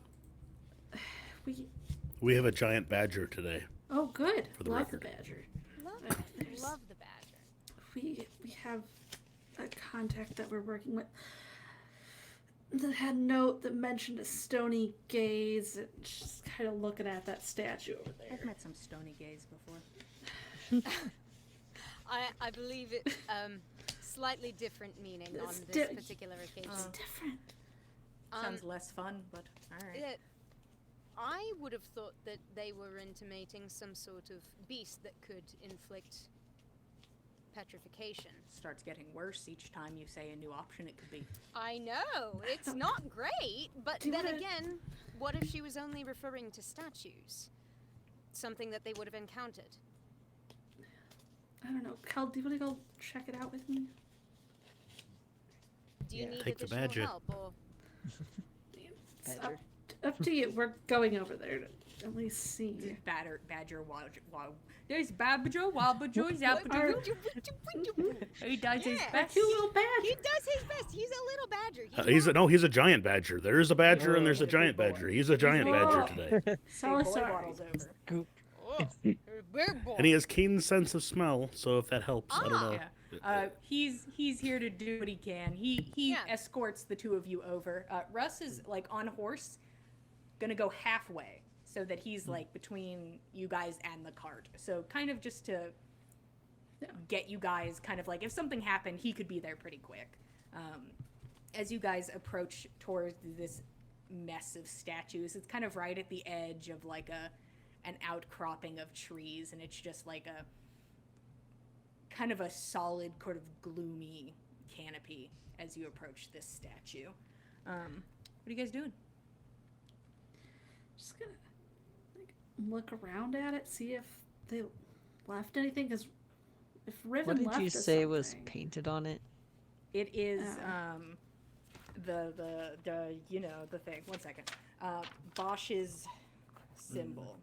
We have a giant badger today. Oh, good. For the Love record. the badger. Love, love the badger. We have a contact that we're working with that had a note that mentioned a stony gaze, and just kind of looking at that statue over I've there. met some stony gays before. I believe it slightly different meaning on It's this di- particular occasion. It's different. Sounds less fun, but all right. I would have thought that they were intimating some sort of beast that could inflict petrification. Starts getting worse each time you say a new option it could be. I know, it's not great, but Do you then wanna- again, what if she was only referring to statues? Something that they would have encountered. I don't know. Kel, do you want to go check it out with me? Do you Yeah. need Take the additional badger. help, or It's Badger. up Up to you. We're going over there to at least see. Badger, wow. There's Badger, Wabbajoy, Zappadoodle. He does his Yeah. best. Cute little badger. He does his best. He's a little badger. He's a giant badger. There is a badger and there's a Big giant boy. badger. He's a giant Oh. badger today. So Big boy sorry. waddles over. Oh, big boy. And he has keen sense of smell, so if that helps, I don't know. Yeah. He's here to do what he can. He Yeah. escorts the two of you over. Russ is like on horse, gonna go halfway so that he's like between you guys and the cart. So kind of just to get you guys kind of like if something happened, he could be there pretty quick. As you guys approach towards this mess of statues, it's kind of right at the edge of like an outcropping of trees, and it's just like a kind of a solid, kind of gloomy canopy as you approach this statue. What are you guys doing? Just gonna like look around at it, see if they left anything. Because if Riven What did left you us say was something- painted on it? It is Oh. the you know the thing. One second. Bosch's symbol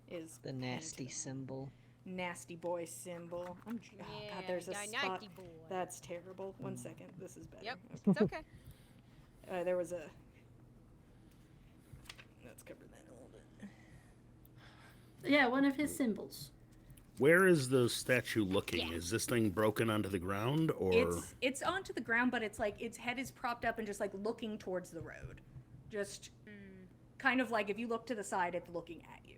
is The nasty painted. symbol. Nasty boy symbol. Oh God, there's a spot. nasty boy. That's terrible. One second. This is better. Yep, Okay. it's okay. There was a. Let's cover that a little bit. Yeah, one of his symbols. Where is the statue looking? Yeah. Is this thing broken onto the ground, or It's onto the ground, but it's like its head is propped up and just like looking towards the road, just kind of like if you look to the side, it's looking at you.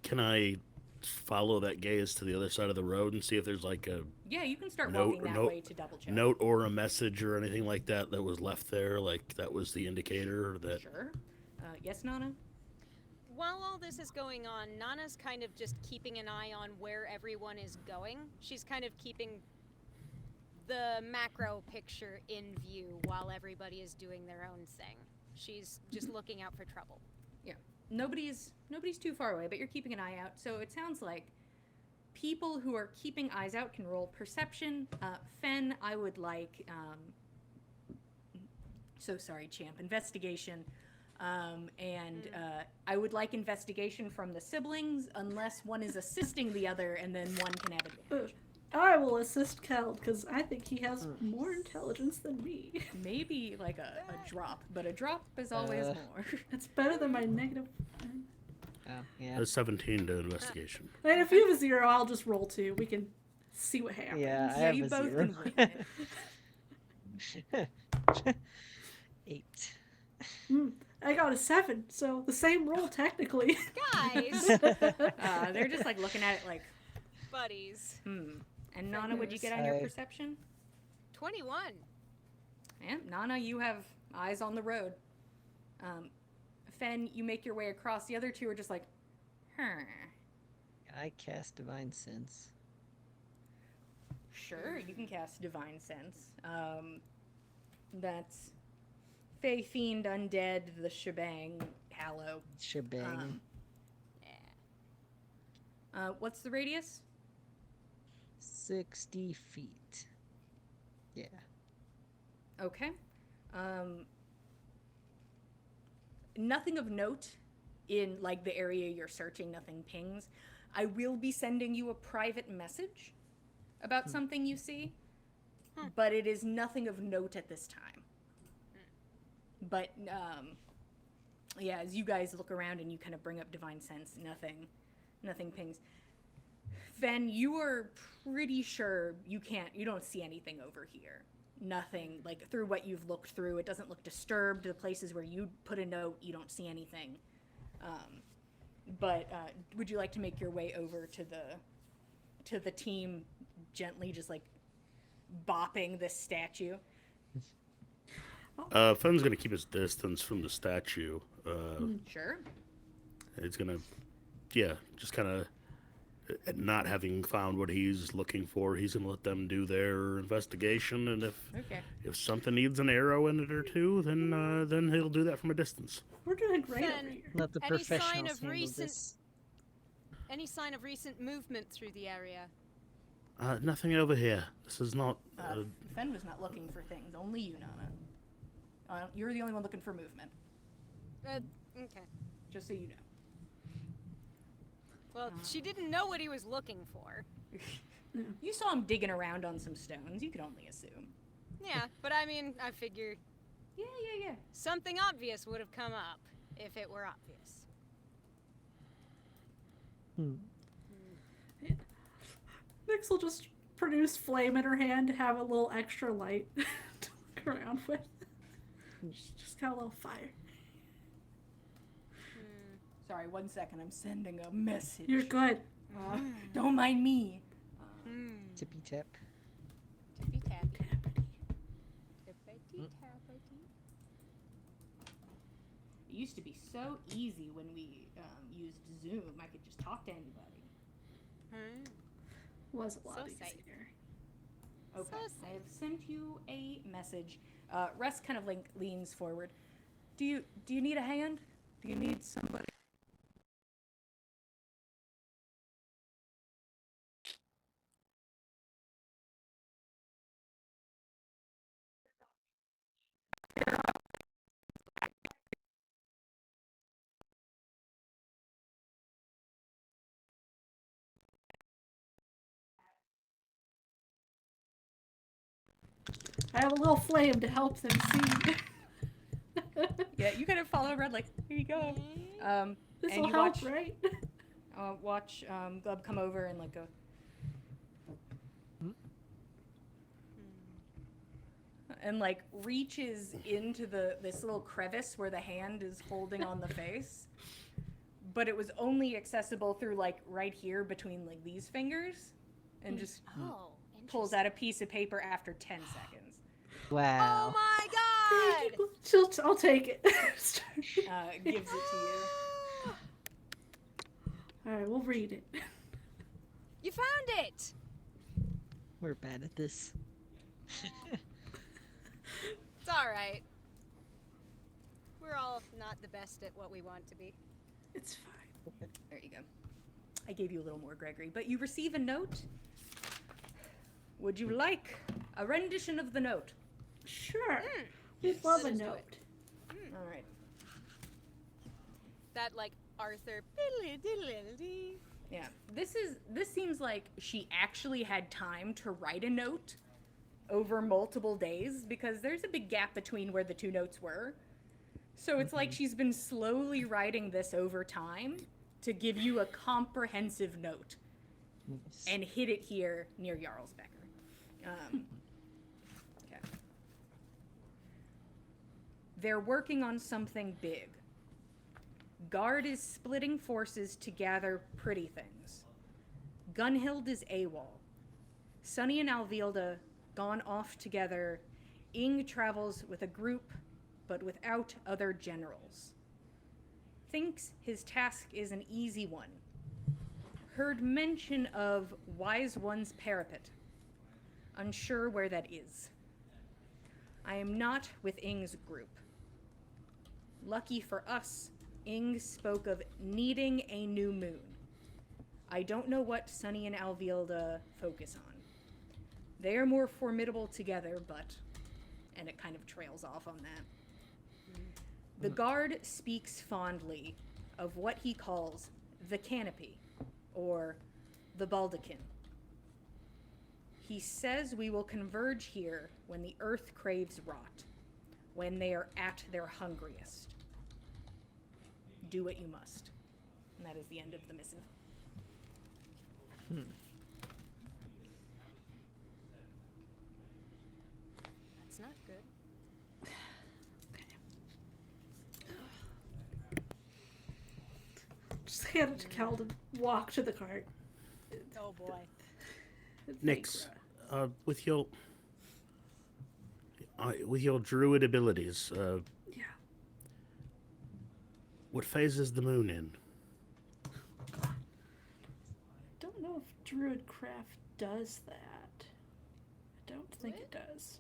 can I follow that gaze to the other side of the road and see if there's like a Yeah, you can start Note- walking that note- way to double check. note or a message or anything like that that was left there? Like that was the indicator that. Sure. Yes, Nana. While all this is going on, Nana's kind of just keeping an eye on where everyone is going. She's kind of keeping the macro picture in view while everybody is doing their own thing. She's just looking out for trouble. Nobody's too far away, but you're keeping an eye out. So it sounds like people who are keeping eyes out can roll perception. Fen, I would like. So sorry, champ. Investigation. And I would like investigation from the siblings, unless one is assisting the other, and then one can have advantage. I will assist Keld because I think he has more intelligence than me. Maybe like a drop, but a drop is always more. It's better than my negative. Oh, yeah. A 17 to investigation. And if you have a 0, I'll just roll 2. We can see what happens. Yeah, I Yeah, have you a both 0. can win it. 8. I got a 7, so the same roll technically. Guys! They're just like looking at it like, Buddies. And Nana, what'd you get on your I- perception? 21. Yeah, Nana, you have eyes on the road. Fen, you make your way across. The other two are just like, I cast Divine Sense. Sure, you can cast Divine Sense. That's Fey, Fiend, Undead, the shebang, Hallow. Shebang. What's the radius? 60 feet. Yeah. Okay. Nothing of note in like the area you're searching, nothing pings. I will be sending you a private message about something you see, but it is nothing of note at this time. But yeah, as you guys look around and you kind of bring up Divine Sense, nothing pings. Fen, you are pretty sure you don't see anything over here. Nothing, like through what you've looked through, it doesn't look disturbed. The places where you put a note, you don't see anything. But would you like to make your way over to the team, gently just like bopping this statue? Fen's gonna keep his distance from the statue. Sure. He's gonna, just kind of, not having found what he's looking for, he's gonna let them do their investigation, and Okay. if something needs an arrow in it or two, then he'll do that from a distance. We're doing great Then- over here. Let the Any sign professionals of handle recent- this. Any sign of recent movement through the area? Nothing over here. This is not. Fen was not looking for things. Only you, Nana. You're the only one looking for movement. Okay. Just so you know. Well, she didn't know what he was looking for. You saw him digging around on some stones. You could only assume. Yeah, but I mean, I figure Yeah. something obvious would have come up if it were obvious. Nyx will just produce flame in her hand to have a little extra light to look around with. Just got a little fire. Sorry, 1 second. I'm sending a message. You're good. Don't mind me. Tippy tap. Tippy tappy. Tippity tappity. It used to be so easy when we used Zoom. I could just talk to anybody. Was a lot So safe. easier. Okay, So I have sent you a message. Russ kind of leans forward. Do you need a hand? Do you need somebody? I have a little flame to help them see. Yeah, you kind of follow around like, here you go. This and will you help, watch, right? watch Glub come over and like go. And like reaches into this little crevice where the hand is holding on the face, but it was only accessible through like right here between like these fingers, and just Oh, pulls out a piece of paper after 10 seconds. Wow. Oh my god! I'll take it. Gives it to you. Alright, we'll read it. You found it! We're bad at this. It's alright. We're all not the best at what we want to be. It's fine. There you go. I gave you a little more, Gregory, but you receive a note. Would you like a rendition of the note? Sure. We'd love a Let us do note. it. All right. That, like, Arthur. Yeah. This seems like she actually had time to write a note over multiple days because there's a big gap between where the two notes were. So it's like she's been slowly writing this over time to give you a comprehensive note Nice. and hid it here near Jarlsbekkr. Okay. They're working on something big. Guard is splitting forces to gather pretty things. Gunhild is AWOL. Sunny and Alvilda gone off together. Ing travels with a group, but without other generals. Thinks his task is an easy one. Heard mention of Wise One's parapet. Unsure where that is. I am not with Ing's group. Lucky for us, Ing spoke of needing a new moon. I don't know what Sunny and Alvilda focus on. They are more formidable together, but... And it kind of trails off on that. The guard speaks fondly of what he calls the canopy, or the baldachin. He says we will converge here when the earth craves rot, when they are at their hungriest. Do what you must. And that is the end of the missive. That's not good. Just hand it to Kel to walk to the cart. Oh boy. Nyx, with your druid abilities, Yeah. what phase is the moon in? Don't know if Druidcraft does that. I don't think it does.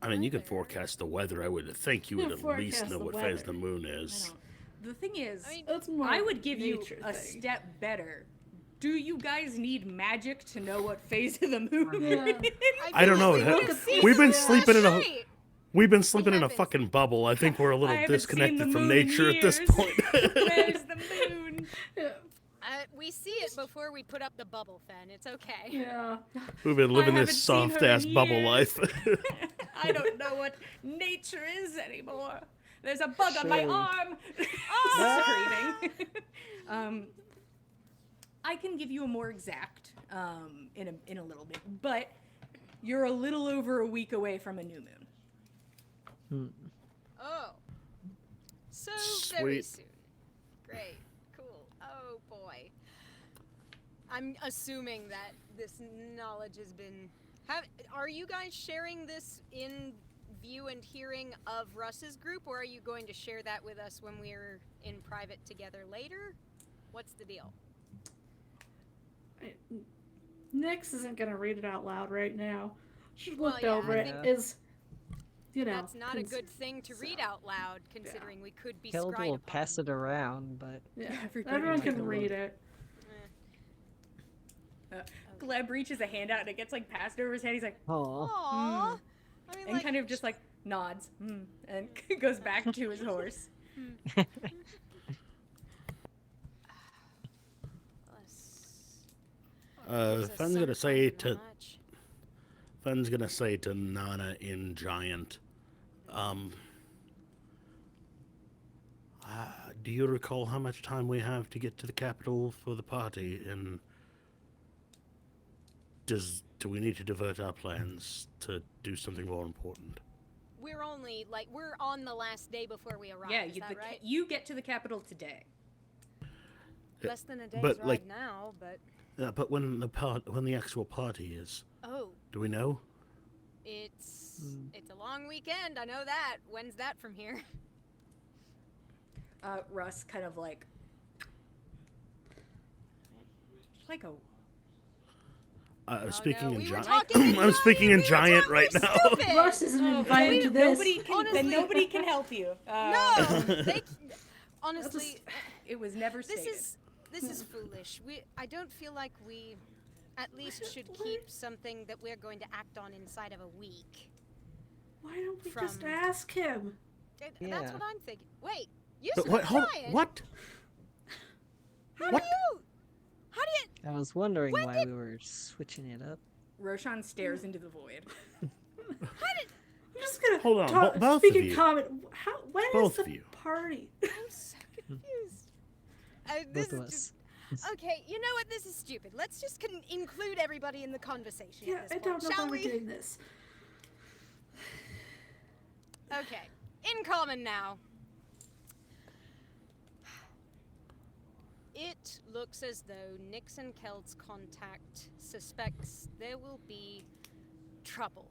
I mean, you can forecast the weather. I would think you would Yeah, at least forecast know the what phase weather. the moon I is. don't. The thing is, I mean, That's more I would give you nature a thing. step better. Do you guys need magic to know what phase of the moon Yeah. it is? I don't know. feel like we can see We've been through sleeping in a night. We've been sleeping in a haven't- fucking bubble. I think we're a I little haven't seen the disconnected from moon in nature at this years. point. Where's the moon? We see it before we put up the bubble, Fen. It's okay. Yeah. We've been living haven't this seen her soft ass in bubble years. life. I don't know what nature is anymore. There's a bug on my Sure. arm. Screaming. I can give you a more exact in a little bit, but you're a little over a week away from a new moon. Oh. So very Sweet. soon. Great. Cool. Oh boy. I'm assuming that this knowledge has been. Are you guys sharing this in view and hearing of Russ's group, or are you going to share that with us when we're in private together later? What's the deal? Nyx isn't gonna read it out loud right now. She Well, looked yeah, over I it. think- Is, you know. That's not a cons- good thing to read out loud, considering we could be Keld scryed will upon. pass it around, but Yeah, Everybody everyone take a can read it. Gleb reaches a hand out and it gets like passed over his head. He's like, oh, Aww. I mean, and kind of just like nods and goes back to his horse. Fen's gonna say to Nana in Giant, do you recall how much time we have to get to the capital for the party? And do we need to divert our plans to do something more important? We're only we're on the last day before we arrive. Yeah, is that right? you get to the capital today. Less than a day's but, ride like- now, but But when the actual party is, oh, do we know? it's a long weekend. I know that. When's that from here? Russ kind of like a Speaking no, in we were Giant, talking in I'm speaking in Giant. Giant We were right now. stupid. Russ isn't invited to this. nobody can Honestly- nobody can help you. No, they honestly, It was never stated. this is foolish. I don't feel like we at least should keep something that we're going to act on inside of a week. Why don't we just From- ask him? That's Yeah. what I'm thinking. Wait, you But said what? Giant? What? How What? do you? How do you? I was wondering When why did- we were switching it up. Roshan stares into the void. I'm just gonna Hold on, talk, both speak of in you. common. When is Both the of you. party? I'm so confused. This Both of is us. just okay. You know what? This is stupid. Let's just include everybody in the conversation. Yeah, at this I point, don't know shall why we're we? doing this. Okay, in common now. It looks as though Nyx and Keld's contact suspects there will be trouble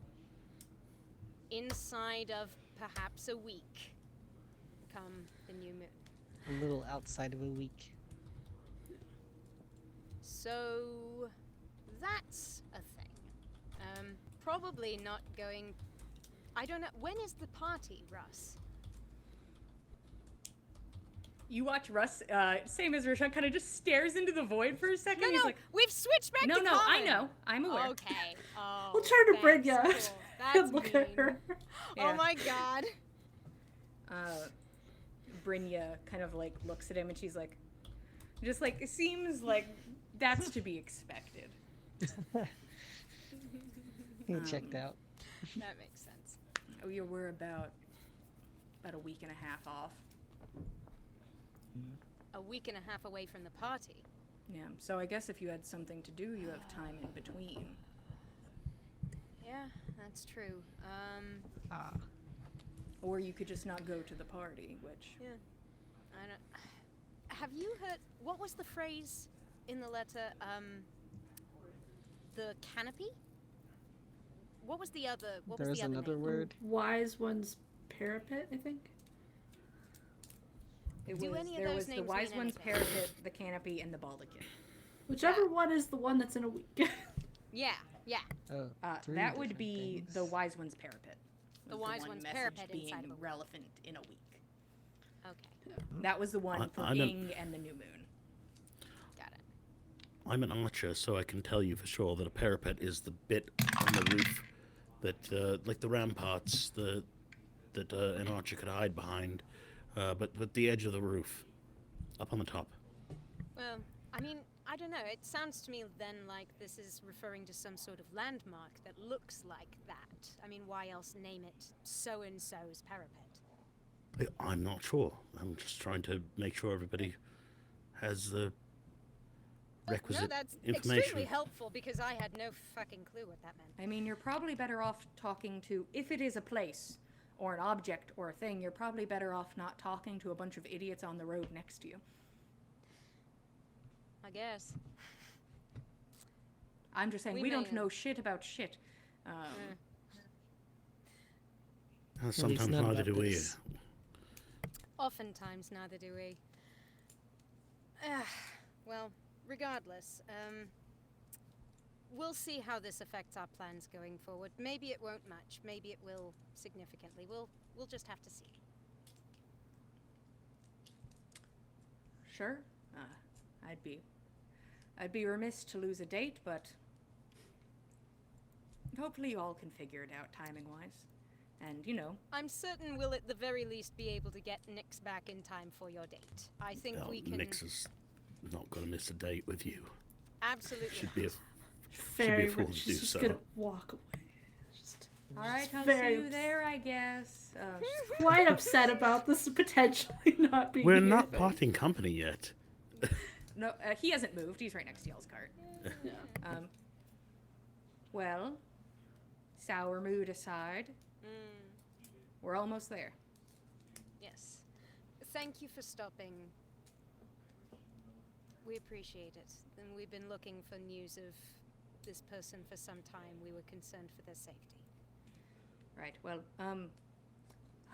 inside of perhaps a week come the new moon. A little outside of a week. So that's a thing. Probably not going. I don't know. When is the party, Russ? You watch Russ, same as Roshan, kind of just stares into the void for a second. No, He's no, like, we've switched back no, to no, I common. know. I'm aware. Okay. Oh, We'll turn to thanks, Brynja cool. That's and look at mean. her. Yeah. Oh my god. Brynja kind of like looks at him and she's like, just like, it seems like that's to be expected. He checked out. That makes sense. We're about a week and a half off. A week and a half away from the party. Yeah, so I guess if you had something to do, you have time in between. Yeah, that's true. Ah. Or you could just not go to the party, which... I don't. Have you heard? What was the phrase in the letter? The canopy. What was the other? What There was was the other another name? word. Wise one's parapet, I think. It Do was, any of there those was the names Wise mean One's anything? Parapet, the Canopy, and the Baldachin. Whichever one is the one that's in a week. Yeah, yeah. Oh, three That would different be things. the Wise One's Parapet. The was Wise one One's message Parapet being inside of a week. relevant in a week. Okay, That was the one for I don't- Ing and the New Moon. got it. I'm an archer, so I can tell you for sure that a parapet is the bit on the roof that, like the ramparts, the that an archer could hide behind, but the edge of the roof, up on the top. Well, I mean, I don't know. It sounds to me then like this is referring to some sort of landmark that looks like that. I mean, why else name it so-and-so's parapet? I'm not sure. I'm just trying to make sure everybody has the requisite No, that's information. extremely helpful because I had no fucking clue what that meant. I mean, you're probably better off talking to, if it is a place or an object or a thing, you're probably better off not talking to a bunch of idiots on the road next to you. I guess. I'm just saying, We we may don't have- know shit about shit. Sometimes not neither about do we. this. Oftentimes, neither do we. Well, regardless, we'll see how this affects our plans going forward. Maybe it won't much. Maybe it will significantly. We'll just have to see. Sure. I'd be remiss to lose a date, but hopefully you all can figure it out timing-wise. And, you know, I'm certain we'll at the very least be able to get Nyx back in time for your date. I think Well, we can... Nyx is not going to miss a date with you. Absolutely Should not. be a Very fool rich. to do She's so. gonna walk away. Just all right, I'll very see you there, I guess. quite upset about this potentially not being We're here, not but- parting company yet. No, he hasn't moved. He's right next to y'all's cart. Yeah. Well, sour mood aside, we're almost there. Yes. Thank you for stopping. We appreciate it. And we've been looking for news of this person for some time. We were concerned for their safety. Right, well,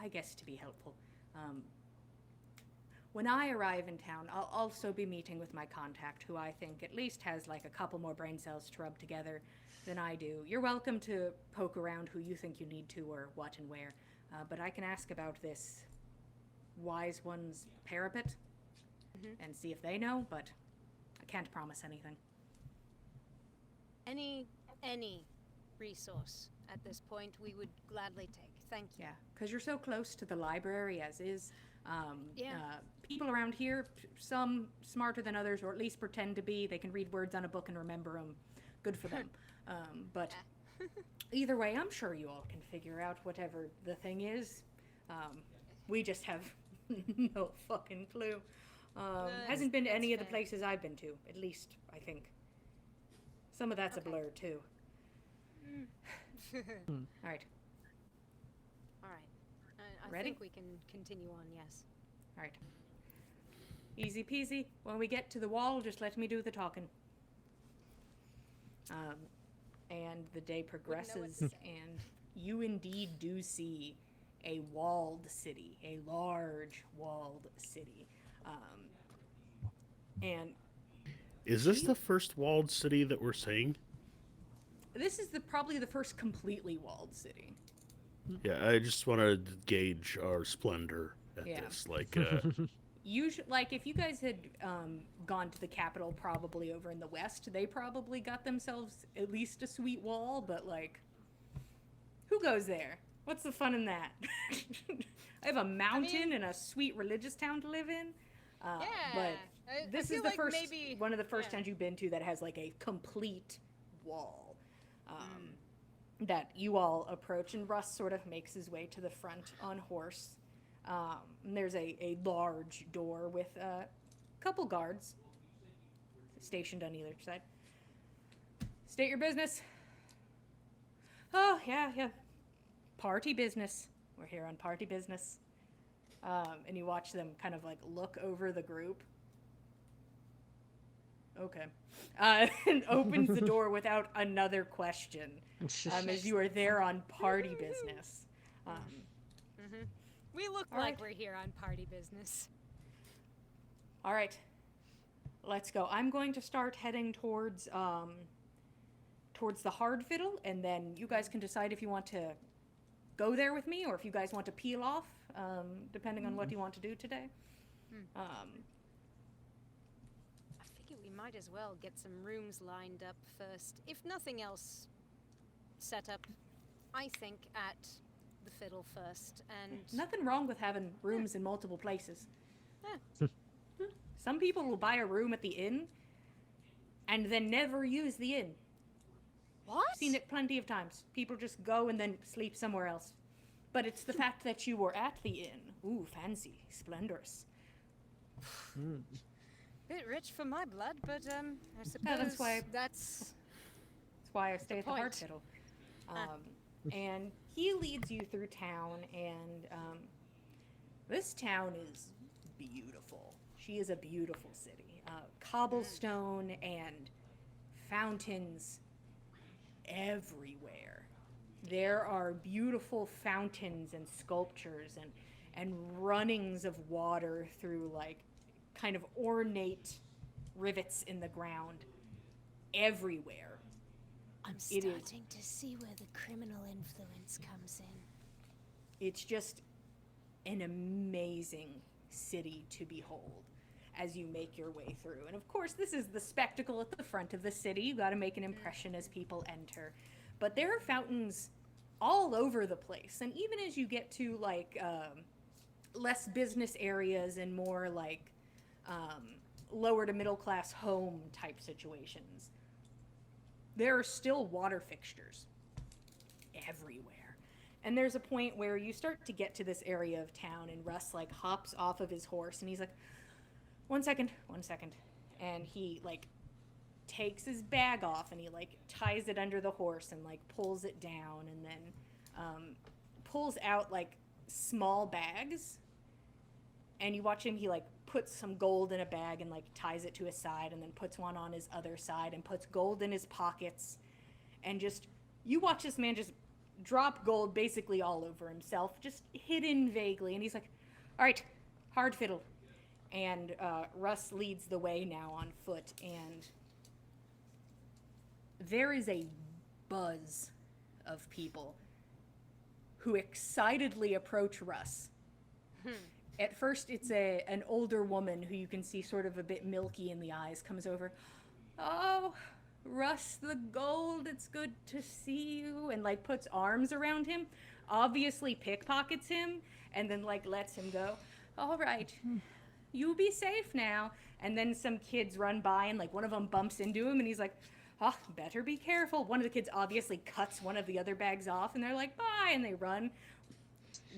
I guess to be helpful, when I arrive in town, I'll also be meeting with my contact, who I think at least has like a couple more brain cells to rub together than I do. You're welcome to poke around who you think you need to or what and where, but I can ask about this Wise One's parapet and see if they know, but I can't promise anything. Any resource at this point we would gladly take. Thank you. Yeah, because you're so close to the library as is. Yeah. People around here, some smarter than others, or at least pretend to be. They can read words on a book and remember them. Good for them. But either way, I'm sure you all can figure out whatever the thing is. We just have no fucking clue. Hasn't been to any of the fair. places I've been to, at least, I think. Some of that's a blur, too. All right. All right. I Ready? think we can continue on, yes. All right. Easy peasy. When we get to the wall, just let me do the talking. And the day progresses, and you indeed do see a walled city, a large walled city. And Is this the first walled city that we're seeing? this is probably the first completely walled city. Yeah, I just want to gauge our splendor at Yeah. this. Like, Usually, like if you guys had gone to the capital, probably over in the west, they probably got themselves at least a sweet wall. But like, who goes there? What's the fun in that? I have a mountain and a sweet religious town to live in. But this is feel the like first maybe, one of the first yeah. towns you've been to that has like a complete wall. That you all approach, and Russ sort of makes his way to the front on horse. And there's a large door with a couple guards stationed on either side. State your business. Oh, yeah. Party business. We're here on party business. And you watch them kind of like look over the group. Okay. And opens the door without another question. As you are there on party business. We look All like right. we're here on party business. All right, let's go. I'm going to start heading towards the hard fiddle, and then you guys can decide if you want to go there with me or if you guys want to peel off, depending on what you want to do today. I figure we might as well get some rooms lined up first. If nothing else, set up, I think, at the fiddle first, and Nothing wrong with having rooms in multiple places. Eh. Some people will buy a room at the inn and then never use the inn. what? I've seen it plenty of times. People just go and then sleep somewhere else. But it's the fact that you were at the inn. Ooh, fancy, splendorous. Bit rich for my blood, but I suppose that's why- that's That's why I stay at the Hard point. Fiddle. And he leads you through town, and this town is beautiful. She is a beautiful city. Cobblestone and fountains everywhere. There are beautiful fountains and sculptures and runnings of water through like kind of ornate rivets in the ground everywhere. I'm It is. starting to see where the criminal influence comes in. It's just an amazing city to behold as you make your way through. And of course, this is the spectacle at the front of the city. You got to make an impression as people enter. But there are fountains all over the place. And even as you get to like less business areas and more like lower to middle class home type situations, there are still water fixtures everywhere. And there's a point where you start to get to this area of town, and Russ like hops off of his horse and he's like, one second. And he like takes his bag off and he like ties it under the horse and like pulls it down, and then pulls out like small bags. And you watch him, he like puts some gold in a bag and like ties it to his side, and then puts one on his other side and puts gold in his pockets. And just, you watch this man just drop gold basically all over himself, just hidden vaguely. And he's like, all right, hard fiddle. And Russ leads the way now on foot, and there is a buzz of people who excitedly approach Russ. At first, it's an older woman who you can see sort of a bit milky in the eyes, comes over. Oh, Russ the Gold, it's good to see you. And like puts arms around him, obviously pickpockets him, and then like lets him go. All right, you be safe now. And then some kids run by, and like one of them bumps into him, and he's like, oh, better be careful. One of the kids obviously cuts one of the other bags off, and they're like, bye, and they run.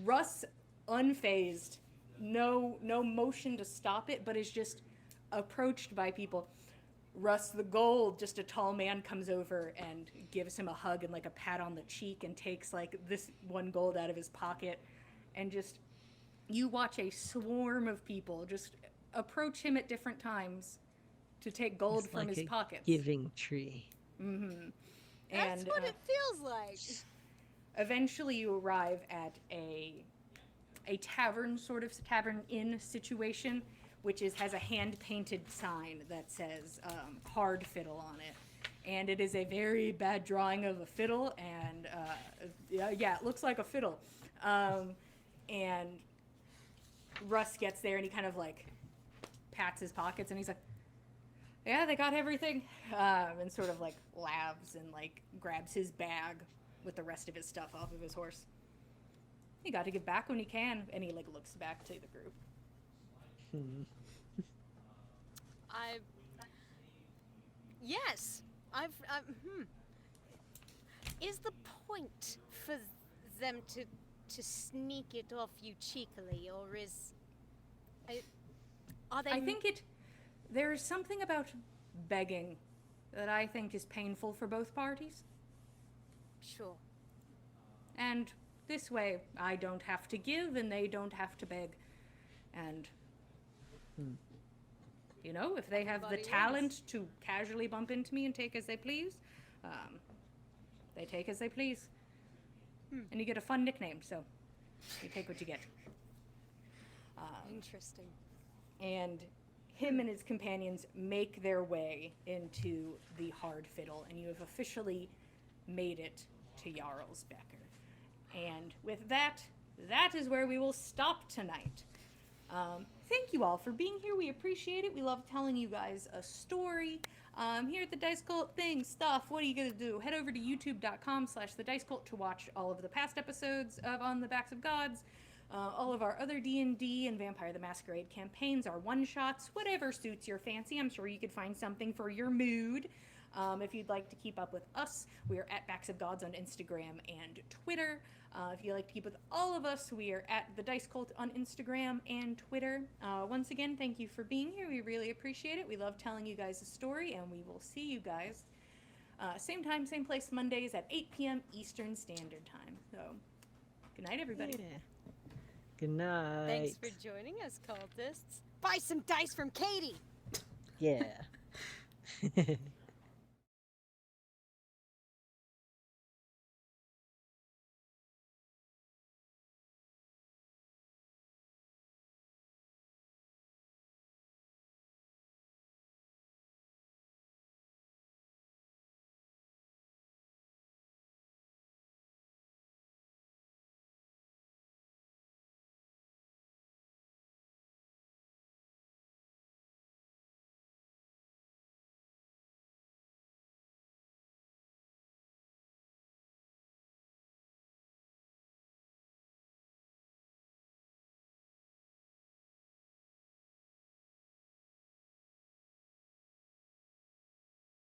Russ, unfazed, no motion to stop it, but is just approached by people. Russ the Gold, just a tall man, comes over and gives him a hug and like a pat on the cheek, and takes like this one gold out of his pocket. And just, you watch a swarm of people just approach him at different times to take gold It's from like his a pockets. giving tree. That's what it feels like. Eventually you arrive at a tavern, sort of tavern inn situation, which has a hand-painted sign that says hard fiddle on it. And it is a very bad drawing of a fiddle, and yeah, it looks like a fiddle. And Russ gets there, and he kind of like pats his pockets, and he's like, yeah, they got everything, and sort of like laughs and like grabs his bag with the rest of his stuff off of his horse. You got to give back when you can. And he like looks back to the group. Yes, Is the point for them to sneak it off you cheekily, or are they? I think there's something about begging that I think is painful for both parties. Sure. And this way, I don't have to give and they don't have to beg. And, you know, if they have the Everybody talent to casually bump into me and take as they please, they take as they please. And you get a fun nickname, so you take what you get. Interesting. And him and his companions make their way into the hard fiddle, and you have officially made it to Jarlsbekkr. And with that is where we will stop tonight. Thank you all for being here. We appreciate it. We love telling you guys a story. Here at the Dice Cult thing, stuff, what are you going to do? Head over to youtube.com/the Dice Cult to watch all of the past episodes of On the Backs of Gods. All of our other D&D and Vampire the Masquerade campaigns are one-shots, whatever suits your fancy. I'm sure you could find something for your mood. If you'd like to keep up with us, we are at Backs of Gods on Instagram and Twitter. If you'd like to keep with all of us, we are at the Dice Cult on Instagram and Twitter. Once again, thank you for being here. We really appreciate it. We love telling you guys a story, and we will see you guys same time, same place, Mondays at 8 p.m. Eastern Standard Time. So, good night, everybody. Yeah. Good night. Thanks for joining us, cultists. Buy some dice from Katie! Yeah.